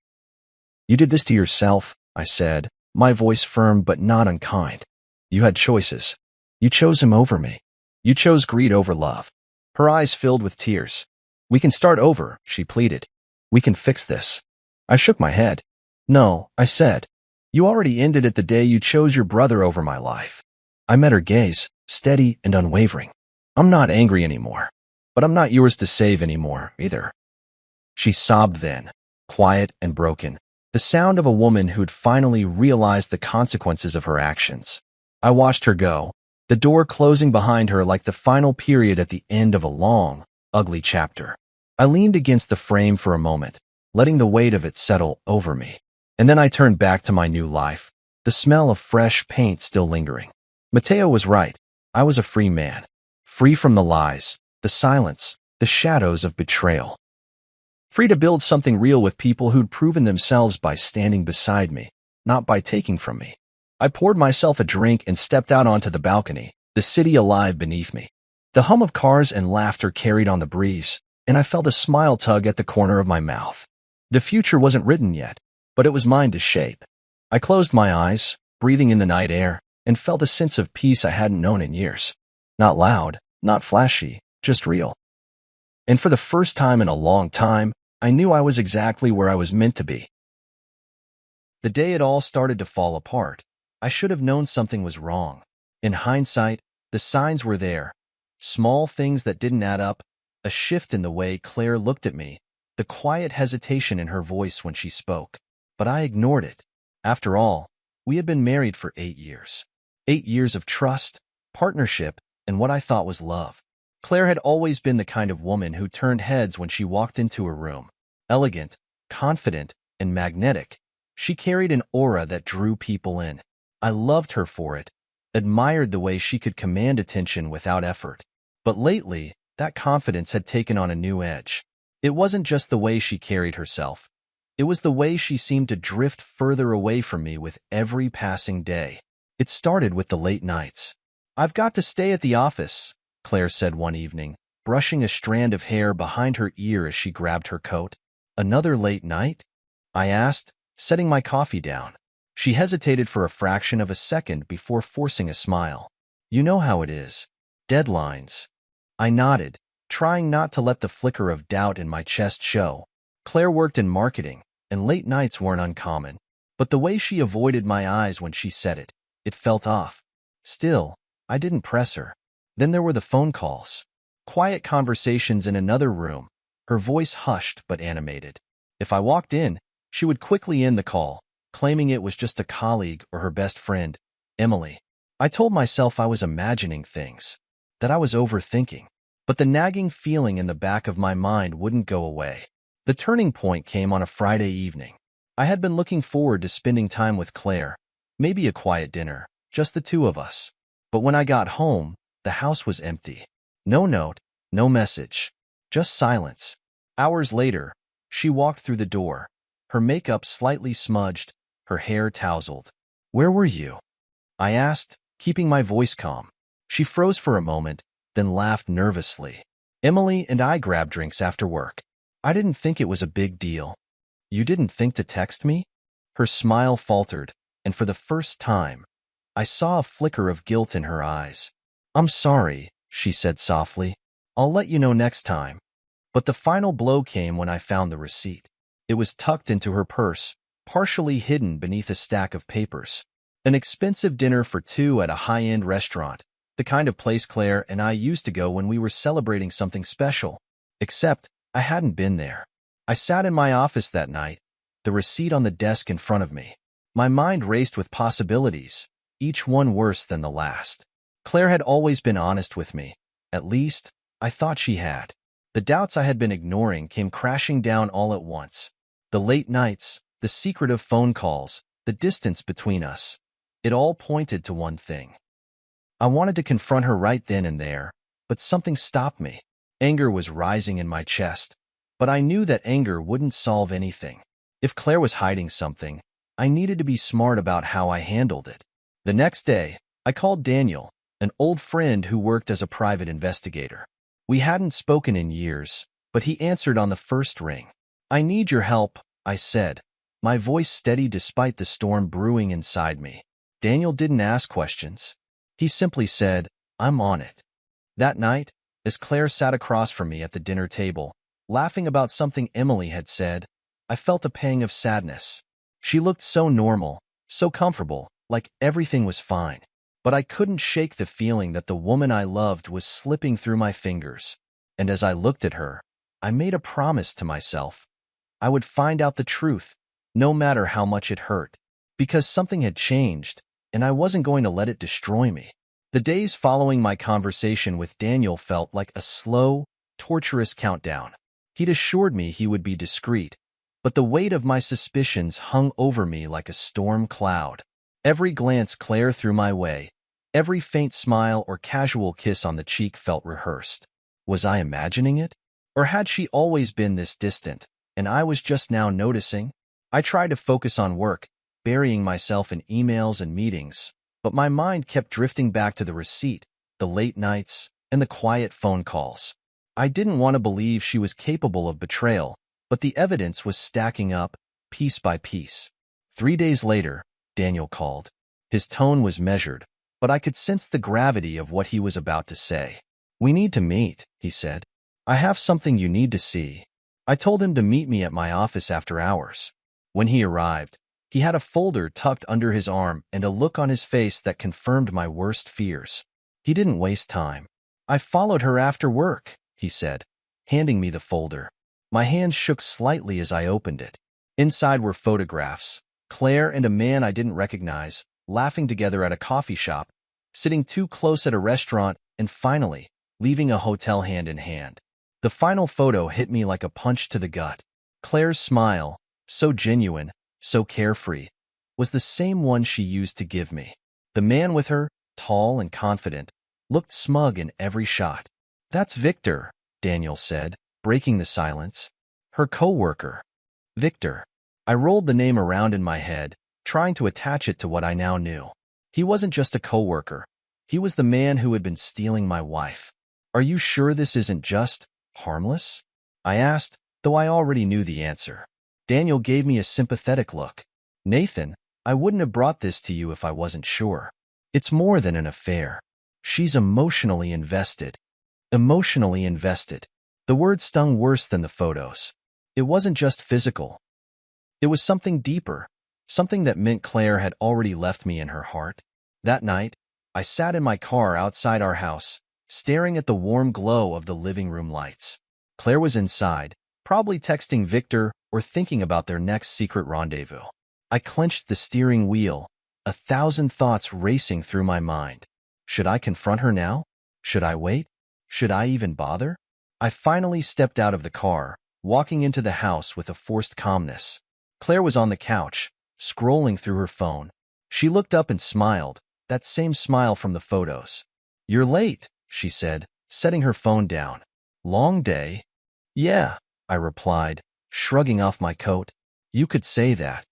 You did this to yourself, I said, my voice firm but not unkind. You had choices. You chose him over me. You chose greed over love. Her eyes filled with tears. We can start over, she pleaded. We can fix this. I shook my head. No, I said. You already ended it the day you chose your brother over my life. I met her gaze, steady and unwavering. I'm not angry anymore, but I'm not yours to save anymore, either. She sobbed then, quiet and broken, the sound of a woman who'd finally realized the consequences of her actions. I watched her go, the door closing behind her like the final period at the end of a long, ugly chapter. I leaned against the frame for a moment, letting the weight of it settle over me. And then I turned back to my new life, the smell of fresh paint still lingering. Mateo was right. I was a free man. Free from the lies, the silence, the shadows of betrayal. Free to build something real with people who'd proven themselves by standing beside me, not by taking from me. I poured myself a drink and stepped out onto the balcony, the city alive beneath me. The hum of cars and laughter carried on the breeze, and I felt a smile tug at the corner of my mouth. The future wasn't written yet, but it was mine to shape. I closed my eyes, breathing in the night air, and felt a sense of peace I hadn't known in years. Not loud, not flashy, just real. And for the first time in a long time, I knew I was exactly where I was meant to be. The day it all started to fall apart, I should have known something was wrong. In hindsight, the signs were there. Small things that didn't add up, a shift in the way Claire looked at me, the quiet hesitation in her voice when she spoke. But I ignored it. After all, we had been married for 8 years. 8 years of trust, partnership, and what I thought was love. Claire had always been the kind of woman who turned heads when she walked into a room. Elegant, confident, and magnetic. She carried an aura that drew people in. I loved her for it, admired the way she could command attention without effort. But lately, that confidence had taken on a new edge. It wasn't just the way she carried herself. It was the way she seemed to drift further away from me with every passing day. It started with the late nights. I've got to stay at the office, Claire said one evening, brushing a strand of hair behind her ear as she grabbed her coat. Another late night? I asked, setting my coffee down. She hesitated for a fraction of a second before forcing a smile. You know how it is. Deadlines. I nodded, trying not to let the flicker of doubt in my chest show. Claire worked in marketing, and late nights weren't uncommon. But the way she avoided my eyes when she said it, it felt off. Still, I didn't press her. Then there were the phone calls. Quiet conversations in another room, her voice hushed but animated. If I walked in, she would quickly end the call, claiming it was just a colleague or her best friend, Emily. I told myself I was imagining things, that I was overthinking. But the nagging feeling in the back of my mind wouldn't go away. The turning point came on a Friday evening. I had been looking forward to spending time with Claire, maybe a quiet dinner, just the two of us. But when I got home, the house was empty. No note, no message, just silence. Hours later, she walked through the door, her makeup slightly smudged, her hair tousled. "Where were you?" I asked, keeping my voice calm. She froze for a moment, then laughed nervously. "Emily and I grabbed drinks after work. I didn't think it was a big deal." "You didn't think to text me?" Her smile faltered, and for the first time, I saw a flicker of guilt in her eyes. "I'm sorry," she said softly. "I'll let you know next time." But the final blow came when I found the receipt. It was tucked into her purse, partially hidden beneath a stack of papers. An expensive dinner for two at a high-end restaurant, the kind of place Claire and I used to go when we were celebrating something special. Except, I hadn't been there. I sat in my office that night, the receipt on the desk in front of me. My mind raced with possibilities, each one worse than the last. Claire had always been honest with me. At least, I thought she had. The doubts I had been ignoring came crashing down all at once. The late nights, the secretive phone calls, the distance between us. It all pointed to one thing. I wanted to confront her right then and there, but something stopped me. Anger was rising in my chest, but I knew that anger wouldn't solve anything. If Claire was hiding something, I needed to be smart about how I handled it. The next day, I called Daniel, an old friend who worked as a private investigator. We hadn't spoken in years, but he answered on the first ring. "I need your help," I said, my voice steady despite the storm brewing inside me. Daniel didn't ask questions. He simply said, "I'm on it." That night, as Claire sat across from me at the dinner table, laughing about something Emily had said, I felt a pang of sadness. She looked so normal, so comfortable, like everything was fine. But I couldn't shake the feeling that the woman I loved was slipping through my fingers. And as I looked at her, I made a promise to myself. I would find out the truth, no matter how much it hurt. Because something had changed, and I wasn't going to let it destroy me. The days following my conversation with Daniel felt like a slow, torturous countdown. He'd assured me he would be discreet, but the weight of my suspicions hung over me like a storm cloud. Every glance Claire threw my way, every faint smile or casual kiss on the cheek felt rehearsed. Was I imagining it? Or had she always been this distant, and I was just now noticing? I tried to focus on work, burying myself in emails and meetings, but my mind kept drifting back to the receipt, the late nights, and the quiet phone calls. I didn't want to believe she was capable of betrayal, but the evidence was stacking up, piece by piece. 3 days later, Daniel called. His tone was measured, but I could sense the gravity of what he was about to say. "We need to meet," he said. "I have something you need to see." I told him to meet me at my office after hours. When he arrived, he had a folder tucked under his arm and a look on his face that confirmed my worst fears. He didn't waste time. "I followed her after work," he said, handing me the folder. My hands shook slightly as I opened it. Inside were photographs. Claire and a man I didn't recognize, laughing together at a coffee shop, sitting too close at a restaurant, and finally, leaving a hotel hand in hand. The final photo hit me like a punch to the gut. Claire's smile, so genuine, so carefree, was the same one she used to give me. The man with her, tall and confident, looked smug in every shot. "That's Victor," Daniel said, breaking the silence. "Her co-worker." Victor. I rolled the name around in my head, trying to attach it to what I now knew. He wasn't just a coworker. He was the man who had been stealing my wife. "Are you sure this isn't just harmless?" I asked, though I already knew the answer. Daniel gave me a sympathetic look. "Nathan, I wouldn't have brought this to you if I wasn't sure. It's more than an affair. She's emotionally invested." Emotionally invested. The word stung worse than the photos. It wasn't just physical. It was something deeper, something that meant Claire had already left me in her heart. That night, I sat in my car outside our house, staring at the warm glow of the living room lights. Claire was inside, probably texting Victor or thinking about their next secret rendezvous. I clenched the steering wheel, a thousand thoughts racing through my mind. Should I confront her now? Should I wait? Should I even bother? I finally stepped out of the car, walking into the house with a forced calmness. Claire was on the couch, scrolling through her phone. She looked up and smiled, that same smile from the photos. "You're late," she said, setting her phone down. "Long day?" "Yeah," I replied, shrugging off my coat. "You could say that."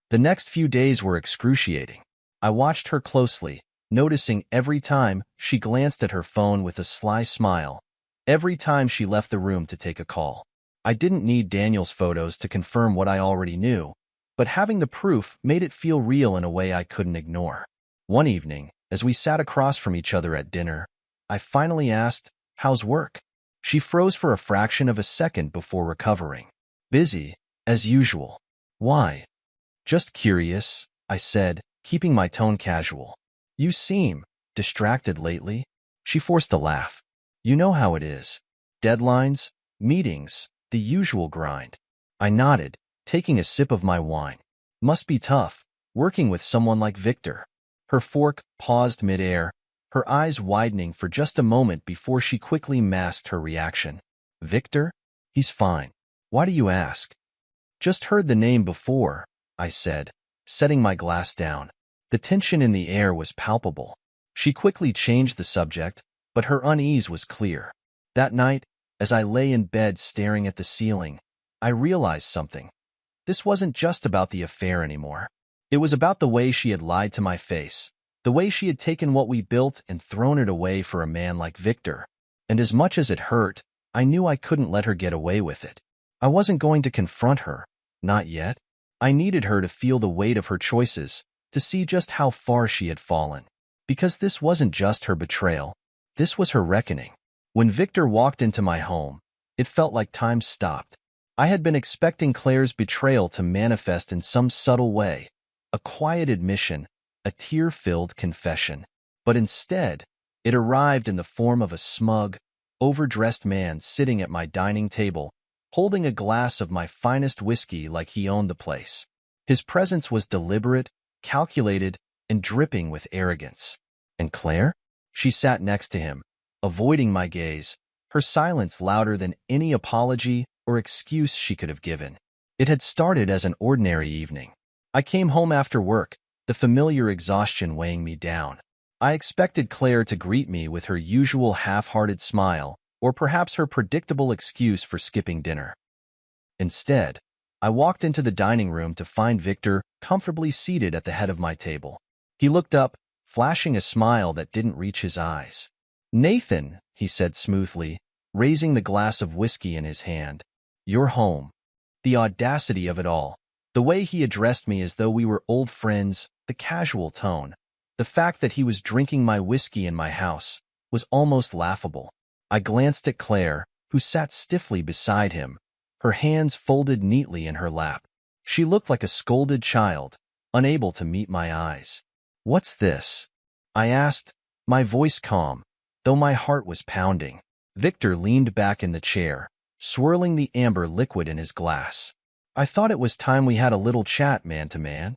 The next few days were excruciating. I watched her closely, noticing every time she glanced at her phone with a sly smile, every time she left the room to take a call. I didn't need Daniel's photos to confirm what I already knew, but having the proof made it feel real in a way I couldn't ignore. One evening, as we sat across from each other at dinner, I finally asked, "How's work?" She froze for a fraction of a second before recovering. "Busy, as usual." "Why?" "Just curious," I said, keeping my tone casual. "You seem distracted lately." She forced a laugh. "You know how it is. Deadlines, meetings, the usual grind." I nodded, taking a sip of my wine. "Must be tough, working with someone like Victor." Her fork paused midair, her eyes widening for just a moment before she quickly masked her reaction. "Victor? He's fine. Why do you ask?" "Just heard the name before," I said, setting my glass down. The tension in the air was palpable. She quickly changed the subject, but her unease was clear. That night, as I lay in bed staring at the ceiling, I realized something. This wasn't just about the affair anymore. It was about the way she had lied to my face, the way she had taken what we built and thrown it away for a man like Victor. And as much as it hurt, I knew I couldn't let her get away with it. I wasn't going to confront her, not yet. I needed her to feel the weight of her choices, to see just how far she had fallen. Because this wasn't just her betrayal, this was her reckoning. When Victor walked into my home, it felt like time stopped. I had been expecting Claire's betrayal to manifest in some subtle way, a quiet admission, a tear-filled confession. But instead, it arrived in the form of a smug, overdressed man sitting at my dining table, holding a glass of my finest whiskey like he owned the place. His presence was deliberate, calculated, and dripping with arrogance. And Claire? She sat next to him, avoiding my gaze, her silence louder than any apology or excuse she could have given. It had started as an ordinary evening. I came home after work, the familiar exhaustion weighing me down. I expected Claire to greet me with her usual half-hearted smile, or perhaps her predictable excuse for skipping dinner. Instead, I walked into the dining room to find Victor comfortably seated at the head of my table. He looked up, flashing a smile that didn't reach his eyes. "Nathan," he said smoothly, raising the glass of whiskey in his hand. "You're home." The audacity of it all, the way he addressed me as though we were old friends, the casual tone, the fact that he was drinking my whiskey in my house, was almost laughable. I glanced at Claire, who sat stiffly beside him, her hands folded neatly in her lap. She looked like a scolded child, unable to meet my eyes. "What's this?" I asked, my voice calm, though my heart was pounding. Victor leaned back in the chair, swirling the amber liquid in his glass. "I thought it was time we had a little chat man to man."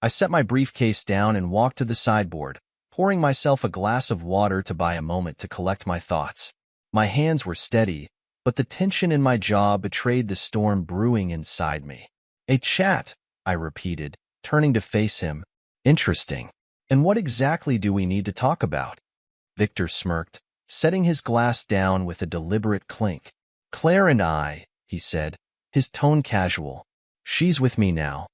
I set my briefcase down and walked to the sideboard, pouring myself a glass of water to buy a moment to collect my thoughts. My hands were steady, but the tension in my jaw betrayed the storm brewing inside me. "A chat," I repeated, turning to face him. "Interesting. And what exactly do we need to talk about?" Victor smirked, setting his glass down with a deliberate clink. "Claire and I," he said, his tone casual. "She's with me now."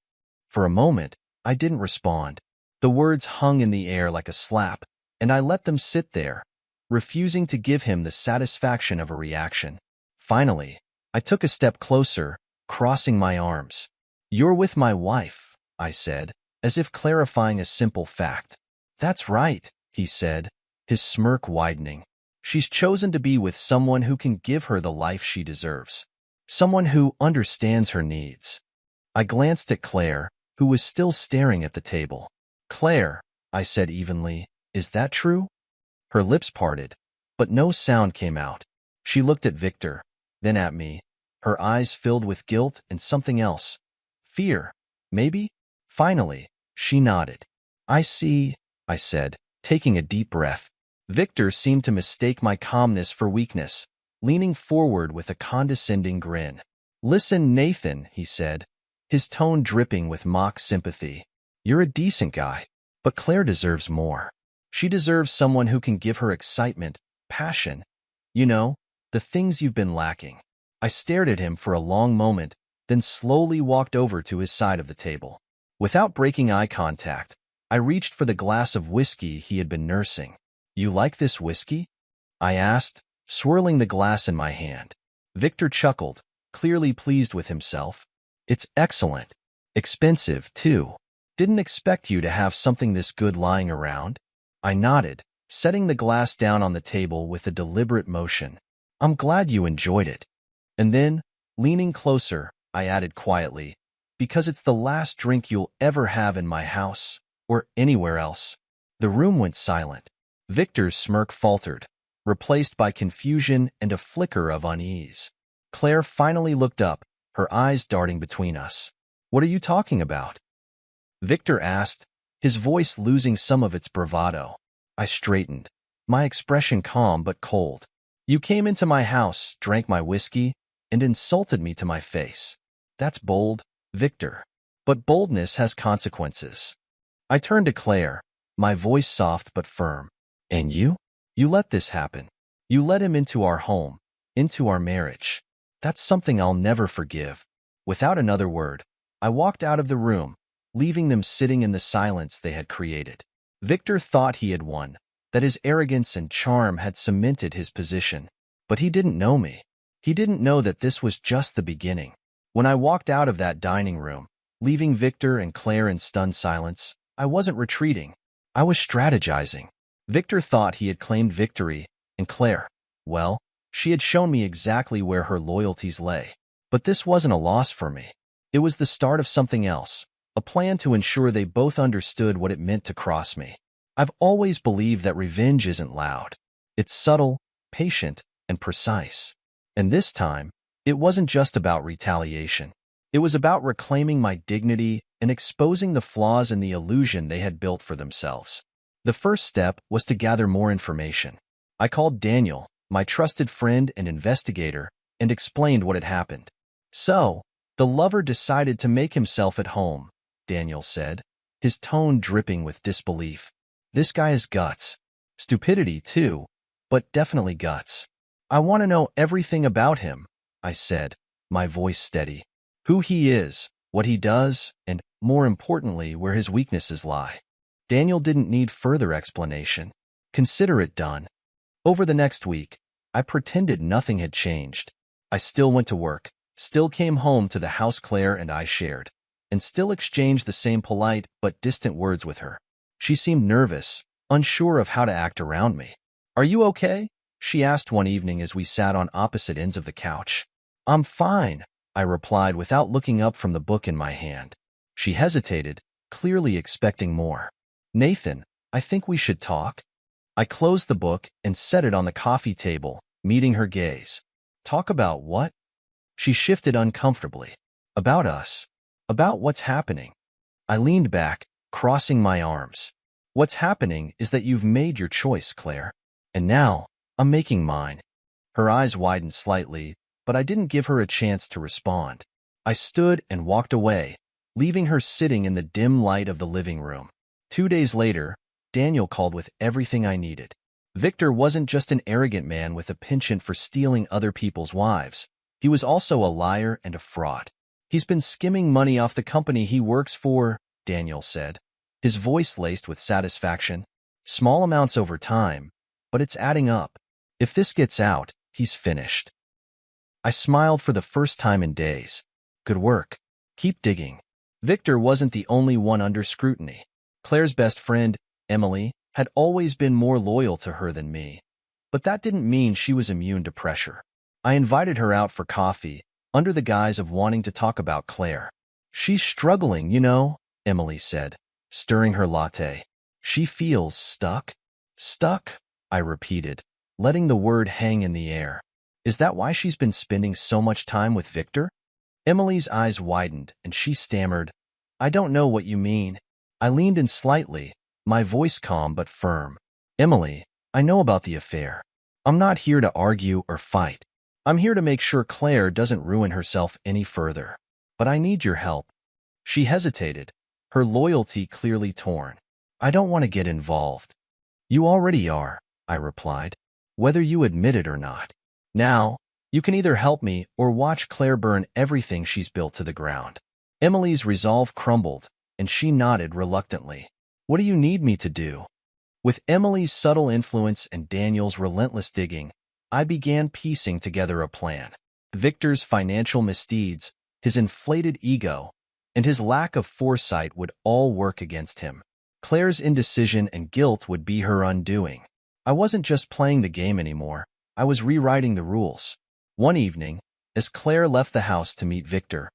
For a moment, I didn't respond. The words hung in the air like a slap, and I let them sit there, refusing to give him the satisfaction of a reaction. Finally, I took a step closer, crossing my arms. "You're with my wife," I said, as if clarifying a simple fact. "That's right," he said, his smirk widening. "She's chosen to be with someone who can give her the life she deserves. Someone who understands her needs." I glanced at Claire, who was still staring at the table. Claire, I said evenly, is that true? Her lips parted, but no sound came out. She looked at Victor, then at me, her eyes filled with guilt and something else. Fear, maybe? Finally, she nodded. I see, I said, taking a deep breath. Victor seemed to mistake my calmness for weakness, leaning forward with a condescending grin. Listen, Nathan, he said, his tone dripping with mock sympathy. You're a decent guy, but Claire deserves more. She deserves someone who can give her excitement, passion. You know, the things you've been lacking. I stared at him for a long moment, then slowly walked over to his side of the table. Without breaking eye contact, I reached for the glass of whiskey he had been nursing. You like this whiskey? I asked, swirling the glass in my hand. Victor chuckled, clearly pleased with himself. It's excellent. Expensive, too. Didn't expect you to have something this good lying around. I nodded, setting the glass down on the table with a deliberate motion. I'm glad you enjoyed it. And then, leaning closer, I added quietly, because it's the last drink you'll ever have in my house, or anywhere else. The room went silent. Victor's smirk faltered, replaced by confusion and a flicker of unease. Claire finally looked up, her eyes darting between us. What are you talking about? Victor asked, his voice losing some of its bravado. I straightened, my expression calm but cold. You came into my house, drank my whiskey, and insulted me to my face. That's bold, Victor. But boldness has consequences. I turned to Claire, my voice soft but firm. And you? You let this happen. You let him into our home, into our marriage. That's something I'll never forgive. Without another word, I walked out of the room, leaving them sitting in the silence they had created. Victor thought he had won, that his arrogance and charm had cemented his position. But he didn't know me. He didn't know that this was just the beginning. When I walked out of that dining room, leaving Victor and Claire in stunned silence, I wasn't retreating. I was strategizing. Victor thought he had claimed victory, and Claire, well, she had shown me exactly where her loyalties lay. But this wasn't a loss for me. It was the start of something else, a plan to ensure they both understood what it meant to cross me. I've always believed that revenge isn't loud. It's subtle, patient, and precise. And this time, it wasn't just about retaliation. It was about reclaiming my dignity and exposing the flaws in the illusion they had built for themselves. The first step was to gather more information. I called Daniel, my trusted friend and investigator, and explained what had happened. So, the lover decided to make himself at home, Daniel said, his tone dripping with disbelief. This guy has guts. Stupidity, too, but definitely guts. I want to know everything about him, I said, my voice steady. Who he is, what he does, and, more importantly, where his weaknesses lie. Daniel didn't need further explanation. Consider it done. Over the next week, I pretended nothing had changed. I still went to work, still came home to the house Claire and I shared, and still exchanged the same polite but distant words with her. She seemed nervous, unsure of how to act around me. Are you okay? She asked one evening as we sat on opposite ends of the couch. I'm fine, I replied without looking up from the book in my hand. She hesitated, clearly expecting more. Nathan, I think we should talk. I closed the book and set it on the coffee table, meeting her gaze. Talk about what? She shifted uncomfortably. About us. About what's happening. I leaned back, crossing my arms. What's happening is that you've made your choice, Claire. And now, I'm making mine. Her eyes widened slightly, but I didn't give her a chance to respond. I stood and walked away, leaving her sitting in the dim light of the living room. 2 days later, Daniel called with everything I needed. Victor wasn't just an arrogant man with a penchant for stealing other people's wives. He was also a liar and a fraud. He's been skimming money off the company he works for, Daniel said, his voice laced with satisfaction. Small amounts over time, but it's adding up. If this gets out, he's finished. I smiled for the first time in days. Good work. Keep digging. Victor wasn't the only one under scrutiny. Claire's best friend, Emily, had always been more loyal to her than me. But that didn't mean she was immune to pressure. I invited her out for coffee, under the guise of wanting to talk about Claire. She's struggling, you know, Emily said, stirring her latte. She feels stuck. Stuck? I repeated, letting the word hang in the air. Is that why she's been spending so much time with Victor? Emily's eyes widened, and she stammered, I don't know what you mean. I leaned in slightly, my voice calm but firm. Emily, I know about the affair. I'm not here to argue or fight. I'm here to make sure Claire doesn't ruin herself any further. But I need your help. She hesitated, her loyalty clearly torn. I don't want to get involved. You already are, I replied, whether you admit it or not. Now, you can either help me or watch Claire burn everything she's built to the ground. Emily's resolve crumbled, and she nodded reluctantly. What do you need me to do? With Emily's subtle influence and Daniel's relentless digging, I began piecing together a plan. Victor's financial misdeeds, his inflated ego, and his lack of foresight would all work against him. Claire's indecision and guilt would be her undoing. I wasn't just playing the game anymore. I was rewriting the rules. One evening, as Claire left the house to meet Victor,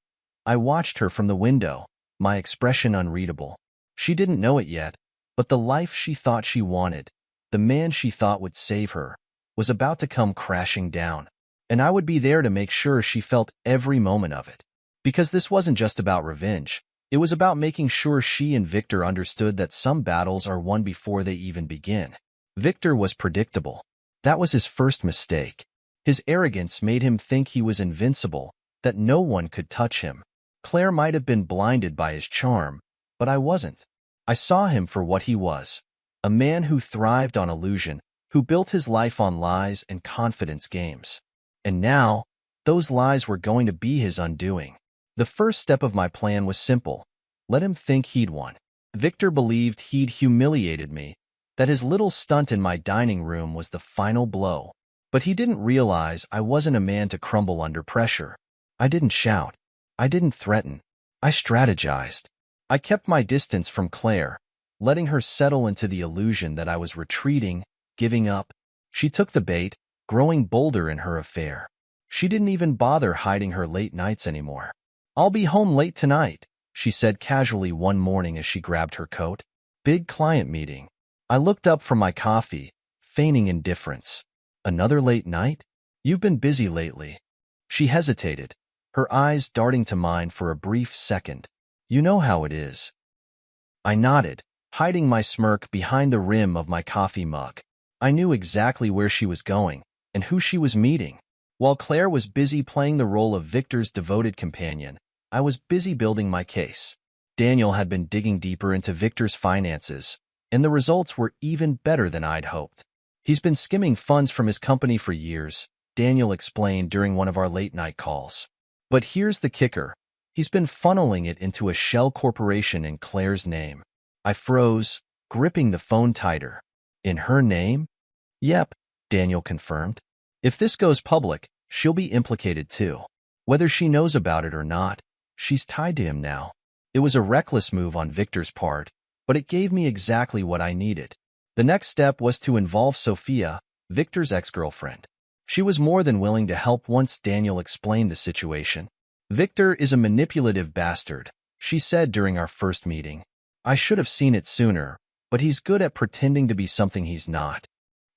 I watched her from the window, my expression unreadable. She didn't know it yet, but the life she thought she wanted, the man she thought would save her, was about to come crashing down, and I would be there to make sure she felt every moment of it. Because this wasn't just about revenge. It was about making sure she and Victor understood that some battles are won before they even begin. Victor was predictable. That was his first mistake. His arrogance made him think he was invincible, that no one could touch him. Claire might have been blinded by his charm, but I wasn't. I saw him for what he was, a man who thrived on illusion, who built his life on lies and confidence games. And now, those lies were going to be his undoing. The first step of my plan was simple. Let him think he'd won. Victor believed he'd humiliated me, that his little stunt in my dining room was the final blow. But he didn't realize I wasn't a man to crumble under pressure. I didn't shout. I didn't threaten. I strategized. I kept my distance from Claire, letting her settle into the illusion that I was retreating, giving up. She took the bait, growing bolder in her affair. She didn't even bother hiding her late nights anymore. I'll be home late tonight, she said casually one morning as she grabbed her coat. Big client meeting. I looked up from my coffee, feigning indifference. Another late night? You've been busy lately. She hesitated, her eyes darting to mine for a brief second. You know how it is. I nodded, hiding my smirk behind the rim of my coffee mug. I knew exactly where she was going and who she was meeting. While Claire was busy playing the role of Victor's devoted companion, I was busy building my case. Daniel had been digging deeper into Victor's finances, and the results were even better than I'd hoped. He's been skimming funds from his company for years, Daniel explained during one of our late-night calls. But here's the kicker. He's been funneling it into a shell corporation in Claire's name. I froze, gripping the phone tighter. In her name? Yep, Daniel confirmed. If this goes public, she'll be implicated too. Whether she knows about it or not, she's tied to him now. It was a reckless move on Victor's part, but it gave me exactly what I needed. The next step was to involve Sophia, Victor's ex-girlfriend. She was more than willing to help once Daniel explained the situation. Victor is a manipulative bastard, she said during our first meeting. I should have seen it sooner, but he's good at pretending to be something he's not.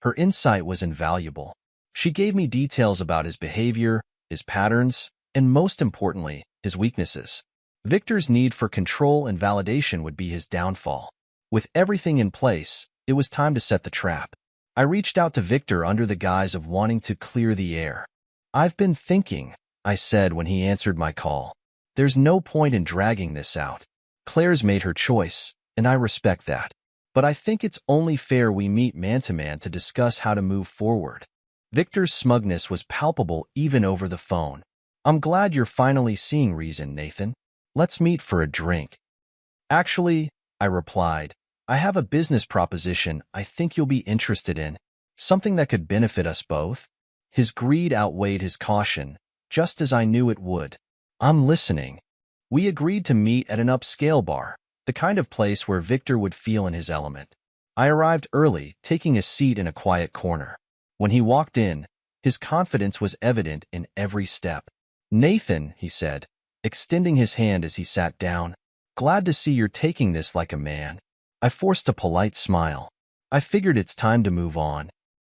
Her insight was invaluable. She gave me details about his behavior, his patterns, and most importantly, his weaknesses. Victor's need for control and validation would be his downfall. With everything in place, it was time to set the trap. I reached out to Victor under the guise of wanting to clear the air. I've been thinking, I said when he answered my call. There's no point in dragging this out. Claire's made her choice, and I respect that. But I think it's only fair we meet man-to-man to discuss how to move forward. Victor's smugness was palpable even over the phone. I'm glad you're finally seeing reason, Nathan. Let's meet for a drink. Actually, I replied, I have a business proposition I think you'll be interested in, something that could benefit us both. His greed outweighed his caution, just as I knew it would. I'm listening. We agreed to meet at an upscale bar, the kind of place where Victor would feel in his element. I arrived early, taking a seat in a quiet corner. When he walked in, his confidence was evident in every step. Nathan, he said, extending his hand as he sat down. "Glad to see you're taking this like a man." I forced a polite smile. I figured it's time to move on.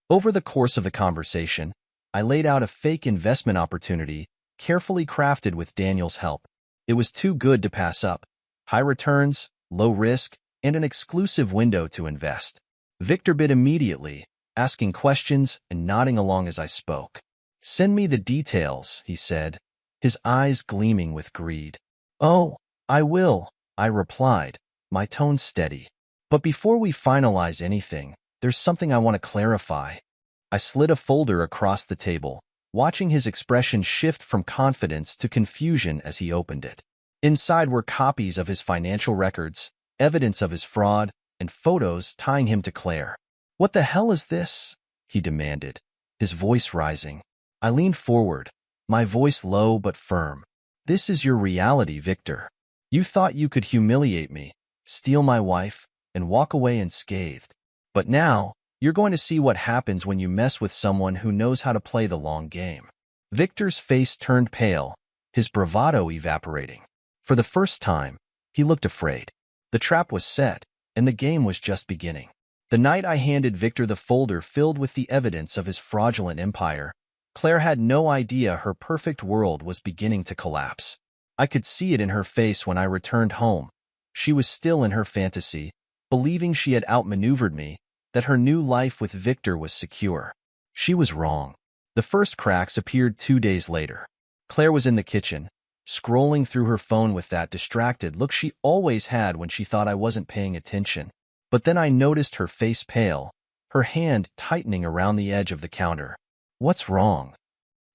Over the course of the conversation, I laid out a fake investment opportunity, carefully crafted with Daniel's help. It was too good to pass up. High returns, low risk, and an exclusive window to invest. Victor bid immediately, asking questions and nodding along as I spoke. "Send me the details," he said, his eyes gleaming with greed. "Oh, I will," I replied, my tone steady. "But before we finalize anything, there's something I want to clarify." I slid a folder across the table, watching his expression shift from confidence to confusion as he opened it. Inside were copies of his financial records, evidence of his fraud, and photos tying him to Claire. "What the hell is this?" he demanded, his voice rising. I leaned forward, my voice low but firm. "This is your reality, Victor. You thought you could humiliate me, steal my wife, and walk away unscathed. But now, you're going to see what happens when you mess with someone who knows how to play the long game." Victor's face turned pale, his bravado evaporating. For the first time, he looked afraid. The trap was set, and the game was just beginning. The night I handed Victor the folder filled with the evidence of his fraudulent empire, Claire had no idea her perfect world was beginning to collapse. I could see it in her face when I returned home. She was still in her fantasy, believing she had outmaneuvered me, that her new life with Victor was secure. She was wrong. The first cracks appeared 2 days later. Claire was in the kitchen, scrolling through her phone with that distracted look she always had when she thought I wasn't paying attention. But then I noticed her face pale, her hand tightening around the edge of the counter. "What's wrong?"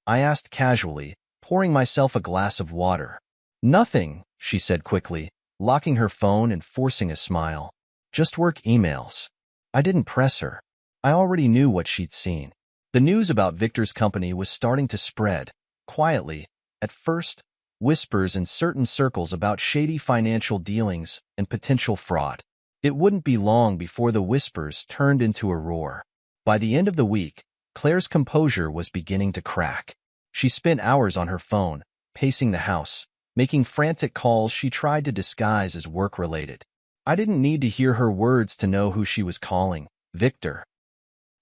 I asked casually, pouring myself a glass of water. "Nothing," she said quickly, locking her phone and forcing a smile. "Just work emails." I didn't press her. I already knew what she'd seen. The news about Victor's company was starting to spread, quietly, at first, whispers in certain circles about shady financial dealings and potential fraud. It wouldn't be long before the whispers turned into a roar. By the end of the week, Claire's composure was beginning to crack. She spent hours on her phone, pacing the house, making frantic calls she tried to disguise as work-related. I didn't need to hear her words to know who she was calling, Victor.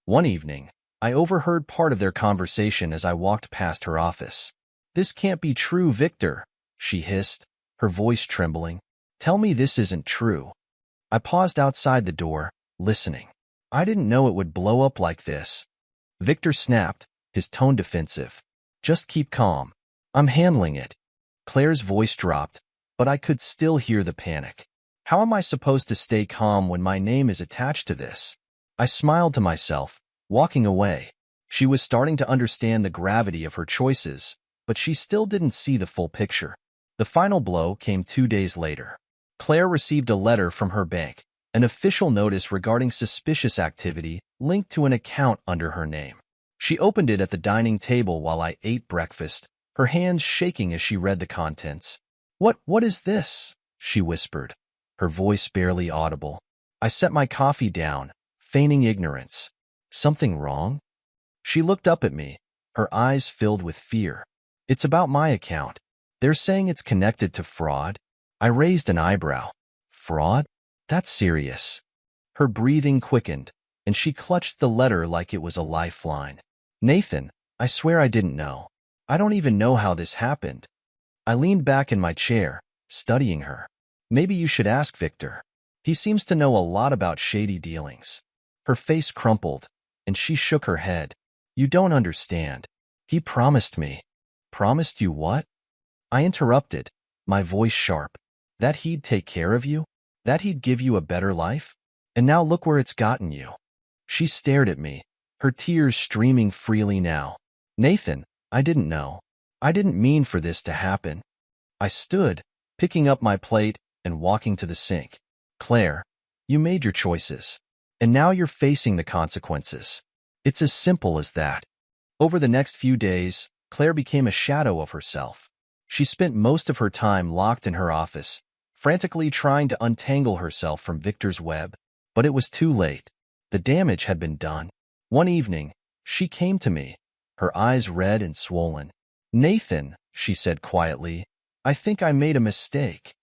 One evening, I overheard part of their conversation as I walked past her office. "This can't be true, Victor," she hissed, her voice trembling. "Tell me this isn't true." I paused outside the door, listening. I didn't know it would blow up like this. Victor snapped, his tone defensive. "Just keep calm. I'm handling it." Claire's voice dropped, but I could still hear the panic. How am I supposed to stay calm when my name is attached to this? I smiled to myself, walking away. She was starting to understand the gravity of her choices, but she still didn't see the full picture. The final blow came 2 days later. Claire received a letter from her bank, an official notice regarding suspicious activity linked to an account under her name. She opened it at the dining table while I ate breakfast, her hands shaking as she read the contents. What is this?" she whispered, her voice barely audible. I set my coffee down, feigning ignorance. "Something wrong?" She looked up at me, her eyes filled with fear. "It's about my account. They're saying it's connected to fraud." I raised an eyebrow. "Fraud? That's serious." Her breathing quickened, and she clutched the letter like it was a lifeline. "Nathan, I swear I didn't know. I don't even know how this happened." I leaned back in my chair, studying her. "Maybe you should ask Victor. He seems to know a lot about shady dealings." Her face crumpled, and she shook her head. "You don't understand. He promised me." "Promised you what?" I interrupted, my voice sharp. "That he'd take care of you? That he'd give you a better life? And now look where it's gotten you." She stared at me, her tears streaming freely now. "Nathan, I didn't know. I didn't mean for this to happen." I stood, picking up my plate and walking to the sink. "Claire, you made your choices, and now you're facing the consequences. It's as simple as that." Over the next few days, Claire became a shadow of herself. She spent most of her time locked in her office, frantically trying to untangle herself from Victor's web. But it was too late. The damage had been done. One evening, she came to me, her eyes red and swollen. "Nathan," she said quietly, I think I made a mistake.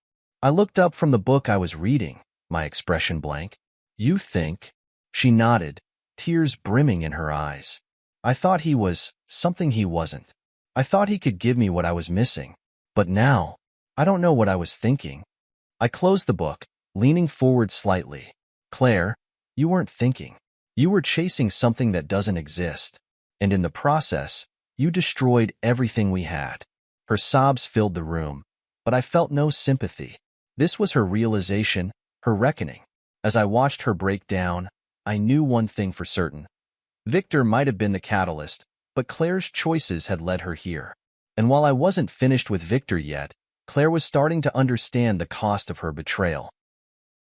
I looked up from the book I was reading, my expression blank. You think? She nodded, tears brimming in her eyes. I thought he was something he wasn't. I thought he could give me what I was missing. But now, I don't know what I was thinking. I closed the book, leaning forward slightly. Claire, you weren't thinking. You were chasing something that doesn't exist. And in the process, you destroyed everything we had. Her sobs filled the room, but I felt no sympathy. This was her realization, her reckoning. As I watched her break down, I knew one thing for certain. Victor might have been the catalyst, but Claire's choices had led her here. And while I wasn't finished with Victor yet, Claire was starting to understand the cost of her betrayal.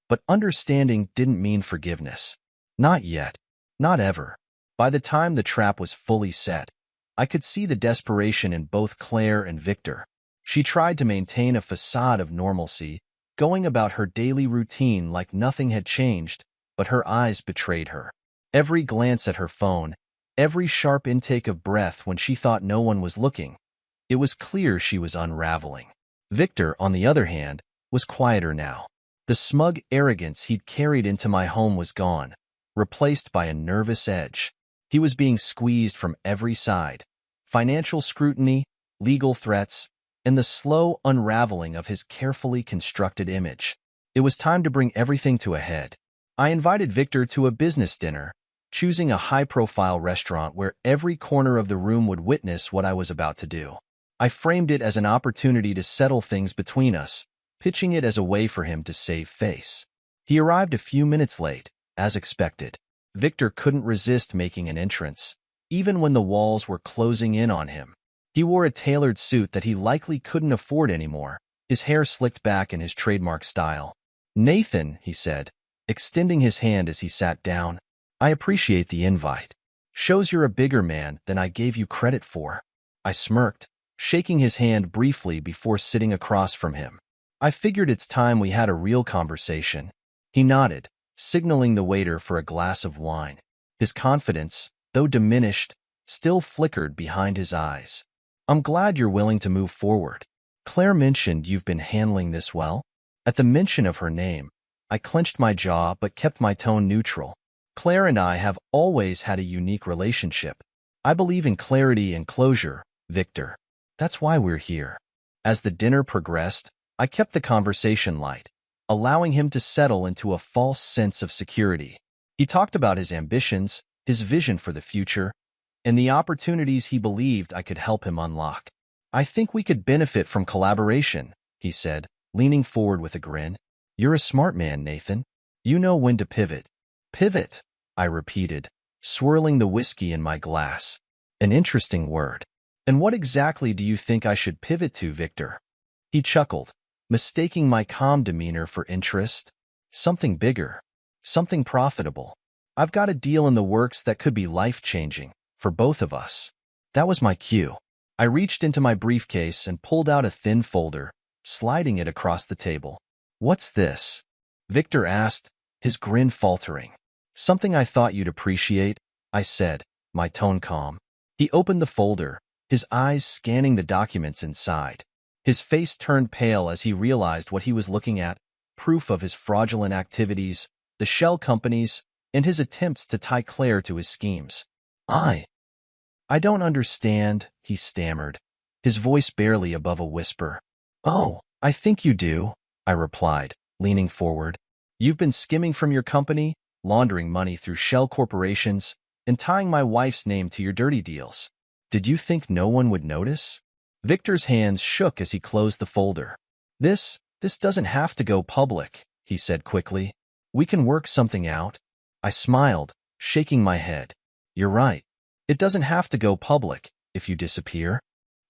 But understanding didn't mean forgiveness. Not yet. Not ever. By the time the trap was fully set, I could see the desperation in both Claire and Victor. She tried to maintain a facade of normalcy, going about her daily routine like nothing had changed, but her eyes betrayed her. Every glance at her phone, every sharp intake of breath when she thought no one was looking, it was clear she was unraveling. Victor, on the other hand, was quieter now. The smug arrogance he'd carried into my home was gone, replaced by a nervous edge. He was being squeezed from every side. Financial scrutiny, legal threats, and the slow unraveling of his carefully constructed image. It was time to bring everything to a head. I invited Victor to a business dinner, choosing a high-profile restaurant where every corner of the room would witness what I was about to do. I framed it as an opportunity to settle things between us, pitching it as a way for him to save face. He arrived a few minutes late, as expected. Victor couldn't resist making an entrance, even when the walls were closing in on him. He wore a tailored suit that he likely couldn't afford anymore, his hair slicked back in his trademark style. "Nathan," he said, extending his hand as he sat down, "I appreciate the invite. Shows you're a bigger man than I gave you credit for." I smirked, shaking his hand briefly before sitting across from him. "I figured it's time we had a real conversation." He nodded, signaling the waiter for a glass of wine. His confidence, though diminished, still flickered behind his eyes. "I'm glad you're willing to move forward. Claire mentioned you've been handling this well." At the mention of her name, I clenched my jaw but kept my tone neutral. Claire and I have always had a unique relationship. I believe in clarity and closure, Victor. That's why we're here. As the dinner progressed, I kept the conversation light, allowing him to settle into a false sense of security. He talked about his ambitions, his vision for the future, and the opportunities he believed I could help him unlock. "I think we could benefit from collaboration," he said, leaning forward with a grin. "You're a smart man, Nathan. You know when to pivot." "Pivot," I repeated, swirling the whiskey in my glass. "An interesting word. And what exactly do you think I should pivot to, Victor?" He chuckled, mistaking my calm demeanor for interest. "Something bigger. Something profitable. I've got a deal in the works that could be life-changing for both of us." That was my cue. I reached into my briefcase and pulled out a thin folder, sliding it across the table. "What's this?" Victor asked, his grin faltering. "Something I thought you'd appreciate," I said, my tone calm. He opened the folder, his eyes scanning the documents inside. His face turned pale as he realized what he was looking at, proof of his fraudulent activities, the shell companies, and his attempts to tie Claire to his schemes. I don't understand," he stammered, his voice barely above a whisper. "Oh, I think you do," I replied, leaning forward. "You've been skimming from your company, laundering money through shell corporations, and tying my wife's name to your dirty deals. Did you think no one would notice?" Victor's hands shook as he closed the folder. This doesn't have to go public," he said quickly. "We can work something out." I smiled, shaking my head. "You're right. It doesn't have to go public if you disappear."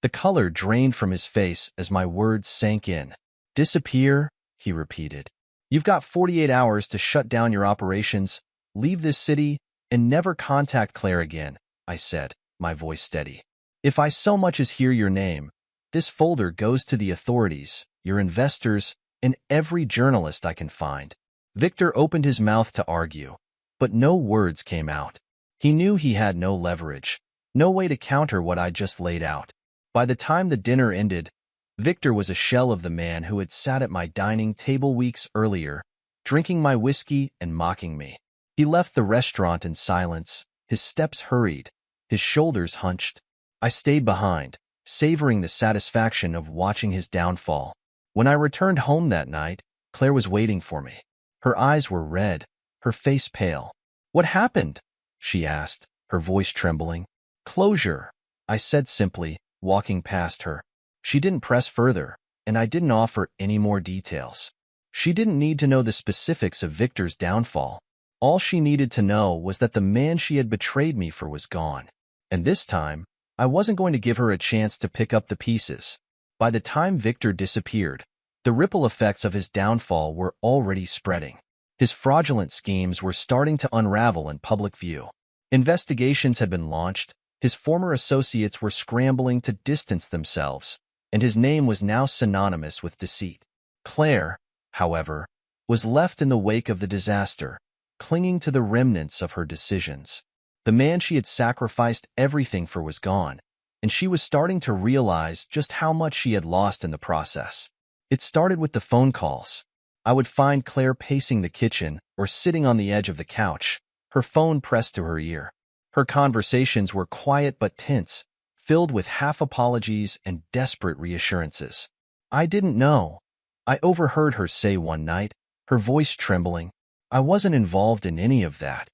The color drained from his face as my words sank in. "Disappear?" he repeated. "You've got 48 hours to shut down your operations, leave this city, and never contact Claire again," I said, my voice steady. "If I so much as hear your name, this folder goes to the authorities, your investors, and every journalist I can find." Victor opened his mouth to argue, but no words came out. He knew he had no leverage, no way to counter what I just laid out. By the time the dinner ended, Victor was a shell of the man who had sat at my dining table weeks earlier, drinking my whiskey and mocking me. He left the restaurant in silence, his steps hurried, his shoulders hunched. I stayed behind, savoring the satisfaction of watching his downfall. When I returned home that night, Claire was waiting for me. Her eyes were red, her face pale. "What happened?" she asked, her voice trembling. "Closure," I said simply, walking past her. She didn't press further, and I didn't offer any more details. She didn't need to know the specifics of Victor's downfall. All she needed to know was that the man she had betrayed me for was gone. And this time, I wasn't going to give her a chance to pick up the pieces. By the time Victor disappeared, the ripple effects of his downfall were already spreading. His fraudulent schemes were starting to unravel in public view. Investigations had been launched, his former associates were scrambling to distance themselves, and his name was now synonymous with deceit. Claire, however, was left in the wake of the disaster, clinging to the remnants of her decisions. The man she had sacrificed everything for was gone, and she was starting to realize just how much she had lost in the process. It started with the phone calls. I would find Claire pacing the kitchen or sitting on the edge of the couch, her phone pressed to her ear. Her conversations were quiet but tense, filled with half apologies and desperate reassurances. "I didn't know," I overheard her say one night, her voice trembling. "I wasn't involved in any of that."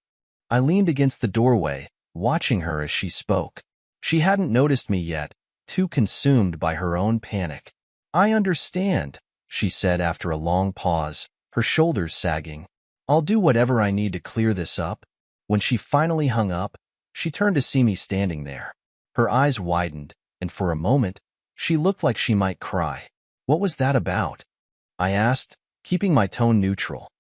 I leaned against the doorway, watching her as she spoke. She hadn't noticed me yet, too consumed by her own panic. "I understand," she said after a long pause, her shoulders sagging. "I'll do whatever I need to clear this up." When she finally hung up, she turned to see me standing there. Her eyes widened, and for a moment, she looked like she might cry. "What was that about?" I asked, keeping my tone neutral.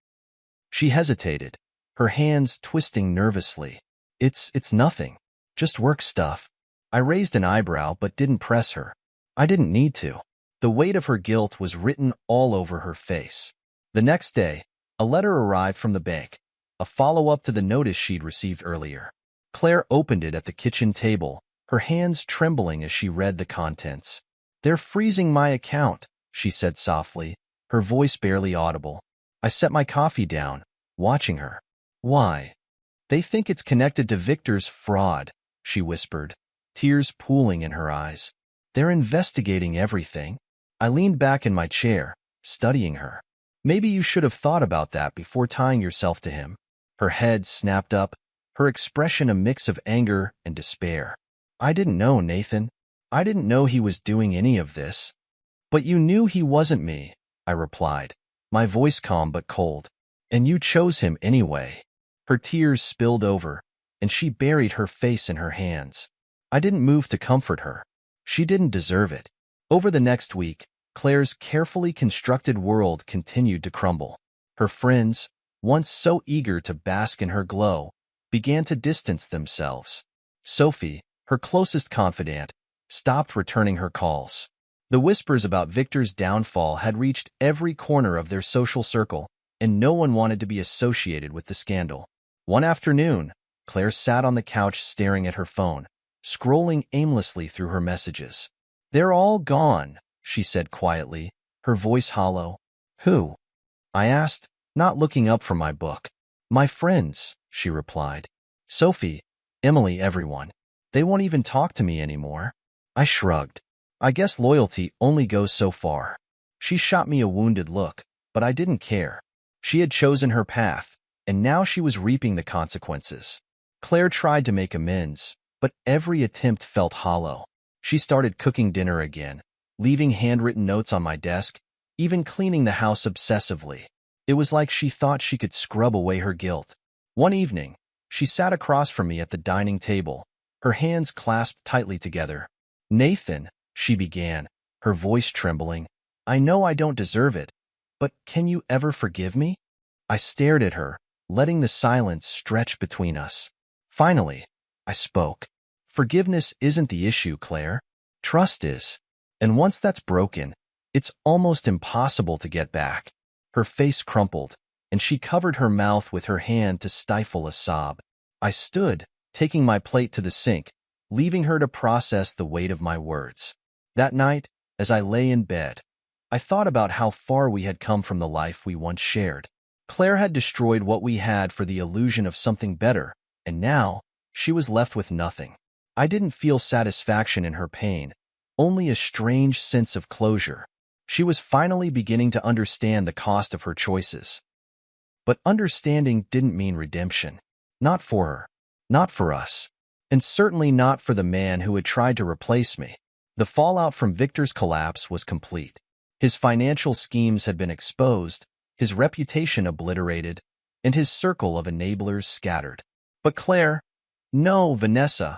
She hesitated, her hands twisting nervously. It's nothing. Just work stuff." I raised an eyebrow but didn't press her. I didn't need to. The weight of her guilt was written all over her face. The next day, a letter arrived from the bank, a follow-up to the notice she'd received earlier. Claire opened it at the kitchen table, her hands trembling as she read the contents. "They're freezing my account," she said softly, her voice barely audible. I set my coffee down, watching her. "Why?" "They think it's connected to Victor's fraud," she whispered, tears pooling in her eyes. "They're investigating everything." I leaned back in my chair, studying her. "Maybe you should have thought about that before tying yourself to him." Her head snapped up, her expression a mix of anger and despair. "I didn't know, Nathan. I didn't know he was doing any of this." "But you knew he wasn't me," I replied, my voice calm but cold. "And you chose him anyway." Her tears spilled over, and she buried her face in her hands. I didn't move to comfort her. She didn't deserve it. Over the next week, Claire's carefully constructed world continued to crumble. Her friends, once so eager to bask in her glow, began to distance themselves. Sophie, her closest confidant, stopped returning her calls. The whispers about Victor's downfall had reached every corner of their social circle, and no one wanted to be associated with the scandal. One afternoon, Claire sat on the couch staring at her phone, scrolling aimlessly through her messages. "They're all gone," she said quietly, her voice hollow. "Who?" I asked, not looking up from my book. "My friends," she replied. "Sophie, Emily, everyone. They won't even talk to me anymore." I shrugged. I guess loyalty only goes so far. She shot me a wounded look, but I didn't care. She had chosen her path, and now she was reaping the consequences. Claire tried to make amends, but every attempt felt hollow. She started cooking dinner again, leaving handwritten notes on my desk, even cleaning the house obsessively. It was like she thought she could scrub away her guilt. One evening, she sat across from me at the dining table, her hands clasped tightly together. "Nathan," she began, her voice trembling, "I know I don't deserve it, but can you ever forgive me?" I stared at her, letting the silence stretch between us. Finally, I spoke. "Forgiveness isn't the issue, Claire. Trust is. And once that's broken, it's almost impossible to get back." Her face crumpled, and she covered her mouth with her hand to stifle a sob. I stood, taking my plate to the sink, leaving her to process the weight of my words. That night, As I lay in bed, I thought about how far we had come from the life we once shared. Claire had destroyed what we had for the illusion of something better, and now she was left with nothing. I didn't feel satisfaction in her pain, only a strange sense of closure. She was finally beginning to understand the cost of her choices. But understanding didn't mean redemption. Not for her, not for us, and certainly not for the man who had tried to replace me. The fallout from Victor's collapse was complete. His financial schemes had been exposed, his reputation obliterated, and his circle of enablers scattered. But Claire, no, Vanessa,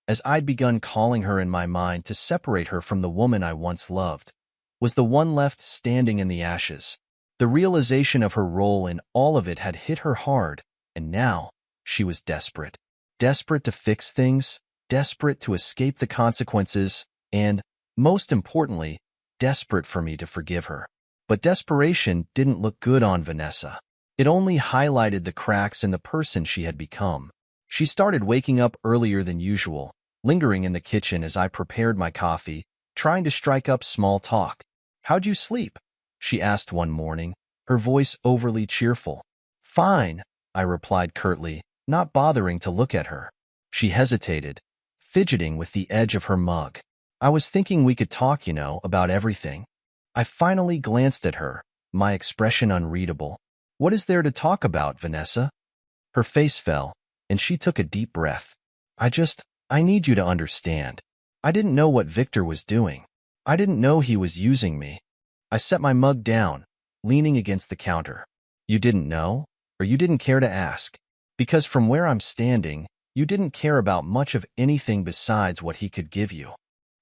as I'd begun calling her in my mind to separate her from the woman I once loved, was the one left standing in the ashes. The realization of her role in all of it had hit her hard, and now she was desperate. Desperate to fix things, desperate to escape the consequences, and, most importantly, desperate for me to forgive her. But desperation didn't look good on Vanessa. It only highlighted the cracks in the person she had become. She started waking up earlier than usual, lingering in the kitchen as I prepared my coffee, trying to strike up small talk. "How'd you sleep?" she asked one morning, her voice overly cheerful. "Fine," I replied curtly, not bothering to look at her. She hesitated, fidgeting with the edge of her mug. "I was thinking we could talk, about everything." I finally glanced at her, my expression unreadable. "What is there to talk about, Vanessa?" Her face fell, and she took a deep breath. I need you to understand. I didn't know what Victor was doing. I didn't know he was using me." I set my mug down, leaning against the counter. "You didn't know? Or you didn't care to ask? Because from where I'm standing, you didn't care about much of anything besides what he could give you."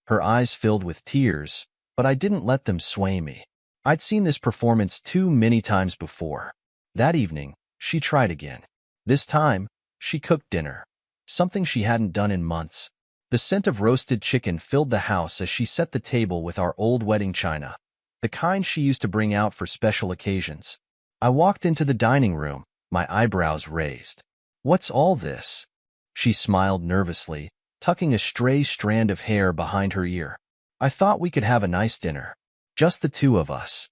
Her eyes filled with tears, but I didn't let them sway me. I'd seen this performance too many times before. That evening, she tried again. This time, she cooked dinner, something she hadn't done in months. The scent of roasted chicken filled the house as she set the table with our old wedding china, the kind she used to bring out for special occasions. I walked into the dining room, my eyebrows raised. "What's all this?" She smiled nervously, tucking a stray strand of hair behind her ear. "I thought we could have a nice dinner. Just the two of us."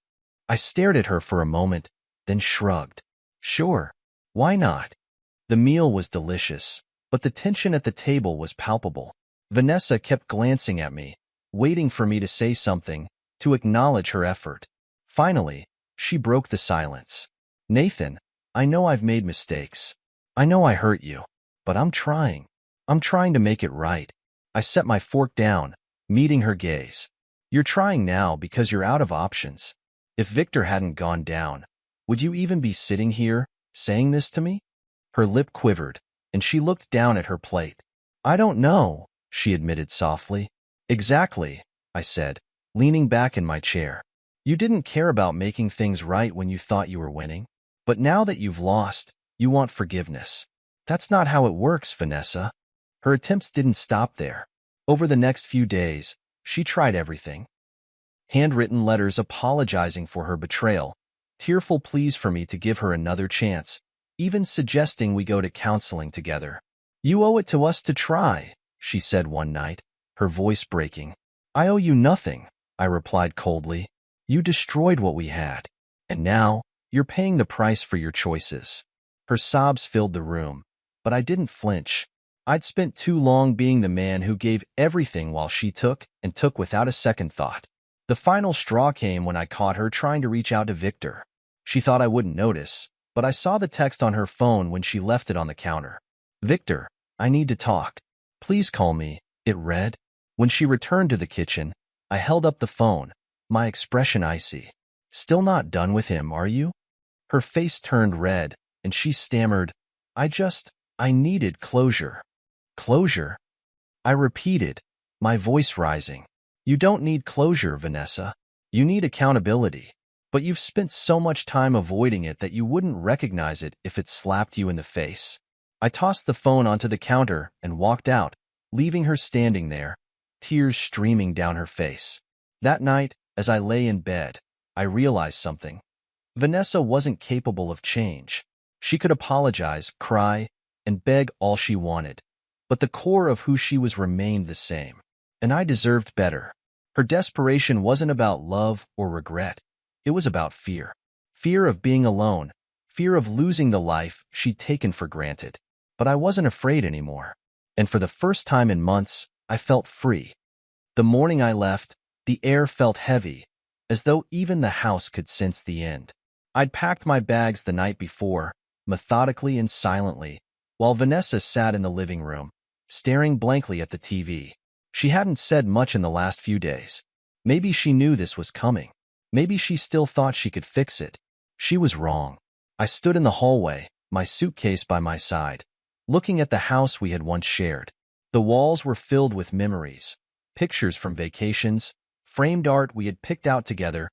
I stared at her for a moment, then shrugged. "Sure. Why not?" The meal was delicious, but the tension at the table was palpable. Vanessa kept glancing at me, waiting for me to say something, to acknowledge her effort. Finally, she broke the silence. "Nathan, I know I've made mistakes. I know I hurt you, but I'm trying. I'm trying to make it right." I set my fork down, meeting her gaze. "You're trying now because you're out of options. If Victor hadn't gone down, would you even be sitting here, saying this to me?" Her lip quivered, and she looked down at her plate. "I don't know," she admitted softly. "Exactly," I said, leaning back in my chair. "You didn't care about making things right when you thought you were winning. But now that you've lost, you want forgiveness. That's not how it works, Vanessa." Her attempts didn't stop there. Over the next few days, she tried everything. Handwritten letters apologizing for her betrayal, tearful pleas for me to give her another chance, even suggesting we go to counseling together. "You owe it to us to try," she said one night, her voice breaking. "I owe you nothing," I replied coldly. "You destroyed what we had, and now you're paying the price for your choices." Her sobs filled the room, but I didn't flinch. I'd spent too long being the man who gave everything while she took and took without a second thought. The final straw came when I caught her trying to reach out to Victor. She thought I wouldn't notice, but I saw the text on her phone when she left it on the counter. "Victor, I need to talk. Please call me," it read. When she returned to the kitchen, I held up the phone, my expression icy. "Still not done with him, are you?" Her face turned red, and she stammered, I needed closure." "Closure?" I repeated, my voice rising. "You don't need closure, Vanessa. You need accountability. But you've spent so much time avoiding it that you wouldn't recognize it if it slapped you in the face." I tossed the phone onto the counter and walked out, leaving her standing there, tears streaming down her face. That night, as I lay in bed, I realized something. Vanessa wasn't capable of change. She could apologize, cry, and beg all she wanted, but the core of who she was remained the same. And I deserved better. Her desperation wasn't about love or regret. It was about fear. Fear of being alone, fear of losing the life she'd taken for granted. But I wasn't afraid anymore. And for the first time in months, I felt free. The morning I left, the air felt heavy, as though even the house could sense the end. I'd packed my bags the night before, methodically and silently, while Vanessa sat in the living room, staring blankly at the TV. She hadn't said much in the last few days. Maybe she knew this was coming. Maybe she still thought she could fix it. She was wrong. I stood in the hallway, my suitcase by my side, looking at the house we had once shared. The walls were filled with memories, pictures from vacations, framed art we had picked out together,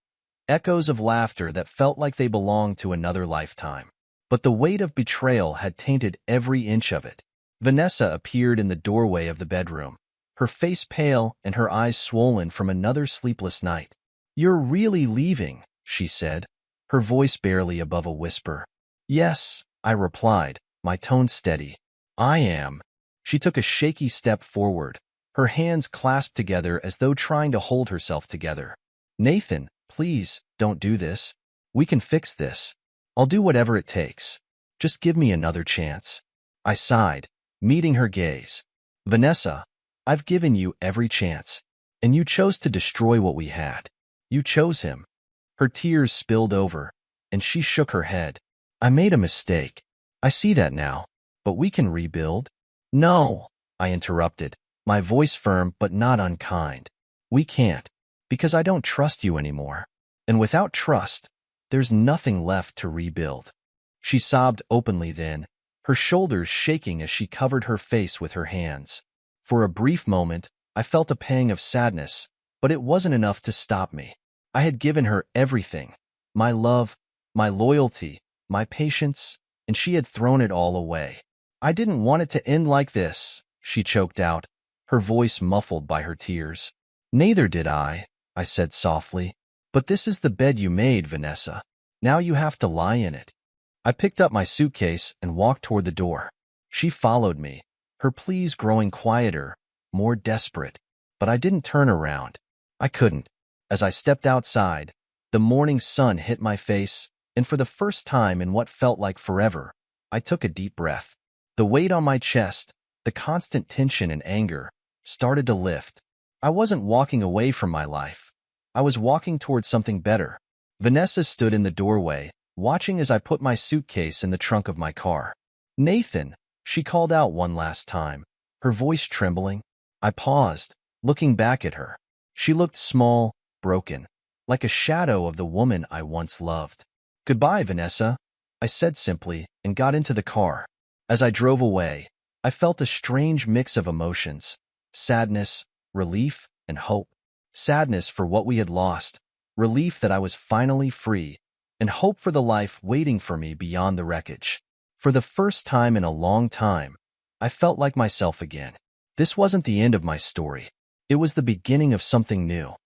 echoes of laughter that felt like they belonged to another lifetime. But the weight of betrayal had tainted every inch of it. Vanessa appeared in the doorway of the bedroom, her face pale and her eyes swollen from another sleepless night. "You're really leaving," she said, her voice barely above a whisper. "Yes," I replied, my tone steady. "I am." She took a shaky step forward, her hands clasped together as though trying to hold herself together. "Nathan, please, don't do this. We can fix this. I'll do whatever it takes. Just give me another chance." I sighed, meeting her gaze. "Vanessa, I've given you every chance, and you chose to destroy what we had. You chose him." Her tears spilled over, and she shook her head. "I made a mistake. I see that now. But we can rebuild." "No," I interrupted, my voice firm but not unkind. "We can't, because I don't trust you anymore. And without trust, there's nothing left to rebuild." She sobbed openly then, her shoulders shaking as she covered her face with her hands. For a brief moment, I felt a pang of sadness, but it wasn't enough to stop me. I had given her everything, my love, my loyalty, my patience, and she had thrown it all away. "I didn't want it to end like this," she choked out, her voice muffled by her tears. "Neither did I," said softly. "But this is the bed you made, Vanessa. Now you have to lie in it." I picked up my suitcase and walked toward the door. She followed me, her pleas growing quieter, more desperate. But I didn't turn around. I couldn't. As I stepped outside, the morning sun hit my face, and for the first time in what felt like forever, I took a deep breath. The weight on my chest, the constant tension and anger, started to lift. I wasn't walking away from my life. I was walking towards something better. Vanessa stood in the doorway, watching as I put my suitcase in the trunk of my car. "Nathan," she called out one last time, her voice trembling. I paused, looking back at her. She looked small, broken, like a shadow of the woman I once loved. "Goodbye, Vanessa," I said simply, and got into the car. As I drove away, I felt a strange mix of emotions: sadness, relief, and hope. Sadness for what we had lost, relief that I was finally free, and hope for the life waiting for me beyond the wreckage. For the first time in a long time, I felt like myself again. This wasn't the end of my story. It was the beginning of something new.